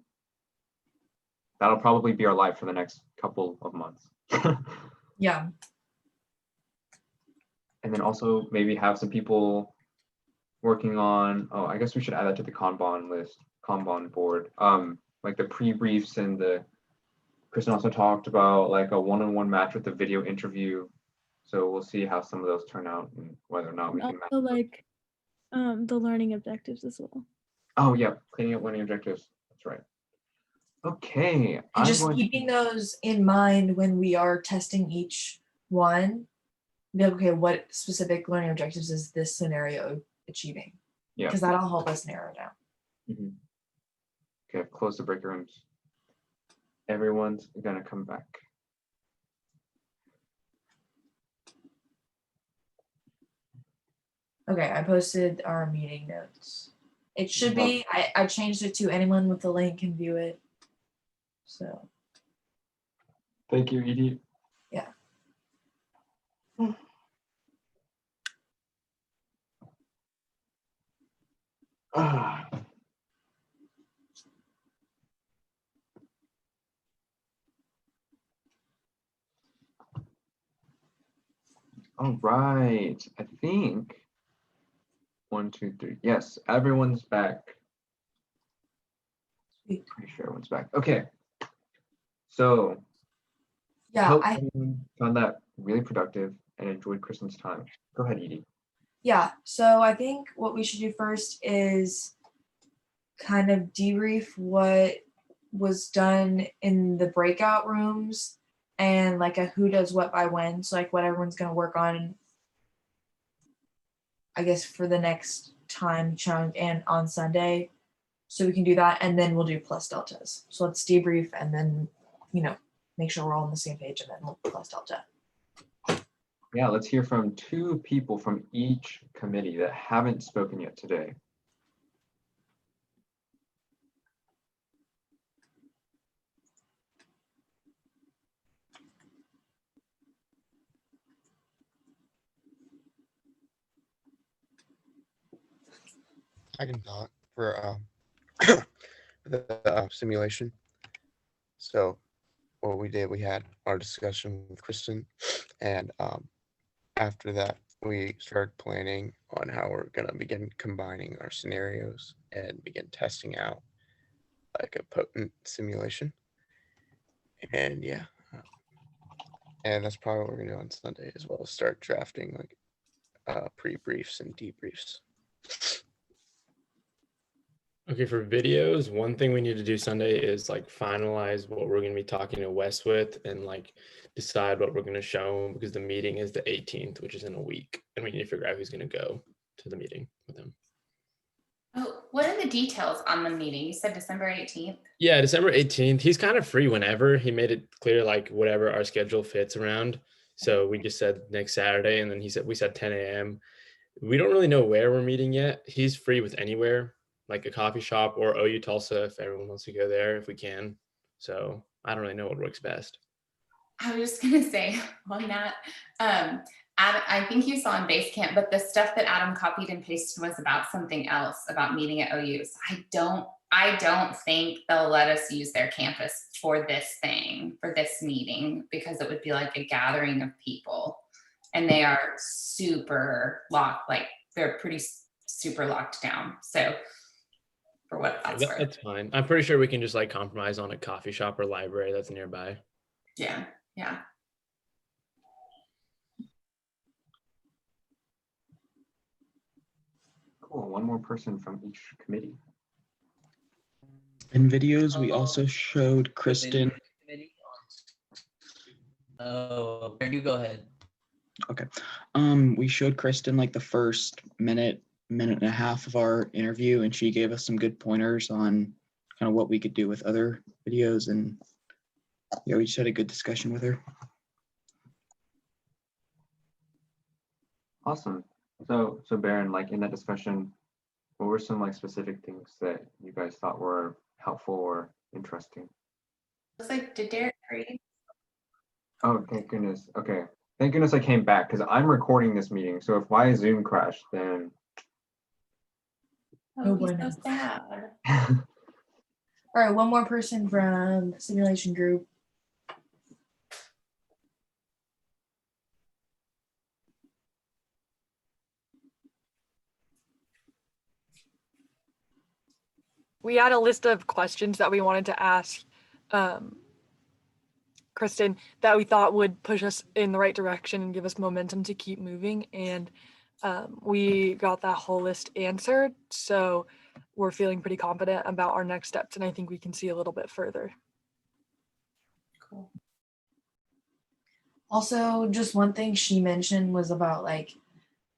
That'll probably be our life for the next couple of months. Yeah. And then also maybe have some people working on, oh, I guess we should add that to the Kanban board. Like the pre-briefs and Kristen also talked about like a one-on-one match with the video interview. So we'll see how some of those turn out and whether or not we can match. Also like the learning objectives as well. Oh yeah, cleaning up learning objectives. That's right. Okay. And just keeping those in mind when we are testing each one. Be like, okay, what specific learning objectives is this scenario achieving? Yeah. Because that'll help us narrow down. Mm-hmm. Okay, close the break rooms. Everyone's gonna come back. Okay, I posted our meeting notes. It should be, I changed it to anyone with the link can view it. So. Thank you, Edie. Yeah. All right, I think 1, 2, 3. Yes, everyone's back. Sweet. Pretty sure everyone's back. Okay. So yeah, hope everyone found that really productive and enjoyed Kristen's time. Go ahead, Edie. Yeah, so I think what we should do first is kind of debrief what was done in the breakout rooms and like a who does what by when. So like what everyone's gonna work on, I guess, for the next time chunk and on Sunday. So we can do that and then we'll do plus deltas. So let's debrief and then, make sure we're all on the same page and then we'll plus delta. Yeah, let's hear from 2 people from each committee that haven't spoken yet today. I can talk for the simulation. So what we did, we had our discussion with Kristen, and after that, we started planning on how we're gonna begin combining our scenarios and begin testing out like a potent simulation. And yeah, and that's probably what we're gonna do on Sunday as well. Start drafting like pre-briefs and debriefs. Okay, for videos, one thing we need to do Sunday is like finalize what we're going to be talking to Wes with and like decide what we're going to show him because the meeting is the 18th, which is in a week. And we need to figure out who's going to go to the meeting with him. Oh, what are the details on the meeting? You said December 18th. Yeah, December 18th. He's kind of free whenever. He made it clear like whatever our schedule fits around. So we just said next Saturday, and then we said 10 a.m. We don't really know where we're meeting yet. He's free with anywhere, like a coffee shop or OU Tulsa if everyone wants to go there, if we can. So I don't really know what works best. I was just gonna say on that, Adam, I think you saw in Basecamp, but the stuff that Adam copied and pasted was about something else, about meeting at OU. So I don't think they'll let us use their campus for this thing, for this meeting, because it would be like a gathering of people. And they are super locked, like they're pretty super locked down. So for what that's worth. That's fine. I'm pretty sure we can just like compromise on a coffee shop or library that's nearby. Yeah, yeah. Cool. One more person from each committee. In videos, we also showed Kristen. Oh, you go ahead. Okay. We showed Kristen like the first minute and a half of our interview, and she gave us some good pointers on kind of what we could do with other videos, and yeah, we just had a good discussion with her. Awesome. So Baron, like in that discussion, what were some like specific things that you guys thought were helpful or interesting? Looks like, did Derek read? Oh, thank goodness. Okay. Thank goodness I came back because I'm recording this meeting. So if my Zoom crashed, then. Oh, he's so sad. All right, one more person from simulation group. We had a list of questions that we wanted to ask Kristen that we thought would push us in the right direction and give us momentum to keep moving. And we got that whole list answered. So we're feeling pretty confident about our next steps. And I think we can see a little bit further. Cool. Also, just one thing she mentioned was about like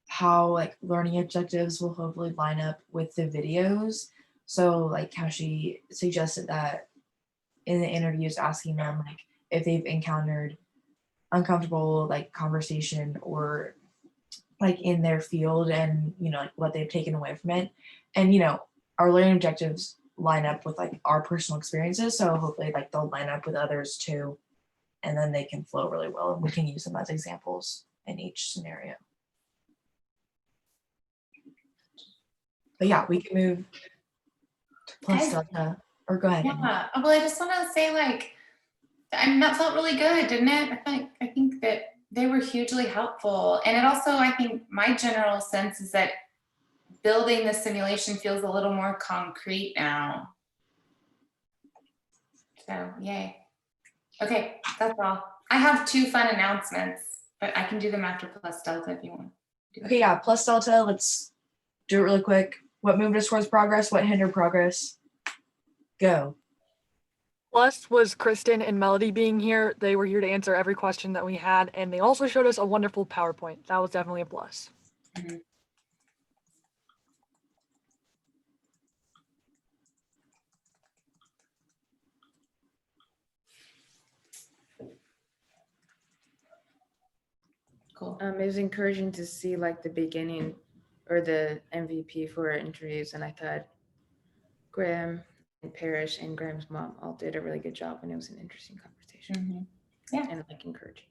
how like learning objectives will hopefully line up with the videos. So like how she suggested that in the interviews, asking them like if they've encountered uncomfortable like conversation or like in their field, and you know like what they've taken away from it. And you know our learning objectives line up with like our personal experiences, so hopefully like they'll line up with others too, and then they can flow really well and we can use them as examples in each scenario. But yeah, we can move to plus delta, or go ahead. Yeah, well, I just want to say, like, I mean, that felt really good, didn't it? I think that they were hugely helpful. And it also, I think my general sense is that building the simulation feels a little more concrete now. So, yay. Okay, that's all. I have 2 fun announcements, but I can do them after plus delta if you want. Okay, yeah, plus delta, let's do it really quick. What moved us towards progress? What hindered progress? Go. Plus was Kristen and Melody being here. They were here to answer every question that we had, and they also showed us a wonderful PowerPoint. That was definitely a plus. Mm-hmm. Cool. It was encouraging to see like the beginning or the MVP for interviews, and I thought Graham and Parrish and Graham's mom all did a really good job, and it was an interesting conversation. Yeah. And like encouraging.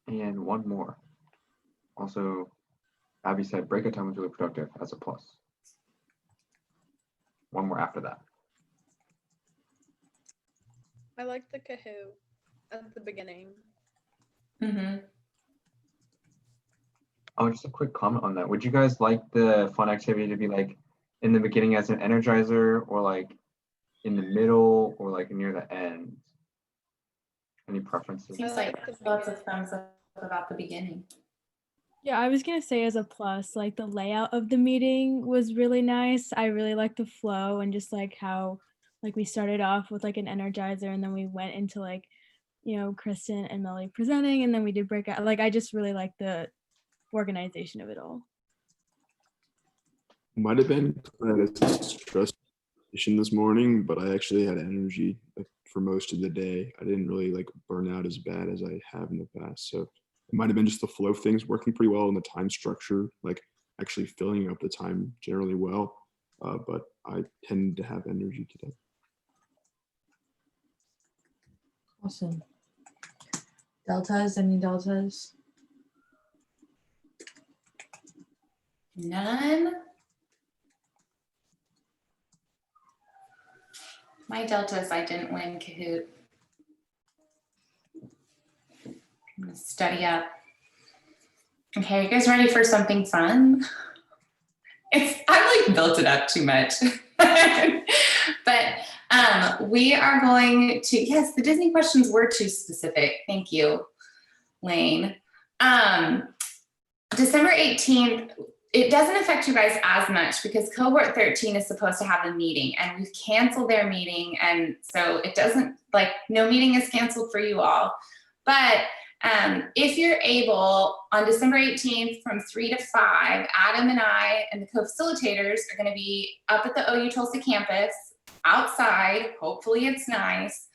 And one more. Also, Abby said breakout time was really productive as a plus. One more after that. I like the Kahoot at the beginning. Oh, just a quick comment on that. Would you guys like the fun activity to be like in the beginning as an energizer, or like in the middle, or like near the end? Any preferences? Seems like lots of thumbs up about the beginning. Yeah, I was gonna say as a plus, like the layout of the meeting was really nice. I really liked the flow and just like how like we started off with like an energizer and then we went into like, Kristen and Melly presenting and then we did breakout. Like I just really like the organization of it all. Might have been a stress this morning, but I actually had energy for most of the day. I didn't really like burn out as bad as I have in the past. So it might have been just the flow of things working pretty well and the time structure, like actually filling up the time generally well. But I tend to have energy today. Awesome. Deltas, any deltas? None. My deltas, I didn't win Kahoot. I'm gonna study up. Okay, you guys ready for something fun? I like built it up too much. But we are going to, yes, the Disney questions were too specific. Thank you, Lane. December 18th, it doesn't affect you guys as much because cohort 13 is supposed to have a meeting and we've canceled their meeting. And so it doesn't, like, no meeting is canceled for you all. But if you're able, on December 18th from 3 to 5, Adam and I and the co-facilitators are going to be up at the OU Tulsa campus outside. Hopefully it's nice.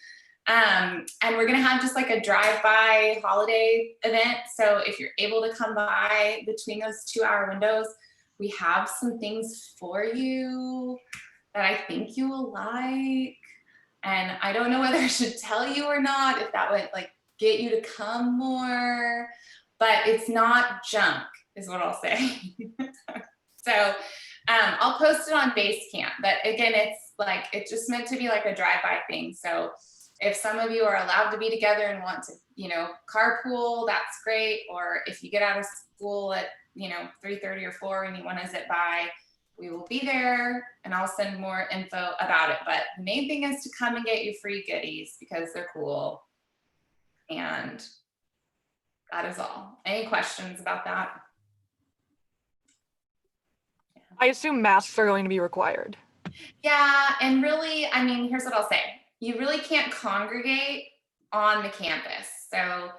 And we're going to have just like a drive-by holiday event. So if you're able to come by between those 2-hour windows, we have some things for you that I think you will like. And I don't know whether I should tell you or not, if that would like get you to come more, but it's not junk is what I'll say. So I'll post it on Basecamp, but again, it's like, it's just meant to be like a drive-by thing. So if some of you are allowed to be together and want to, carpool, that's great. Or if you get out of school at, 3:30 or 4 and you want to zip by, we will be there and I'll send more info about it. But the main thing is to come and get you free goodies because they're cool. And that is all. Any questions about that? I assume masks are going to be required. Yeah, and really, I mean, here's what I'll say. You really can't congregate on the campus. So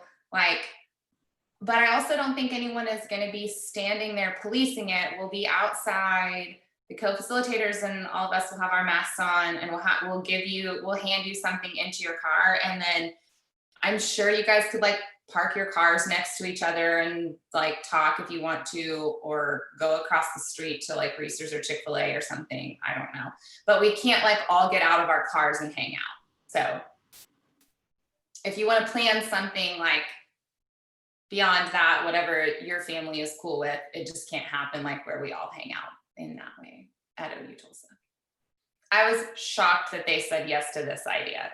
but I also don't think anyone is going to be standing there policing it. We'll be outside. The co-facilitators and all of us will have our masks on, and we'll hand you something into your car. And then I'm sure you guys could like park your cars next to each other and like talk if you want to, or go across the street to like Reese's or Chick-fil-A or something. I don't know, but we can't like all get out of our cars and hang out. So if you want to plan something like beyond that, whatever your family is cool with, it just can't happen like where we all hang out in that way at OU Tulsa. I was shocked that they said yes to this idea.